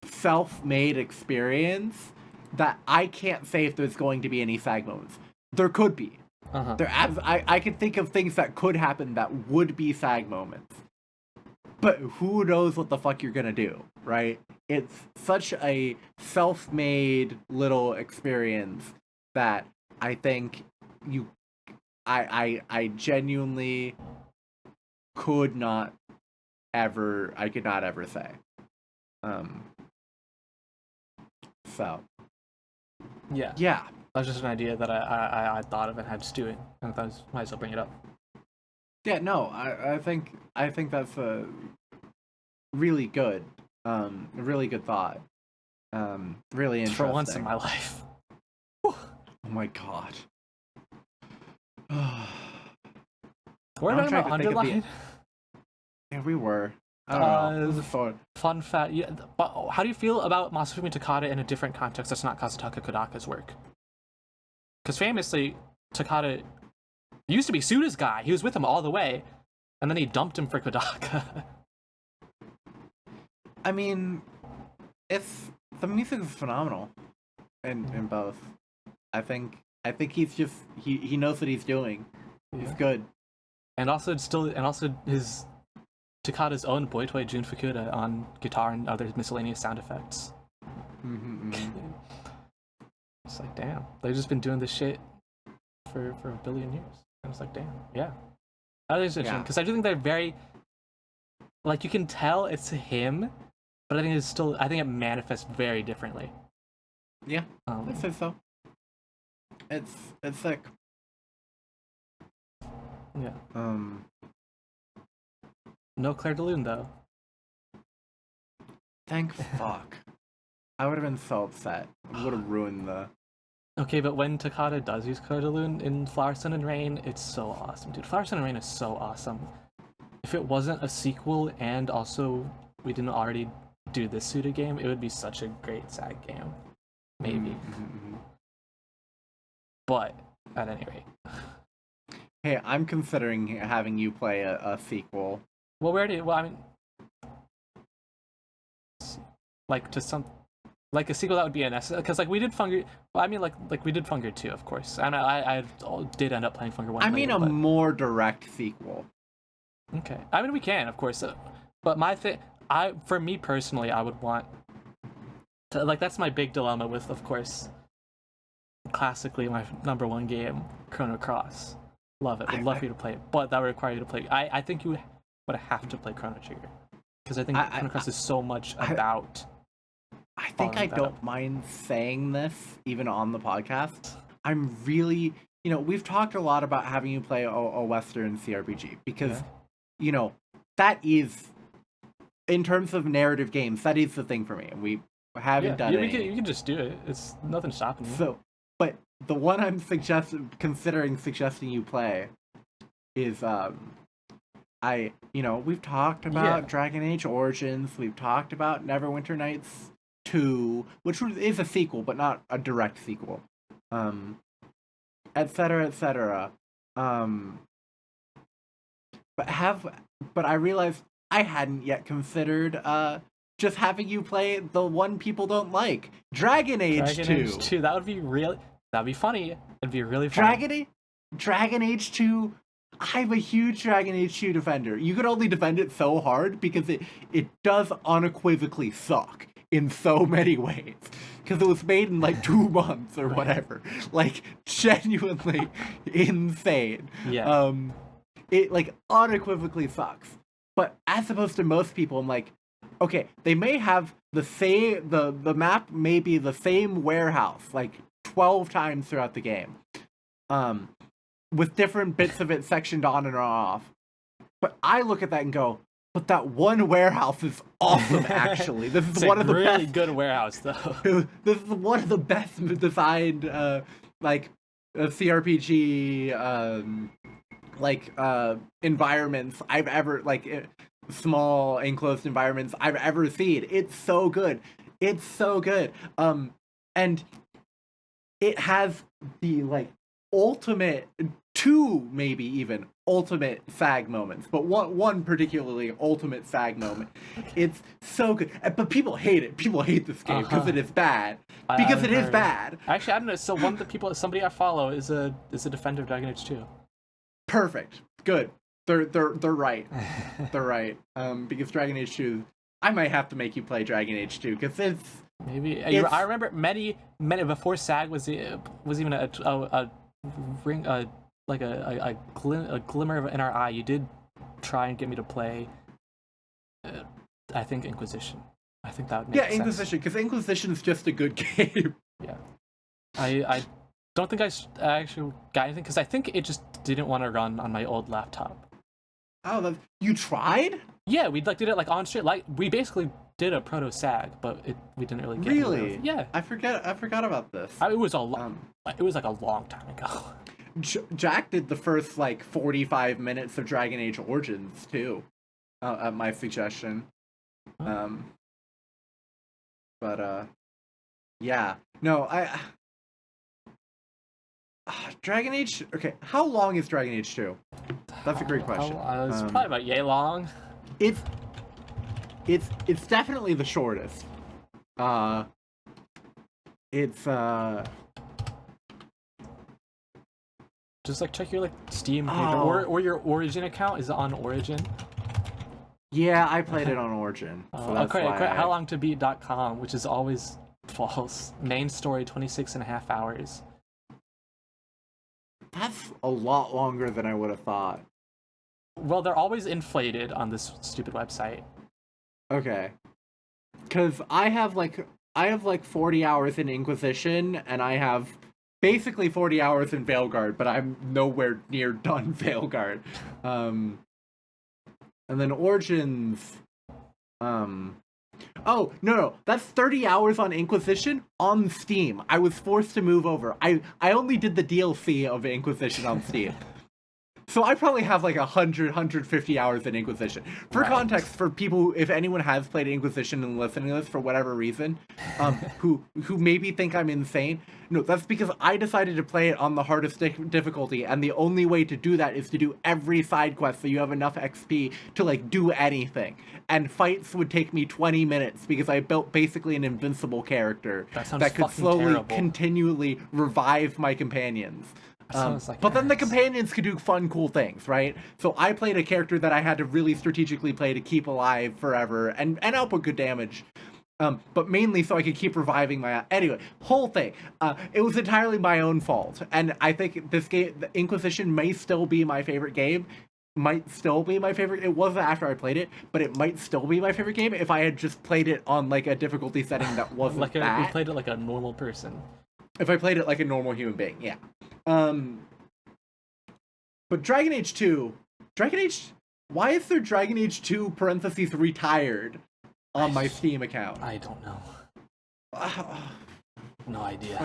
self-made experience that I can't say if there's going to be any sag moments. There could be. I can think of things that could happen that would be sag moments. But who knows what the fuck you're gonna do, right? It's such a self-made little experience that I think I genuinely could not ever say. So. Yeah. Yeah. That's just an idea that I thought of and had to do it, and I thought I might as well bring it up. Yeah, no, I think that's a really good thought. Really interesting. For once in my life. Oh my god. We're talking about Underline? Yeah, we were. I don't know. Fun fact. Yeah, but how do you feel about Masafumi Takada in a different context that's not Kazutaka Kodaka's work? Because famously, Takada used to be Suda's guy. He was with him all the way, and then he dumped him for Kodaka. I mean, the music is phenomenal in both. I think he's just he knows what he's doing. He's good. And also his Takada's own Boitoi Jun Fukuda on guitar and other miscellaneous sound effects. It's like, damn, they've just been doing this shit for a billion years. I was like, damn, yeah. That is interesting, because I do think they're very, like, you can tell it's him, but I think it manifests very differently. Yeah, I'd say so. It's sick. Yeah. No Claire de Lune, though. Thank fuck. I would have been so upset. It would have ruined the... Okay, but when Takada does use Claire de Lune in Flower, Sun, and Rain, it's so awesome, dude. Flower, Sun, and Rain is so awesome. If it wasn't a sequel and also we didn't already do this Suda game, it would be such a great SAG game. Maybe. But, at any rate. Hey, I'm considering having you play a sequel. Well, I mean... Like, to some... Like, a sequel that would be a necessary... Because, like, we did Funger... Well, I mean, like we did Funger 2, of course. And I did end up playing Funger 1 I mean, later, a more direct sequel. Okay. I mean, we can, of course. But my thing... For me, personally, I would want... to, like, that's my big dilemma with, of course... Classically, my number 1 game, Chrono Cross. Love it. Would love for you to play it. But that would require you to play... I think you would have to play Chrono Trigger. Because I think Chrono Cross is so much about... I think I don't mind saying this, even on the podcast. I'm really... You know, we've talked a lot about having you play a Western CRPG. Because, you know, that is... In terms of narrative games, that is the thing for me. And we haven't done it. You can just do it. It's nothing stopping you. So, but the one I'm considering suggesting you play is... we've talked about Dragon Age Origins. We've talked about Neverwinter Nights 2, which is a sequel, but not a direct sequel. Etc., etc. But I realized I hadn't yet considered just having you play the one people don't like, Dragon Age 2. Age 2. That'd be funny. It'd be really funny. Dragon Age 2. I'm a huge Dragon Age 2 defender. You can only defend it so hard because it does unequivocally suck. in so many ways because it was made in like 2 months or whatever. Like genuinely insane. Yeah. It like unequivocally sucks. But as opposed to most people, I'm like, okay, they may have the same the map may be the same warehouse like 12 times throughout the game. With different bits of it sectioned on and off. But I look at that and go, but that one warehouse is awesome, actually. This is one of the really best. good warehouse, though. This is one of the best designed, CRPG, environments I've ever, small enclosed environments I've ever seen. It's so good. It's so good. And it has the, ultimate, two maybe even ultimate sag moments, but one particularly ultimate sag moment. It's so good, but people hate it. People hate this game because it is bad. Because it is bad. Actually, I don't know. So one of the people, somebody I follow, is a defender of Dragon Age 2. Perfect. Good. They're right. They're right. Because Dragon Age 2, I might have to make you play Dragon Age 2 because I remember many before SAG was even a ring a glimmer of in our eye. You did try and get me to play. I think Inquisition. I think that would make sense. Inquisition, because Inquisition is just a good game. Yeah, I don't think I actually got anything because I think it just didn't want to run on my old laptop. Oh, you tried? Yeah, we did it on straight. We basically did a proto SAG, but we didn't really get Really? Yeah, I forgot about this. It was a long time ago. Jack did the first 45 minutes of Dragon Age Origins too, at my suggestion. Yeah. No, Dragon Age. Okay, how long is Dragon Age 2? That's a great question. It's probably about yay long. It's definitely the shortest. It's Just check your Steam page or your Origin account. Is it on Origin? Yeah, I played it on Origin. So that's okay, why howlongtobeat.com, which is always false. Main story 26.5 hours. That's a lot longer than I would have thought. Well, they're always inflated on this stupid website. Okay. Cuz I have 40 hours in Inquisition and I have basically 40 hours in Veilguard, but I'm nowhere near done Veilguard. And then Origins. Oh, no, that's 30 hours on Inquisition on Steam. I was forced to move over. I only did the DLC of Inquisition on Steam. So I probably have 150 hours in Inquisition. For context, for people, if anyone has played Inquisition and listening to this for whatever reason, who maybe think I'm insane, no, that's because I decided to play it on the hardest difficulty, and the only way to do that is to do every side quest so you have enough XP to do anything. And fights would take me 20 minutes because I built basically an invincible character that could slowly, continually revive my companions. But then the companions could do fun, cool things, right? So I played a character that I had to really strategically play to keep alive forever and output good damage. But mainly so I could keep reviving my... Anyway, whole thing. It was entirely my own fault. And I think this game, the Inquisition, may still be my favorite game. Might still be my favorite. It wasn't after I played it, but it might still be my favorite game if I had just played it on a difficulty setting that wasn't that. You played it like a normal person. If I played it like a normal human being, yeah. But Dragon Age 2... Why is there Dragon Age 2 parentheses retired on my Steam account? I don't know. No idea.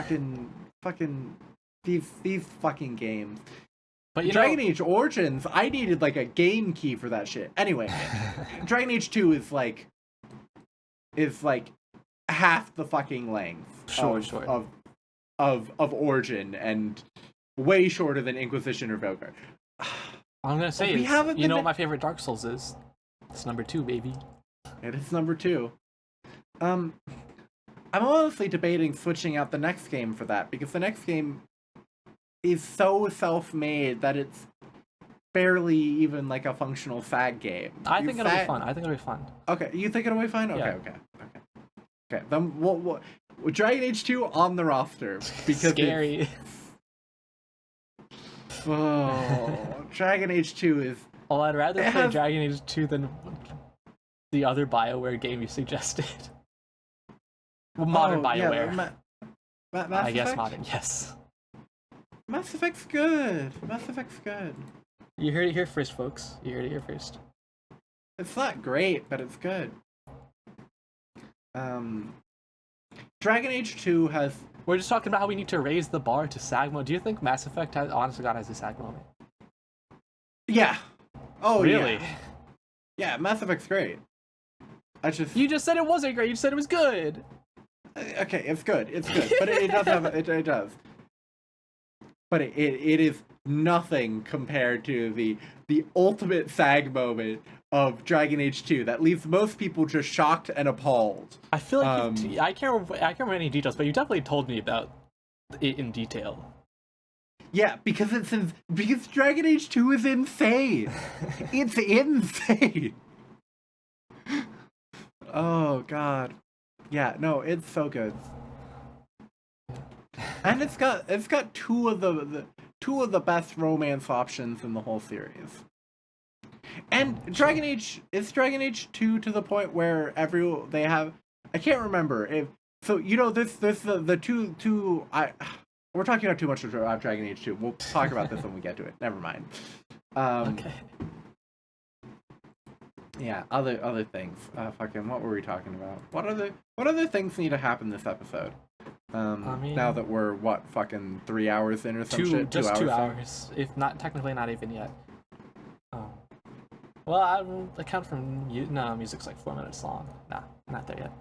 Fucking... These fucking games. But Dragon Age Origins, I needed a game key for that shit. Anyway, Dragon Age 2 is half the fucking length of Origin and way shorter than Inquisition or Veilguard. I'm gonna say you know what my favorite Dark Souls is? It's number 2, baby. It is number 2. I'm honestly debating switching out the next game for that because the next game is so self-made that it's barely even a functional SAG game. I think it'll be fun. Okay, you think it'll be fun? Okay, yeah. okay. Okay, then what Dragon Age 2 on the roster because Scary. Oh, Dragon Age 2 is. Well, I'd rather play Dragon Age 2 than the other BioWare game you suggested. Well, modern BioWare. Mass I guess Effect? modern, yes. Mass Effect's good. Mass Effect's good. You heard it here first, folks. You heard it here first. It's not great, but it's good. Dragon Age 2 has... We're just talking about how we need to raise the bar to SAG mode. Do you think Mass Effect has, honestly God, has a SAG moment? Yeah. Oh, really? Yeah. Yeah, Mass Effect's great. You just said it wasn't great. You said it was good. Okay, it's good. It's good, but it does have it does. But it is nothing compared to the ultimate SAG moment of Dragon Age 2 that leaves most people just shocked and appalled. I feel like I can't remember any details, but you definitely told me about it in detail. Yeah, because because Dragon Age 2 is insane. It's insane. Oh god. Yeah, no, it's so good. And it's got two of the best romance options in the whole series. And Dragon Age 2 to the point where they have, I can't remember if so, you know, this the two we're talking about too much about Dragon Age 2. We'll talk about this when we get to it. Never mind. Okay. Yeah, other things. Fucking, what were we talking about? What other things need to happen this episode? I mean, now that we're fucking 3 hours in or some shit? Just 2 hours. If not, technically not even yet. Well, I account from music's like 4 minutes long. Nah, not there yet.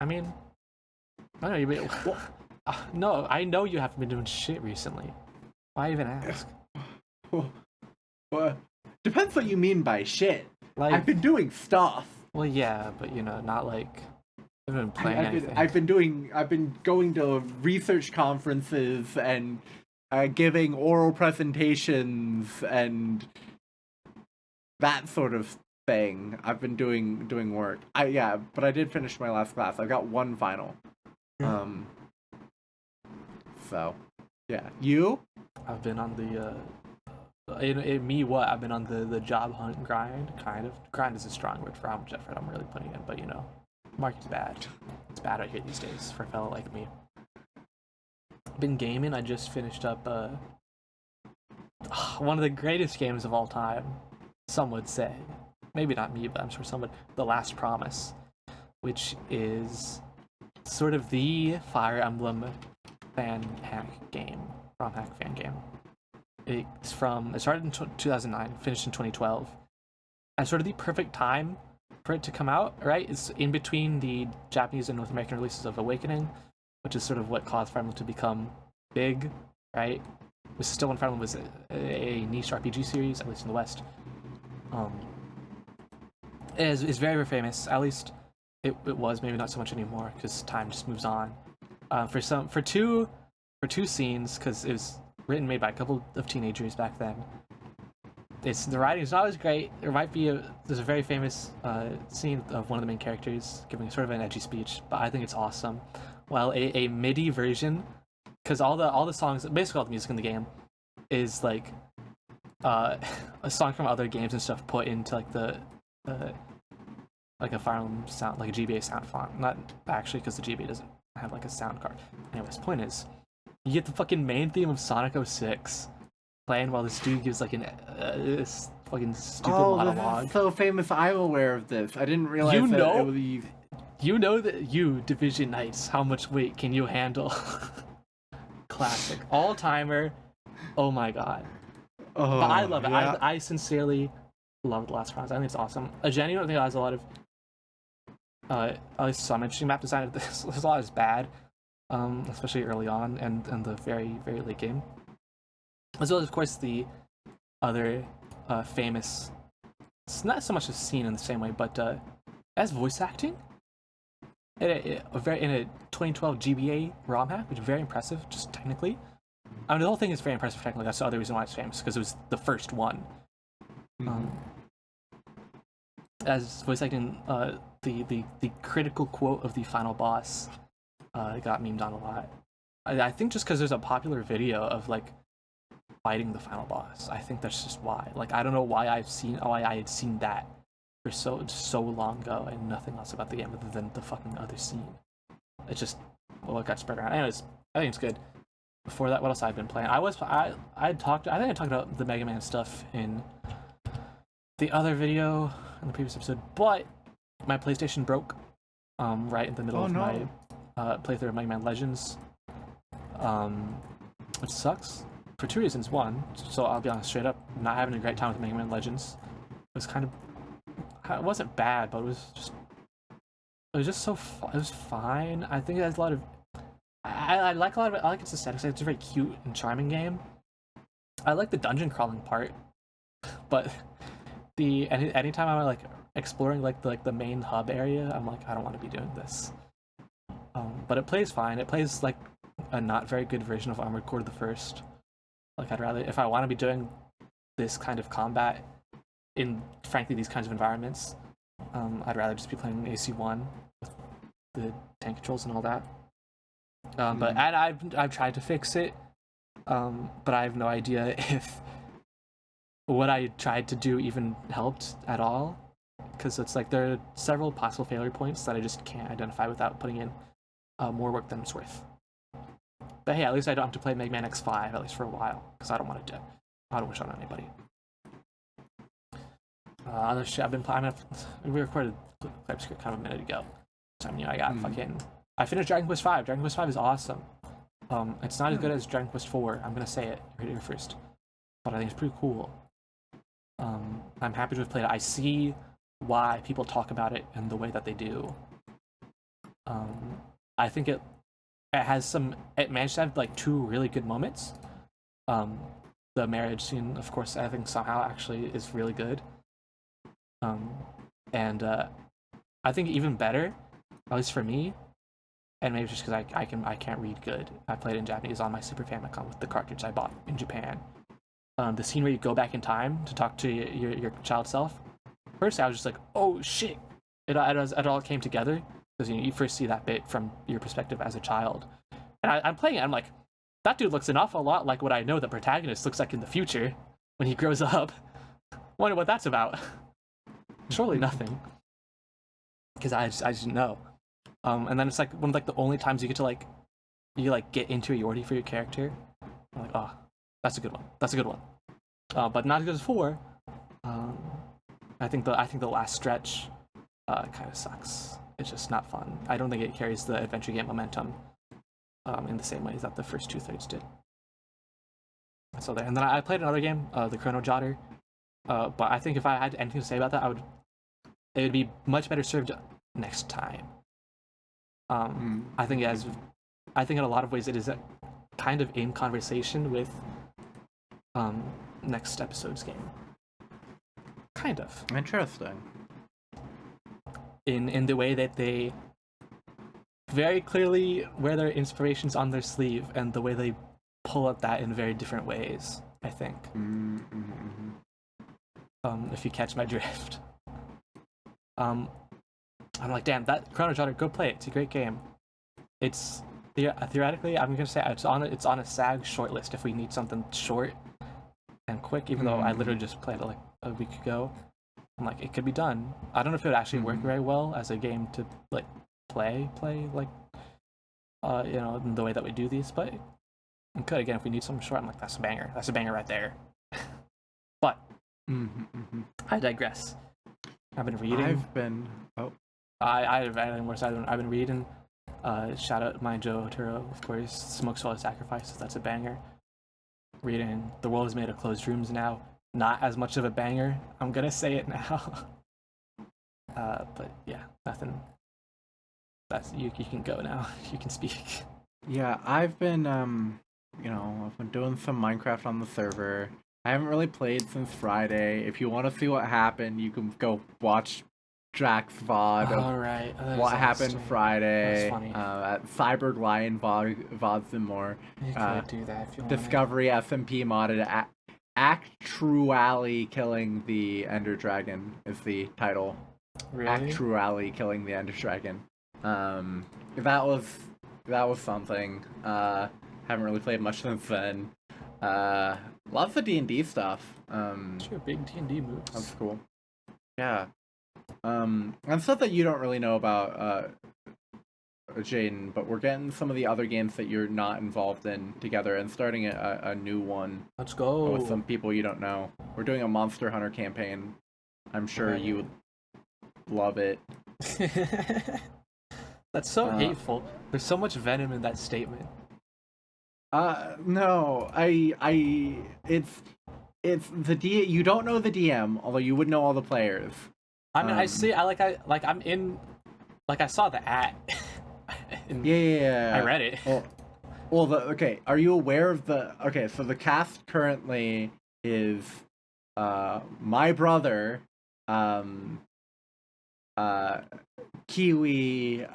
I mean, I don't know. No, I know you haven't been doing shit recently. Why even ask? Well, depends what you mean by shit. Like, I've been doing stuff. Well, yeah, but not like I've been playing anything. I've been going to research conferences and giving oral presentations and that sort of thing. I've been doing work. But I did finish my last class. I've got one final. So, yeah. You? I've been on the I've been on the job hunt grind, kind of. Grind is a strong word for how much effort I'm really putting in, but market's bad. It's bad out here these days for a fellow like me. Been gaming. I just finished up one of the greatest games of all time, some would say. Maybe not me, but I'm sure someone. The Last Promise, which is sort of the Fire Emblem fan hack game, ROM hack fan game. It started in 2009, finished in 2012. And sort of the perfect time for it to come out, right? It's in between the Japanese and North American releases of Awakening, which is sort of what caused Fire Emblem to become big, right? This is still when Fire Emblem was a niche RPG series, at least in the West. It is very, very famous. At least it was, maybe not so much anymore, because time just moves on. For two scenes, because it was written made by a couple of teenagers back then. The writing is not as great. There's a very famous scene of one of the main characters giving sort of an edgy speech, but I think it's awesome. Well, a MIDI version, because all the songs, basically all the music in the game, is like a song from other games and stuff put into like the like a Fire Emblem sound, like a GBA sound font. Not actually, because the GBA doesn't have like a sound card. Anyways, point is, you get the fucking main theme of Sonic 06 playing while this dude gives like this fucking stupid monologue. This is so famous. I'm aware of this. I didn't realize it would be... You know that Division Knights, how much weight can you handle? Classic. All-timer. Oh my god. Oh, but I love it. Yeah. I sincerely love The Last Promise. I think it's awesome. I genuinely think it has a lot of at least some interesting map design. There's a lot that's bad. Especially early on and the very, very late game. As well as, of course, the other famous, it's not so much a scene in the same way, but as voice acting in a 2012 GBA ROM hack, which is very impressive, just technically. I mean, the whole thing is very impressive technically. That's the other reason why it's famous, because it was the first one. As voice acting the critical quote of the final boss got memed on a lot. I think just because there's a popular video of like fighting the final boss. I think that's just why. Like I don't know why I had seen that for so long ago and nothing else about the game other than the fucking other scene. It just it got spread around. Anyways, I think it's good. Before that, what else I've been playing? I think I talked about the Mega Man stuff in the other video in the previous episode, but my PlayStation broke right in the middle of my playthrough of Mega Man Legends, which sucks for two reasons. One, so I'll be honest straight up, not having a great time with Mega Man Legends. It was it wasn't bad, but it was just it was fine. I think it has a lot of I like a lot of it. I like its aesthetics. It's a very cute and charming game. I like the dungeon crawling part, but anytime I'm like exploring like the main hub area, I'm like I don't want to be doing this. But it plays fine. It plays like a not very good version of Armored Core the First. Like I'd rather, if I want to be doing this kind of combat in frankly these kinds of environments, I'd rather just be playing AC1 with the tank controls and all that. But I've tried to fix it, but I have no idea if what I tried to do even helped at all, because it's like there are several possible failure points that I just can't identify without putting in more work than it's worth. But hey, at least I don't have to play Mega Man X5 at least for a while, because I don't want to I don't wish on anybody. Other shit I've been playing. We recorded Clip Script kind of a minute ago. So I mean, I finished Dragon Quest V. Dragon Quest V is awesome. It's not as good as Dragon Quest IV. I'm gonna say it here first, but I think it's pretty cool. I'm happy to have played it. I see why people talk about it in the way that they do. I think it managed to have like two really good moments. The marriage scene, of course, I think somehow actually is really good. And I think even better, at least for me, and maybe just because I can't read good. I played in Japanese on my Super Famicom with the cartridge I bought in Japan. The scene where you go back in time to talk to your child self. First, I was just like, "Oh shit!" It all came together because you first see that bit from your perspective as a child. And I'm playing it. I'm like, that dude looks an awful lot like what I know the protagonist looks like in the future when he grows up. Wonder what that's about. Surely nothing, because I just didn't know. And then it's like one of like the only times you get to get into a Yordi for your character. I'm like, oh, that's a good one. That's a good one. But not as good as 4. I think the last stretch kind of sucks. It's just not fun. I don't think it carries the adventure game momentum in the same way that the first 2/3 did. So there. And then I played another game, the Chrono Jotter. But I think if I had anything to say about that, it would be much better served next time. I think in a lot of ways it is kind of in conversation with next episode's game. Kind of. Interesting. In the way that they very clearly wear their inspirations on their sleeve, and the way they pull at that in very different ways, I think. If you catch my drift. I'm like, damn, that Chrono Jotter, go play it. It's a great game. It's theoretically, I'm gonna say it's on a SAG shortlist if we need something short and quick. Even though I literally just played it like a week ago, I'm like, it could be done. I don't know if it would actually work very well as a game to like play like in the way that we do these, but it could. Again, if we need something short, I'm like, that's a banger. That's a banger right there. But I digress. I've been reading. I've been reading. Shout out my Jotter, of course. Smokes While It Sacrifices. That's a banger. Reading The World Is Made of Closed Rooms Now. Not as much of a banger. I'm gonna say it now. But yeah, nothing. That's you can go now. You can speak. Yeah, I've been I've been doing some Minecraft on the server. I haven't really played since Friday. If you want to see what happened, you can go watch Jack's VOD of what happened Friday at Cyborg Lion VODs and more. You could do that if you want. Discovery SMP modded actually killing the Ender Dragon is the title. Really? actually killing the Ender Dragon. That was something. Haven't really played much since then. Lots of D&D stuff. Sure, big D&D moves. That's cool. Yeah. And stuff that you don't really know about, Jaden, but we're getting some of the other games that you're not involved in together and starting a new one. Let's go. With some people you don't know. We're doing a Monster Hunter campaign. I'm sure you would love it. That's so hateful. There's so much venom in that statement. No, it's the you don't know the DM, although you would know all the players. I mean, I saw the ad. Yeah. I read it. Okay, are you aware of okay, so the cast currently is, my brother, Kiwi,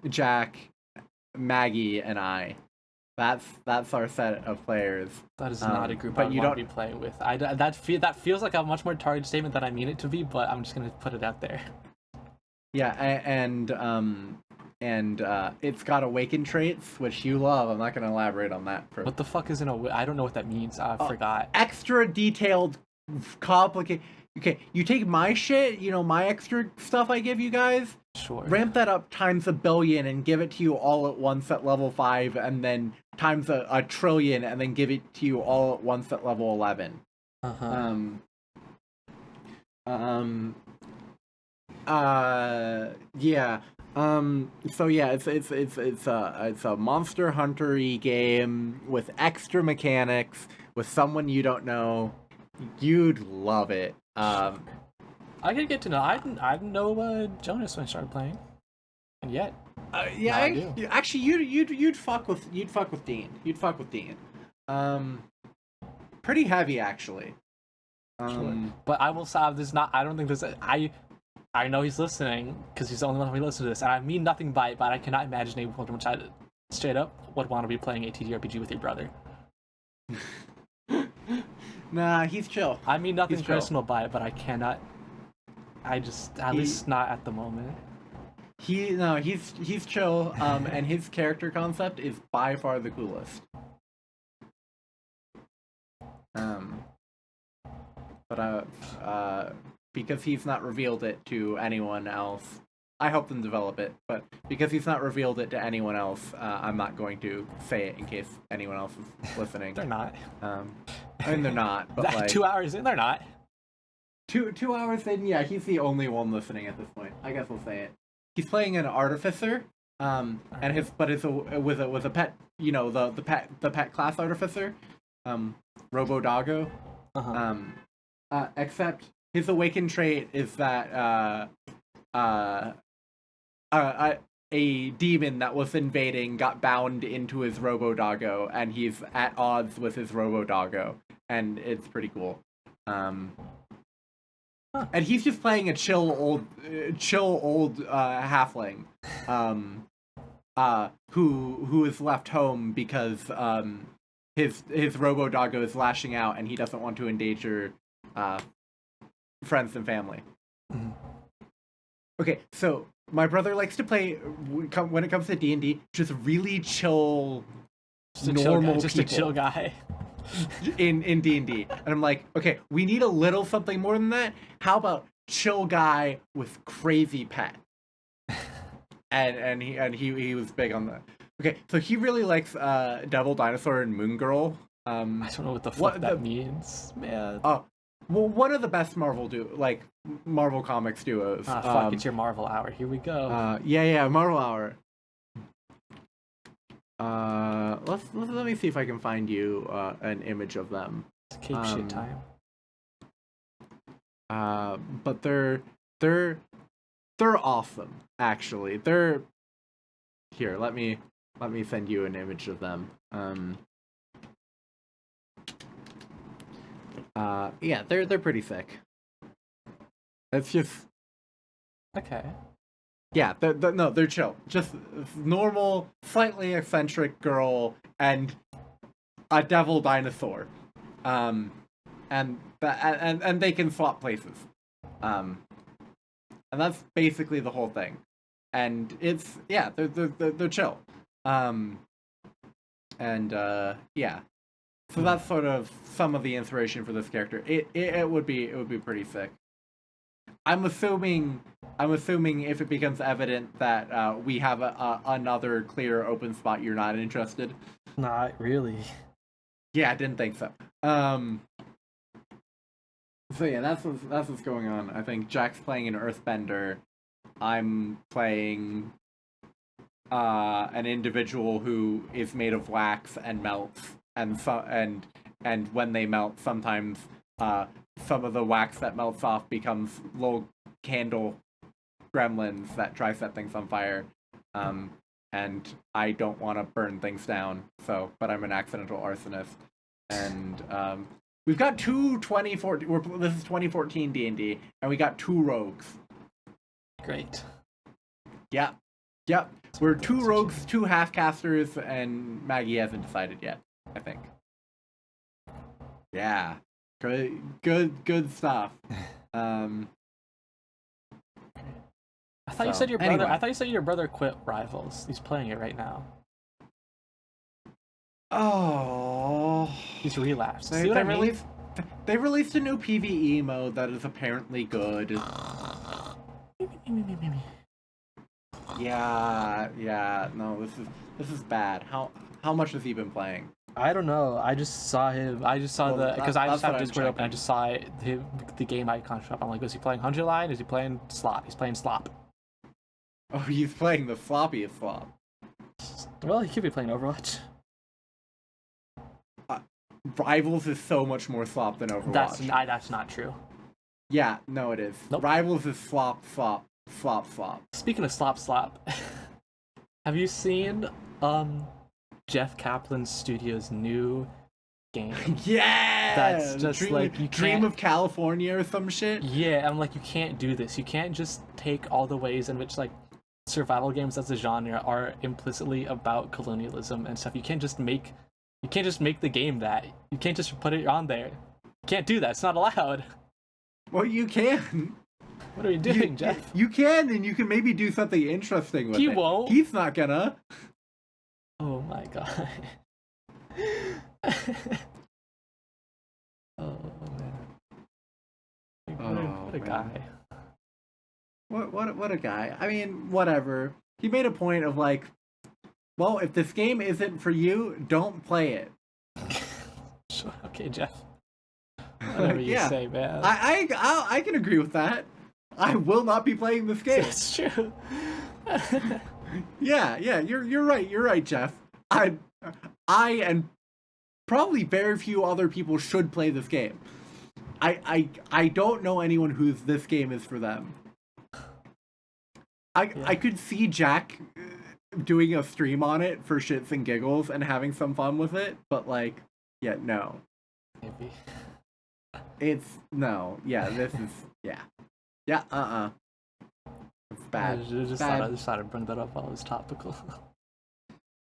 Jack, Maggie, and I. That's our set of players. That is not a group I would want to be playing with. That feels like a much more targeted statement than I mean it to be, but I'm just gonna put it out there. Yeah, and it's got awakened traits, which you love. I'm not gonna elaborate on that. What the fuck is I don't know what that means. I forgot. Extra detailed, complicated. Okay, you take my shit, my extra stuff I give you guys. Sure. Ramp that up times 1 billion and give it to you all at once at level 5, and then times a trillion and then give it to you all at once at level 11. Yeah. So yeah, it's a Monster Hunter-y game with extra mechanics with someone you don't know. You'd love it. I could get to know. I didn't know Jonas when I started playing, and yet. Yeah, actually, you'd fuck with Dean. You'd fuck with Dean. Pretty heavy actually. Sure. But I will say this not. I don't think this. I know he's listening because he's the only one who listens to this, and I mean nothing by it. But I cannot imagine a world in which I straight up would want to be playing a TTRPG with your brother. Nah, he's chill. I mean nothing personal by it, but I cannot. At least not at the moment. He's chill. And his character concept is by far the coolest. But because he's not revealed it to anyone else, I helped him develop it. But because he's not revealed it to anyone else, I'm not going to say it in case anyone else is listening. They're not. I mean, they're not. But like 2 hours in, they're not. 2 hours in, yeah, he's the only one listening at this point. I guess we'll say it. He's playing an artificer, and it's with a pet, the pet class artificer, Robo Doggo. Except his awakened trait is that a demon that was invading got bound into his Robo Doggo, and he's at odds with his Robo Doggo, and it's pretty cool. And he's just playing a chill old halfling, who is left home because his Robo Doggo is lashing out, and he doesn't want to endanger friends and family. Mm-hmm. Okay, so my brother likes to play when it comes to D&D, just really chill, normal just a chill guy. in D&D, and I'm like, okay, we need a little something more than that. How about chill guy with crazy pet? and he was big on that. Okay, so he really likes Devil Dinosaur and Moon Girl. I don't know what the fuck that means, man. Oh, well, one of the best Marvel Comics duos. Fuck, it's your Marvel hour. Here we go. Yeah, Marvel hour. Let me see if I can find you an image of them. It's cape shit time. But they're awesome. Actually, they're here. Let me send you an image of them. Yeah, they're pretty thick. It's just okay. Yeah, they're chill. Just normal, slightly eccentric girl and a devil dinosaur, and they can swap places. and that's basically the whole thing. And it's they're chill. Yeah. So that's sort of some of the inspiration for this character. It would be pretty sick. I'm assuming if it becomes evident that we have another clear open spot, you're not interested. Not really. Yeah, I didn't think so. So yeah, that's what's going on. I think Jack's playing an Earthbender. I'm playing an individual who is made of wax and melts, and when they melt, sometimes some of the wax that melts off becomes little candle gremlins that try to set things on fire. And I don't want to burn things down, but I'm an accidental arsonist. And we've got two 2014. This is 2014 D&D, and we got 2 rogues. Great. Yeah. Yep. We're 2 rogues, 2 half-casters, and Maggie hasn't decided yet, I think. Yeah. Good stuff. I thought you said your brother. Anyway. I thought you said your brother quit Rivals. He's playing it right now. Oh. He's relapsed. See what I mean? They released a new PvE mode that is apparently good. Yeah. No, this is bad. How much has he been playing? I don't know. I just saw him. I just saw because I just have Discord open. I just saw the game icon show up. I'm like, is he playing 100 line? Is he playing slop? He's playing slop. Oh, he's playing the floppiest flop. Well, he could be playing Overwatch. Rivals is so much more slop than Overwatch. That's not true. Yeah, no, it is. Nope. Rivals is slop. Speaking of slop, have you seen Jeff Kaplan's studio's new game? Yeah, that's just Dream of California or some shit. Yeah, I'm like, you can't do this. You can't just take all the ways in which like survival games as a genre are implicitly about colonialism and stuff. You can't just make the game that. You can't just put it on there. You can't do that. It's not allowed. Well, you can. What are you doing, Jeff? You can, and you can maybe do something interesting with it. He won't. He's not gonna. Oh my god. Oh man. What a guy. What a guy. I mean, whatever. He made a point of like, well, if this game isn't for you, don't play it. Okay, Jeff. Whatever you say, man. I can agree with that. I will not be playing this game. That's true. Yeah, you're right, Jeff. I and probably very few other people should play this game. I don't know anyone whose this game is for them. I could see Jack doing a stream on it for shits and giggles and having some fun with it, but like, yeah, no. Maybe. This is it's bad. I just thought I'd bring that up while it was topical.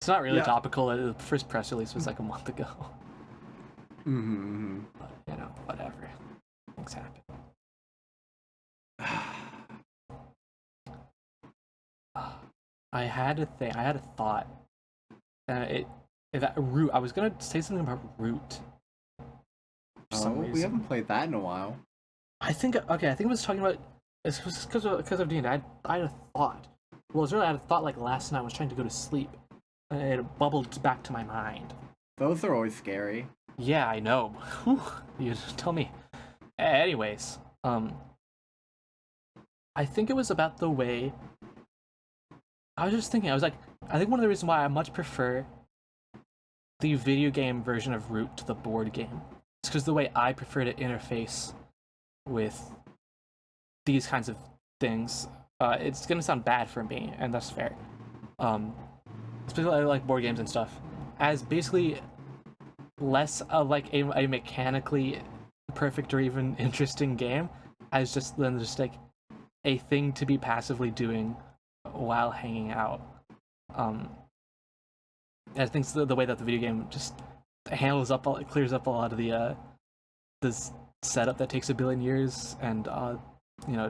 It's not really topical. The first press release was like a month ago. Mm-hmm. But, whatever. Things happen. I had a thought. Root. I was gonna say something about Root. We haven't played that in a while. I think it was talking about. It's because of D&D. I had a thought. Well, I had a thought like last night. I was trying to go to sleep, and it bubbled back to my mind. Those are always scary. Yeah, I know. Whew, you tell me. Anyways, I think it was about the way. I was just thinking. I think one of the reasons why I much prefer the video game version of Root to the board game is because the way I prefer to interface with these kinds of things. It's gonna sound bad for me, and that's fair. Especially I like board games and stuff. As basically less like a mechanically perfect or even interesting game, as just like a thing to be passively doing while hanging out. I think the way that the video game just clears up a lot of the this setup that takes a billion years and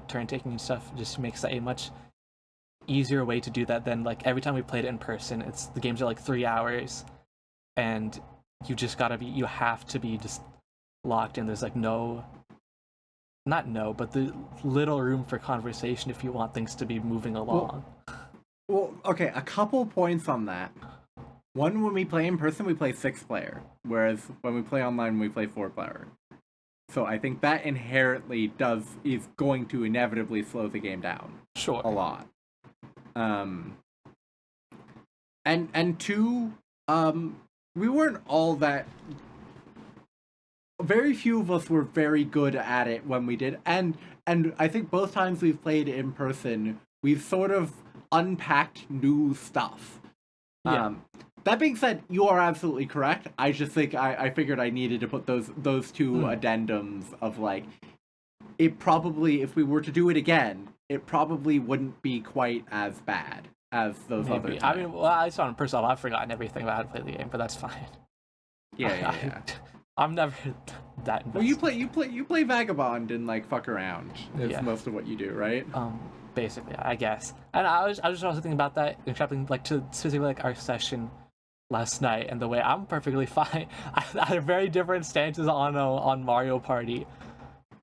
turn taking and stuff just makes that a much easier way to do that than like every time we played it in person. It's the games are like 3 hours, and you have to be just locked in. There's like but the little room for conversation if you want things to be moving along. Well, okay, a couple points on that. One, when we play in person, we play 6-player, whereas when we play online, we play 4-player. So I think that inherently is going to inevitably slow the game down. Sure. A lot. And two, we weren't all that. Very few of us were very good at it when we did, and I think both times we've played in person, we've sort of unpacked new stuff. Yeah. That being said, you are absolutely correct. I just think I figured I needed to put those two addendums of like, it probably, if we were to do it again, it probably wouldn't be quite as bad as those other times. I mean, well, I saw in person, I've forgotten everything about how to play the game, but that's fine. Yeah. I'm never that invested. Well, you play Vagabond and like fuck around. Is most of what you do, right? Basically, I guess. And I was also thinking about that, extrapolating like to specifically like our session last night, and the way I'm perfectly fine. I had very different stances on Mario Party.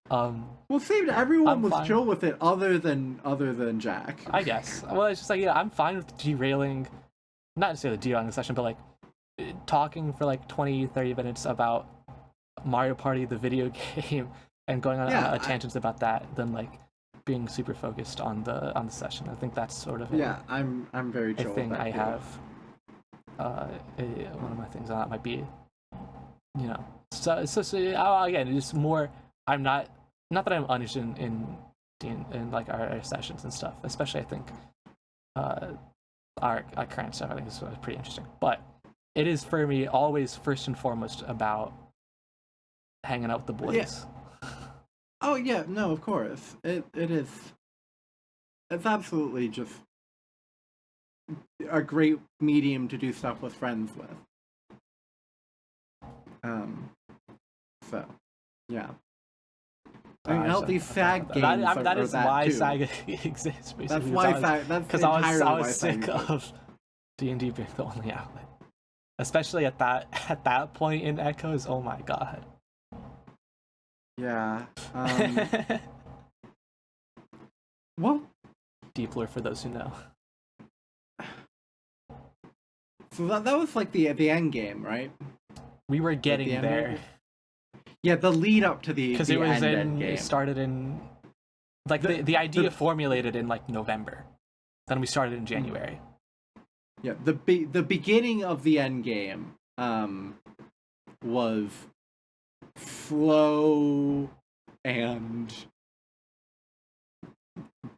Well, seemed everyone was fine. chill with it, other than Jack. I guess. Well, it's just like I'm fine with derailing, not necessarily derailing the session, but like talking for like 20-30 minutes about Mario Party, the video game, and going on tangents about that, than like being super focused on the session. I think that's sort of I'm very chill. I think with that, I have one of my things on that might be, so again, it's more, I'm not that I'm uninterested in like our sessions and stuff, especially I think our current stuff I think is pretty interesting, but it is for me always first and foremost about hanging out with the boys. Yeah. Oh yeah, no, of course. It is. It's absolutely just a great medium to do stuff with friends with. So, yeah. I mean, all these SAG games that is why too. SAG exists, basically. That's why SAG. That's because I was sick of D&D being the only outlet, especially at that point in Echoes. Oh my god. Yeah. Well, Deep lore for those who know. So that was like the end game, right? We were getting there. Yeah, the lead up to the because it started in like the idea formulated in like November. Then we started in January. Yeah, the beginning of the end game was slow and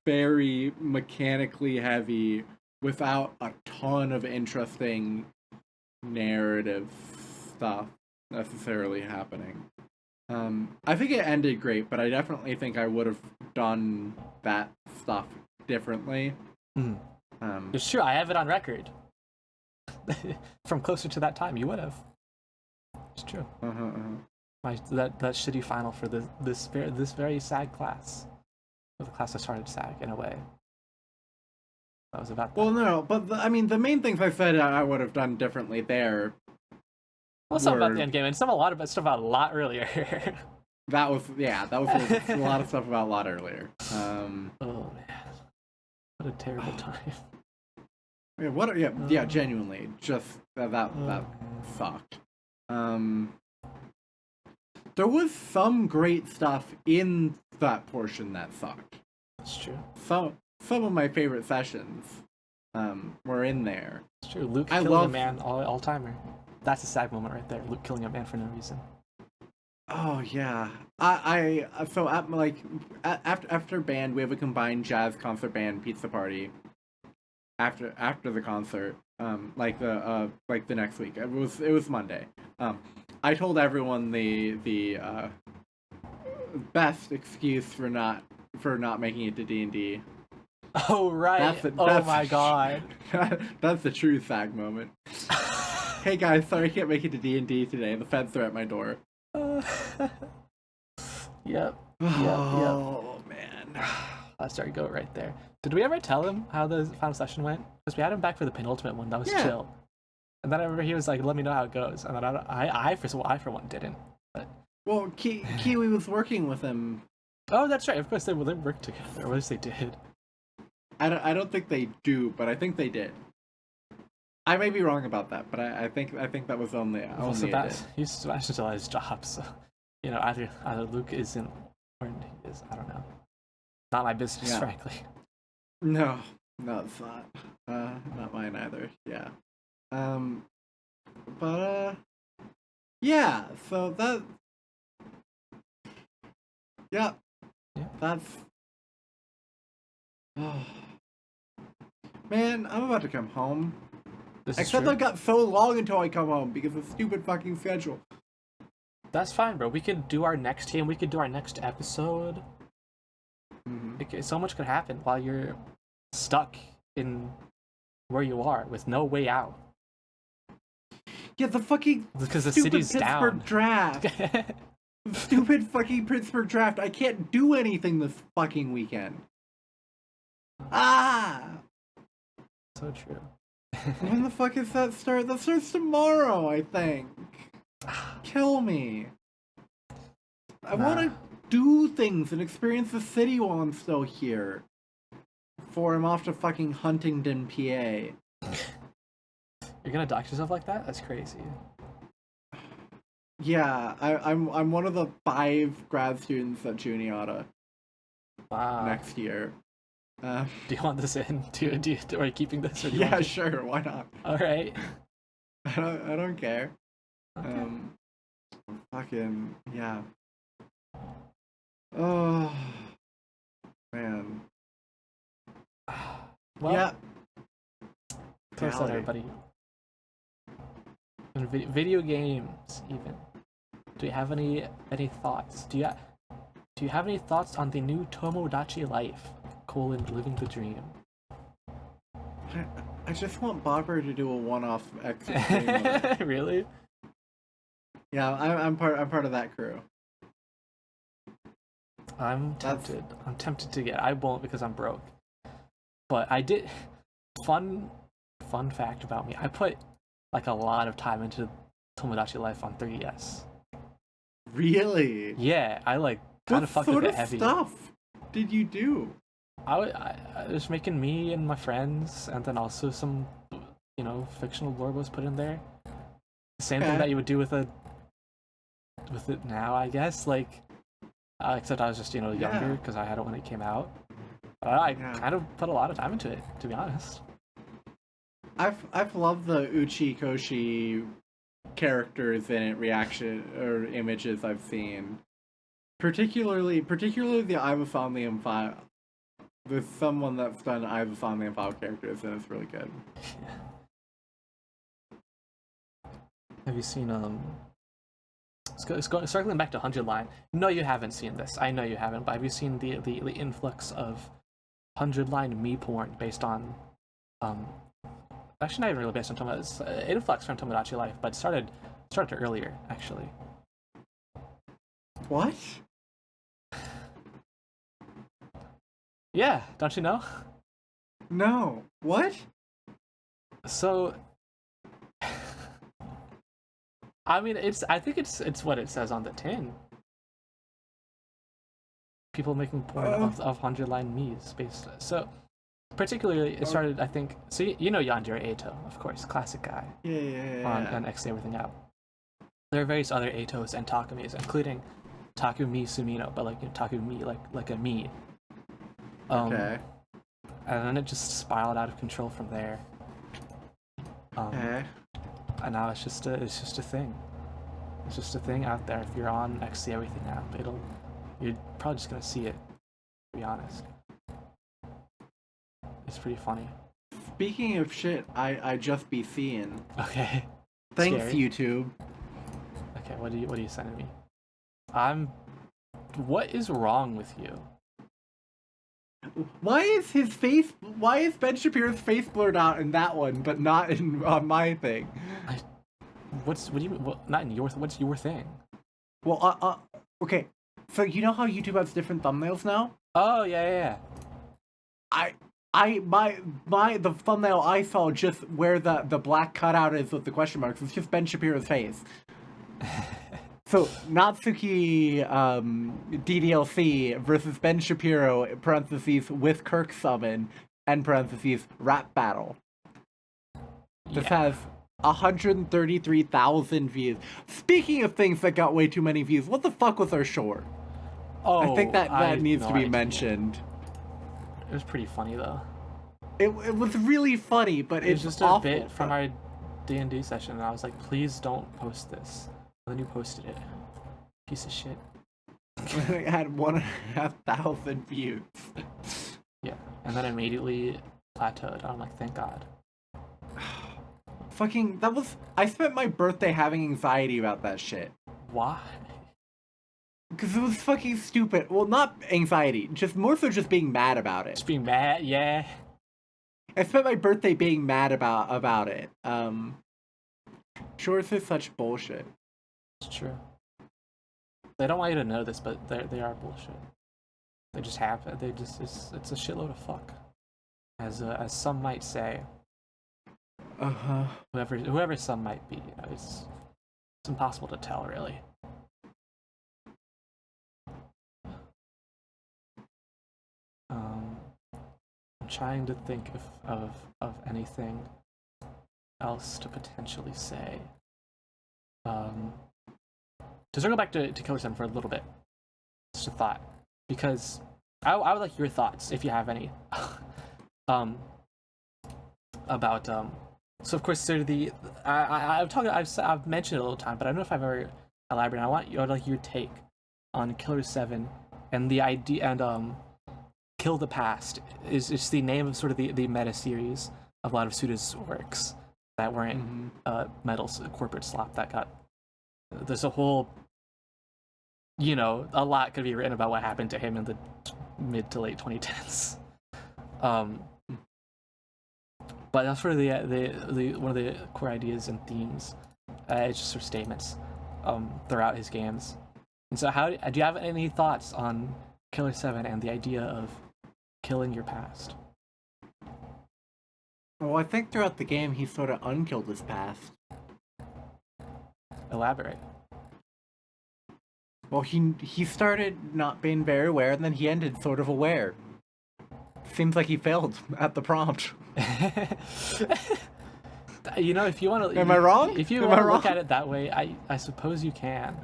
very mechanically heavy without a ton of interesting narrative stuff necessarily happening. I think it ended great, but I definitely think I would have done that stuff differently. It's true, I have it on record. From closer to that time, you would have. It's true. That shitty final for this very SAG class, or the class that started SAG in a way. That was about that. Well, no, but I mean, the main things I said I would have done differently there. Well, stuff about the end game, and a lot about stuff about a lot earlier. that was a lot of stuff about a lot earlier. Oh man, what a terrible time. Yeah, genuinely, just that sucked. There was some great stuff in that portion that sucked. That's true. Some of my favorite sessions were in there. It's true. Luke killing a man, all timer. That's a SAG moment right there. Luke killing a man for no reason. Oh yeah. After band, we have a combined jazz concert band pizza party. After the concert, like the next week. It was Monday. I told everyone the best excuse for not making it to D&D. Oh right. Oh my god. That's the true SAG moment. Hey guys, sorry I can't make it to D&D today. The feds are at my door. Yep. Oh man. That's our goat right there. Did we ever tell him how the final session went? Because we had him back for the penultimate one. That was chill. And then I remember he was like, "Let me know how it goes." And then I for one didn't. But Well, Kiwi was working with him. oh, that's right. Of course they worked together. Or at least they did. I don't think they do, but I think they did. I may be wrong about that, but I think that was only He's Sebastian still has his job, so either Luke isn't or he is. I don't know. Not my business, frankly. No, it's not. Not mine either. Yeah. But yeah. So that. Yeah. That's. Oh. Man, I'm about to come home. Except I've got so long until I come home because of the stupid fucking schedule. That's fine, bro. We could do our next game. We could do our next episode. So much could happen while you're stuck in where you are with no way out. Yeah, the fucking because the stupid city's Pittsburgh down. Draft. Stupid fucking Pittsburgh draft. I can't do anything this fucking weekend. So true. When the fuck is that start? That starts tomorrow, I think. Kill me. I want to do things and experience the city while I'm still here. Before I'm off to fucking Huntingdon, PA. You're gonna dox yourself like that? That's crazy. Yeah, I'm one of the 5 grad students at Genealogy. Wow. Next year. Do you want this in? Are you keeping this? Or do you yeah, sure. Why not? All right. I don't care. Okay. Fucking yeah. Oh man. Well, yeah. Close that, everybody. And video games, even. Do you have any thoughts? Do you have any thoughts on the new Tomodachi Life? Living the dream. I just want Bobber to do a one-off exit. Really? Yeah, I'm part of that crew. I'm tempted. I'm tempted to get. I won't because I'm broke. But I did. Fun fact about me. I put like a lot of time into Tomodachi Life on 3DS. Really? Yeah, I kind of fucked with it heavy. What sort of stuff did you do? I was making me and my friends, and then also some, fictional lore was put in there. Same thing that you would do with it now, I guess. Except I was just younger because I had it when it came out. But I kind of put a lot of time into it, to be honest. I've loved the Uchi Koshi characters in it, reaction or images I've seen. Particularly the Somnium file. There's someone that's done Somnium file characters, and it's really good. Yeah. Have you seen circling back to 100 line? No, you haven't seen this. I know you haven't, but have you seen the influx of 100 line me porn based on actually not even really based on Tomodachi. It's influx from Tomodachi Life, but it started earlier actually. What? Yeah, don't you know? No. What? So, I mean, I think it's what it says on the tin. People making porn of 100-line me's based. So, particularly, it started, I think. So you know Yandere Eito, of course, classic guy. Yeah. On X Everything Out. There are various other Eitos and Takumis, including Takumi Sumino, but Takumi like a me. Okay. And then it just spiraled out of control from there. Okay. And now it's just a thing. It's just a thing out there. If you're on XC Everything app, you're probably just gonna see it. To be honest, it's pretty funny. Speaking of shit, I just be seeing. Okay. Thanks, Scary. YouTube. Okay, what are you sending me? What is wrong with you? Why is Ben Shapiro's face blurred out in that one, but not in my thing? What do you mean? Not in your what's your thing? Well, okay. So you know how YouTube has different thumbnails now? Oh yeah. The thumbnail I saw, just where the black cutout is with the question marks, it's just Ben Shapiro's face. So Natsuki DDLC versus Ben Shapiro parentheses with Kirk summon and parentheses rap battle. This has 133,000 views. Speaking of things that got way too many views, what the fuck was our short? Oh, I think that needs to be idea. mentioned. It was pretty funny though. It was really funny, but It was it's just a awful. bit from our D&D session, and I was like, please don't post this. And then you posted it. Piece of shit. It had 1,500 views. Yeah, and then immediately plateaued. I'm like, thank God. Fucking, I spent my birthday having anxiety about that shit. Why? Because it was fucking stupid. Well, not anxiety, just more so just being mad about it. Just being mad, yeah. I spent my birthday being mad about it. Shorts is such bullshit. It's true. They don't want you to know this, but they are bullshit. They just happen. It's a shitload of fuck. As some might say. Uh-huh. Whoever some might be, you know, it's impossible to tell, really. I'm trying to think of anything else to potentially say. To circle back to Killer7 for a little bit, just a thought, because I would like your thoughts, if you have any, about so of course sort of I've mentioned it a little time, but I don't know if I've ever elaborated. I'd like your take on Killer7 and the idea, and Kill the Past is the name of sort of the meta series of a lot of Suda's works that weren't metal corporate slop that got. There's a whole, you know, a lot could be written about what happened to him in the mid to late 2010s. But that's sort of the one of the core ideas and themes. It's just sort of statements throughout his games. And so, do you have any thoughts on Killer7 and the idea of killing your past? Well, I think throughout the game he sort of unkilled his past. Elaborate. Well, he started not being very aware, and then he ended sort of aware. Seems like he failed at the prompt. You know, if you want to... Am I wrong? If you want to look at it that way, I suppose you can.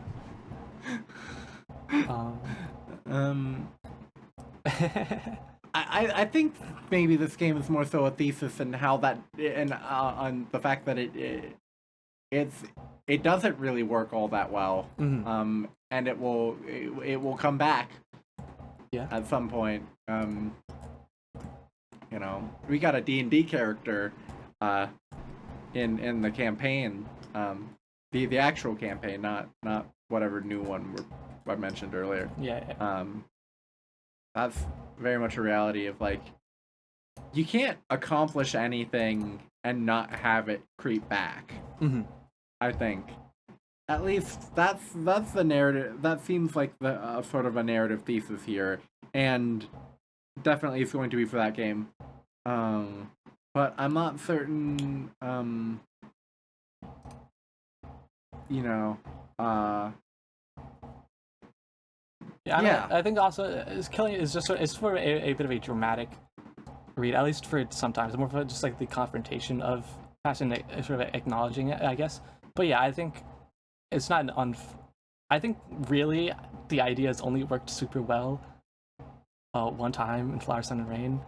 I think maybe this game is more so a thesis and how that, and on the fact that it doesn't really work all that well. Mm-hmm. And it will come back. Yeah. At some point. You know, we got a D&D character in the campaign, the actual campaign, not whatever new one I mentioned earlier. Yeah. That's very much a reality of, like, you can't accomplish anything and not have it creep back. Mm-hmm. I think. At least that's the narrative. That seems like the sort of a narrative thesis here, and definitely it's going to be for that game. But I'm not certain. You know. Yeah. I think also killing is just it's for a bit of a dramatic read, at least for sometimes. More for just like the confrontation of passion, sort of acknowledging it, I guess. But yeah, I think it's not I think really the idea has only worked super well one time in Flower, Sun, and Rain.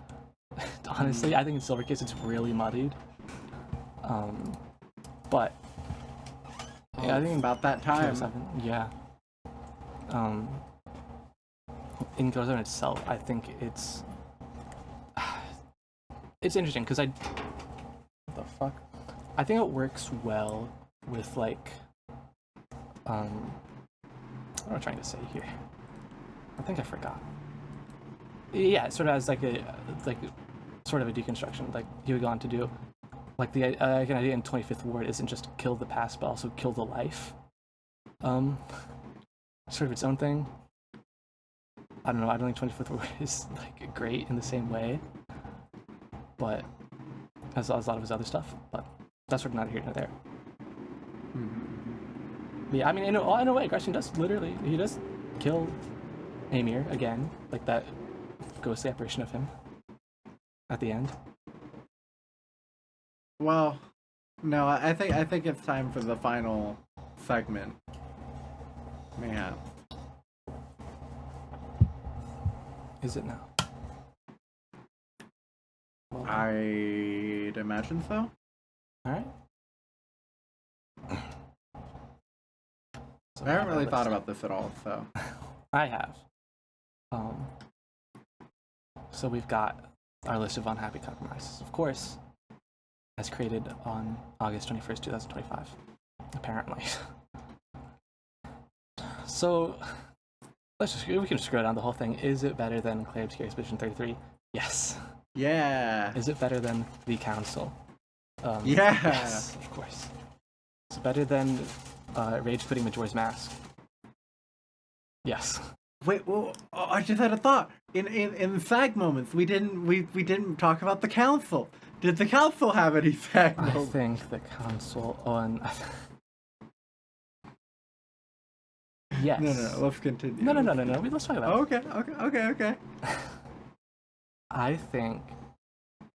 Honestly, I think in Silver Case it's really muddied. But yeah, I think about that time. Yeah. In Killer7 itself, I think it's interesting because what the fuck? I think it works well with, like, what am I trying to say here? I think I forgot. Yeah, it sort of has like sort of a deconstruction, like he would go on to do. Like the idea in 25th Ward isn't just kill the past, but also kill the life. Sort of its own thing. I don't know. I don't think 25th War is like great in the same way, but as a lot of his other stuff. But that's sort of neither here nor there. Mm-hmm. But yeah, I mean, in a way, Gresham does literally he does kill Amir again, like that ghostly apparition of him at the end. Well, no, I think it's time for the final segment. Mayhap. Is it now? Well, I'd imagine so. all right. So I haven't really list. thought about this at all, so. I have. So we've got our list of unhappy compromises, of course, as created on August 21st, 2025, apparently. So we can just scroll down the whole thing. Is it better than Clay Obscure Expedition 33? Yes. Yeah. Is it better than The Council? Yeah. Yes, of course. Is it better than Rage Quitting Majora's Mask? Yes. Wait, well, I just had a thought. In the SAG moments, we didn't talk about the council. Did the council have any SAG I moments? think the Council on. Yes. No. Let's continue. No. Let's talk about it. Okay. I think.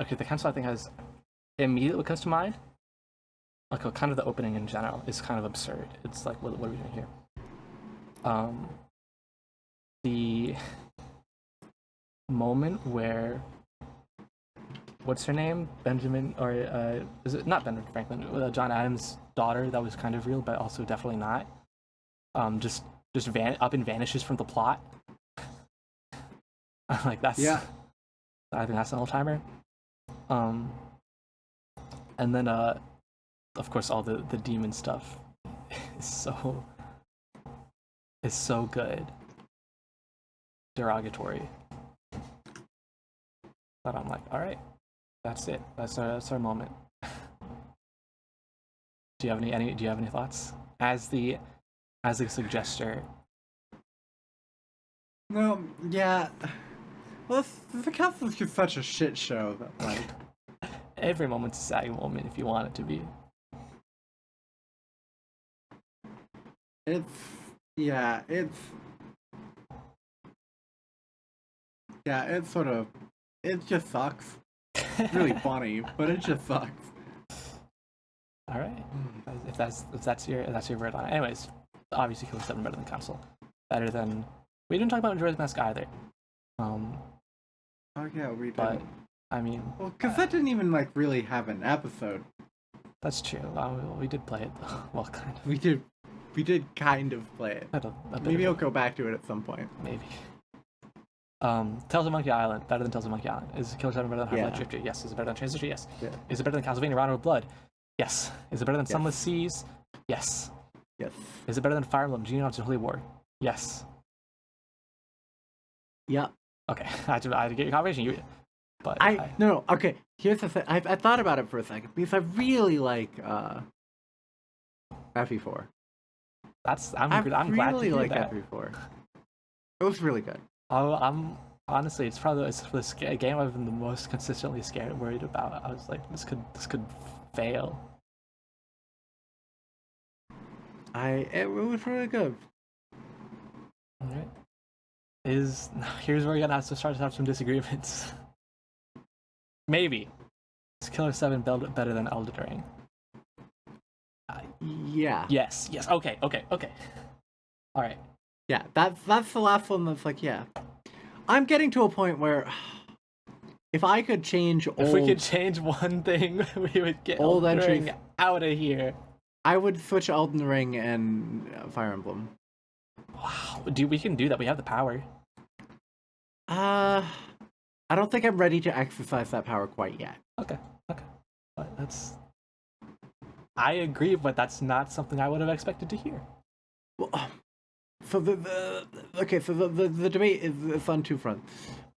Okay, the Council I think has immediately what comes to mind. Like kind of the opening in general is kind of absurd. It's like, what are we doing here? The moment where what's her name? Benjamin, or is it not Benjamin Franklin? John Adams' daughter. That was kind of real, but also definitely not. Just up and vanishes from the plot. Like that's. Yeah. I think that's an all-timer. And then of course all the demon stuff is so good. Derogatory. But I'm like, all right, that's it. That's our moment. Do you have any thoughts as the suggester? No, yeah. Well, the council's just such a shit show that like. Every moment's a SAG moment if you want it to be. It just sucks. It's really funny, but it just sucks. All right, if that's your word on it. Anyways, obviously Killer7 better than Council, better than. We didn't talk about Majora's Mask either. Oh yeah, we did. But I mean, well, because that didn't even like really have an episode. That's true. We did play it though. Well, kind of. We did kind of play it. Maybe I'll go back to it at some point. Maybe. Tales of Monkey Island, better than Tales of Monkey Island. Is Killer7 better than Half-Life Drifter? Yes. Is it better than Transistor? Yes. Yeah. Is it better than Castlevania Round of Blood? Yes. Is it better than Sunless Seas? Yes. Yes. Is it better than Fire Emblem, Genealogy, and Holy War? Yes. Yeah. Okay. I had to get your confirmation. But no. Okay. Here's the thing. I thought about it for a second because I really like FE4. I'm glad to hear like that. FE4. It was really good. I'm honestly, it's probably the game I've been the most consistently worried about. I was like, this could fail. It was really good. All right. Here's where we're gonna have to start to have some disagreements. Maybe is Killer7 better than Elden Ring? Yeah. Yes. Okay. All right. Yeah, that's the last one that's like, yeah. I'm getting to a point where if I could change if we could change one thing, we would get old Elden entries Ring out of here. I would switch Elden Ring and Fire Emblem. Wow, we can do that. We have the power. I don't think I'm ready to exercise that power quite yet. Okay. But I agree, but that's not something I would have expected to hear. Well, so the debate is on two fronts.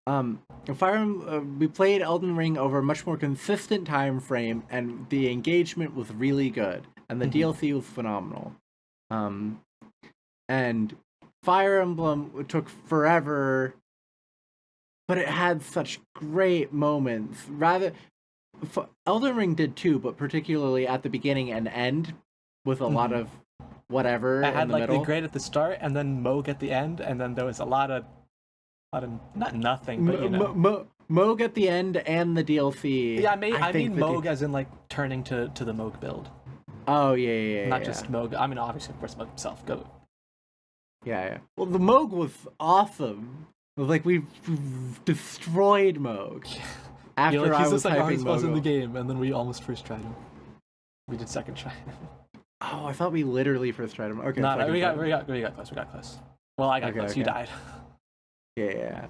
We played Elden Ring over a much more consistent time frame, and the engagement was really good, and the DLC was phenomenal. And Fire Emblem took forever but it had such great moments. Rather, Elden Ring did too, but particularly at the beginning and end, with a lot of whatever I had in the like middle. the great at the start, and then Moog at the end, and then there was a lot of not nothing, but you know. Moog at the end and the DLC. Yeah, I think mean Moog as in like turning to the Moog build. Oh yeah. Not just Moog. I mean, obviously, of course, Moog himself. Go. Yeah. Well, the Moog was awesome. It was like we've destroyed Moog. After like, I was like typing was in the Moog. game, and then we almost first tried him. We did second try. Oh, I thought we literally first tried him. Okay. No, we got close. We got close. Well, I got close. Okay. You died. Yeah.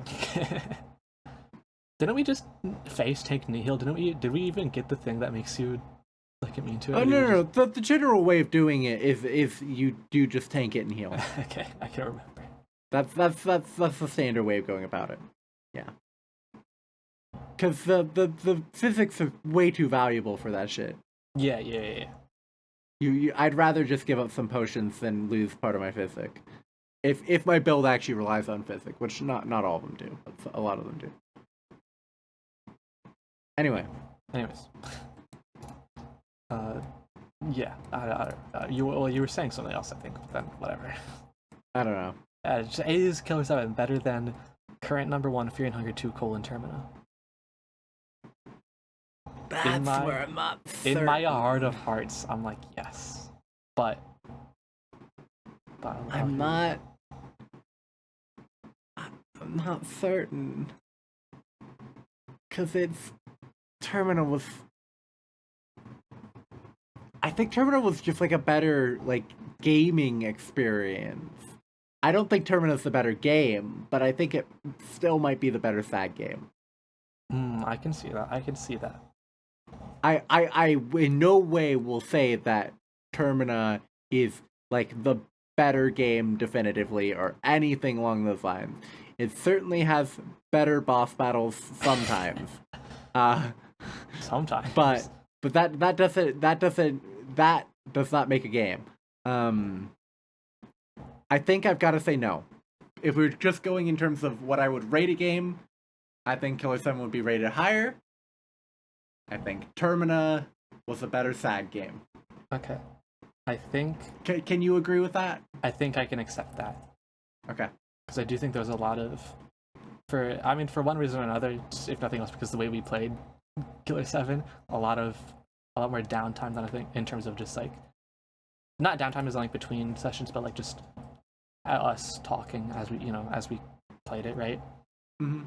Didn't we just face take knee heal? Did we even get the thing that makes you like immune to it? Oh no. The general way of doing it is you do just tank it and heal. Okay, I can't remember. That's the standard way of going about it. Yeah. Because the physics are way too valuable for that shit. Yeah. I'd rather just give up some potions than lose part of my physic. If my build actually relies on physic, which not all of them do, but a lot of them do. Anyways. Yeah. You were saying something else, I think. But then whatever. I don't know. Is Killer7 better than current number 1 Fear and Hunger 2 : Termina? That's where I'm not certain. In my heart of hearts, I'm like yes, but I'm not certain, because I think Termina was just like a better like gaming experience. I don't think Termina's the better game, but I think it still might be the better SAG game. I can see that. I in no way will say that Termina is like the better game definitively or anything along those lines. It certainly has better boss battles sometimes. Sometimes. But that does not make a game. I think I've got to say no. If we're just going in terms of what I would rate a game, I think Killer7 would be rated higher. I think Termina was a better SAG game. Okay. I think... Can you agree with that? I think I can accept that. Okay. Because I do think there's a lot of... For one reason or another, if nothing else, because the way we played Killer7, a lot more downtime than I think, in terms of just like... Not downtime as like between sessions, but like just us talking as we played it, right? Mm-hmm.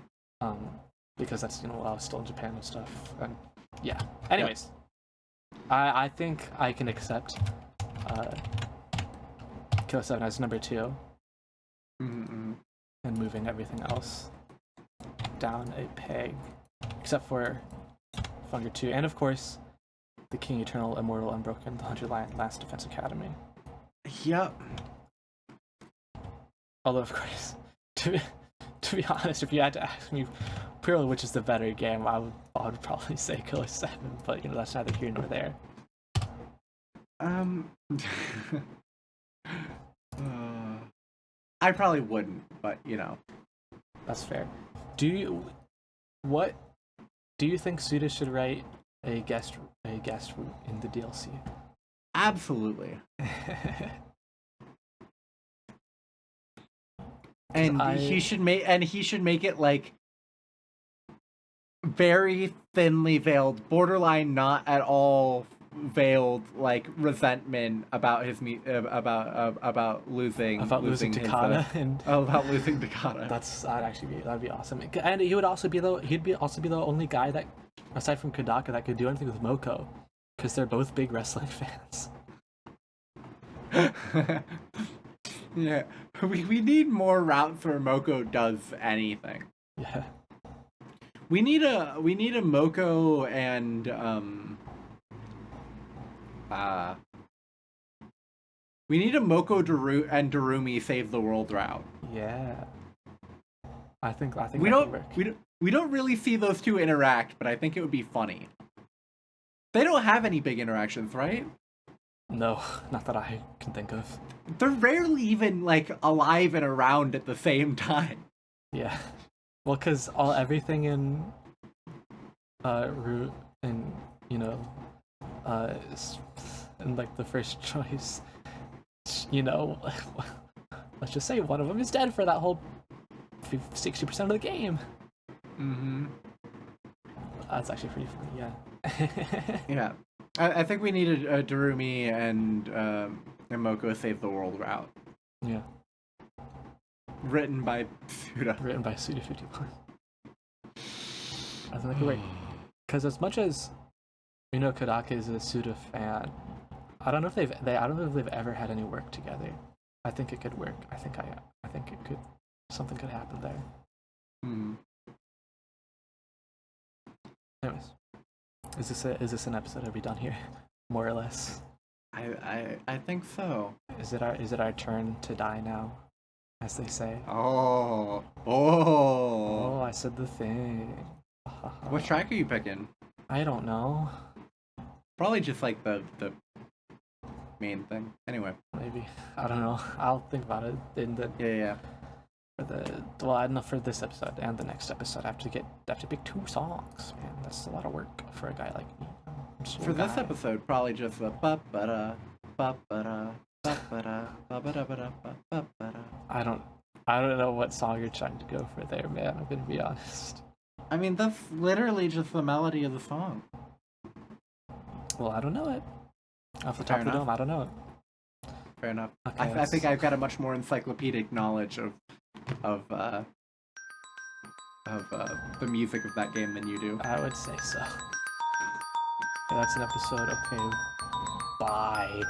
Because that's, while I was still in Japan and stuff. And yeah. Anyways, I think I can accept Killer7 as number 2. Mm-hmm. And moving everything else down a peg, except for Hunger 2, and of course, the King Eternal, Immortal, Unbroken, the 100 Last Defense Academy. Yep. Although, of course, to be honest, if you had to ask me purely which is the better game, I would probably say Killer7, but that's neither here nor there. I probably wouldn't, but That's fair. Do you think Suda should write a guest in the DLC? Absolutely. And he should make it like very thinly veiled, borderline not at all veiled, like resentment about his about losing Takata about losing Takata. That'd be awesome. And he'd also be the only guy that, aside from Kodaka, that could do anything with Moko, because they're both big wrestling fans. Yeah, we need more routes where Moko does anything. Yeah. We need a Moko and we need a Moko and Darumi save the world route. Yeah. I think we don't really see those two interact, but I think it would be funny. They don't have any big interactions, right? No, not that I can think of. They're rarely even like alive and around at the same time. Yeah. Well, because everything in root and in like the first choice, let's just say one of them is dead for that whole 60% of the game. Mm-hmm. That's actually pretty funny, yeah. Yeah. I think we needed Darumi and Moko Save the World route. Yeah. Written by Suda. Written by Suda51. I think it could work. Because as much as Kodaka is a Suda fan, I don't know if they've ever had any work together. I think it could work. I think it could. Something could happen there. Hmm. Anyways, is this an episode? Are we done here? More or less. I think so. Is it our turn to die now, as they say? Oh. I said the thing. What track are you picking? I don't know. Probably just like the main thing. Anyway. Maybe. I don't know. I'll think about it in the Yeah. I don't know, for this episode and the next episode I have to pick 2 songs. Man, that's a lot of work for a guy like me. For this episode, probably just the ba-ba-da, ba-ba-da, ba-ba-da, ba-ba-da, ba-ba-da. I don't know what song you're trying to go for there, man. I'm gonna be honest. I mean, that's literally just the melody of the song. Well, I don't know it. Off the top of the dome, I don't know it. Fair enough. Okay, I think I've got a much more encyclopedic knowledge of the music of that game than you do. I would say so. Okay, that's an episode. Okay. Bye.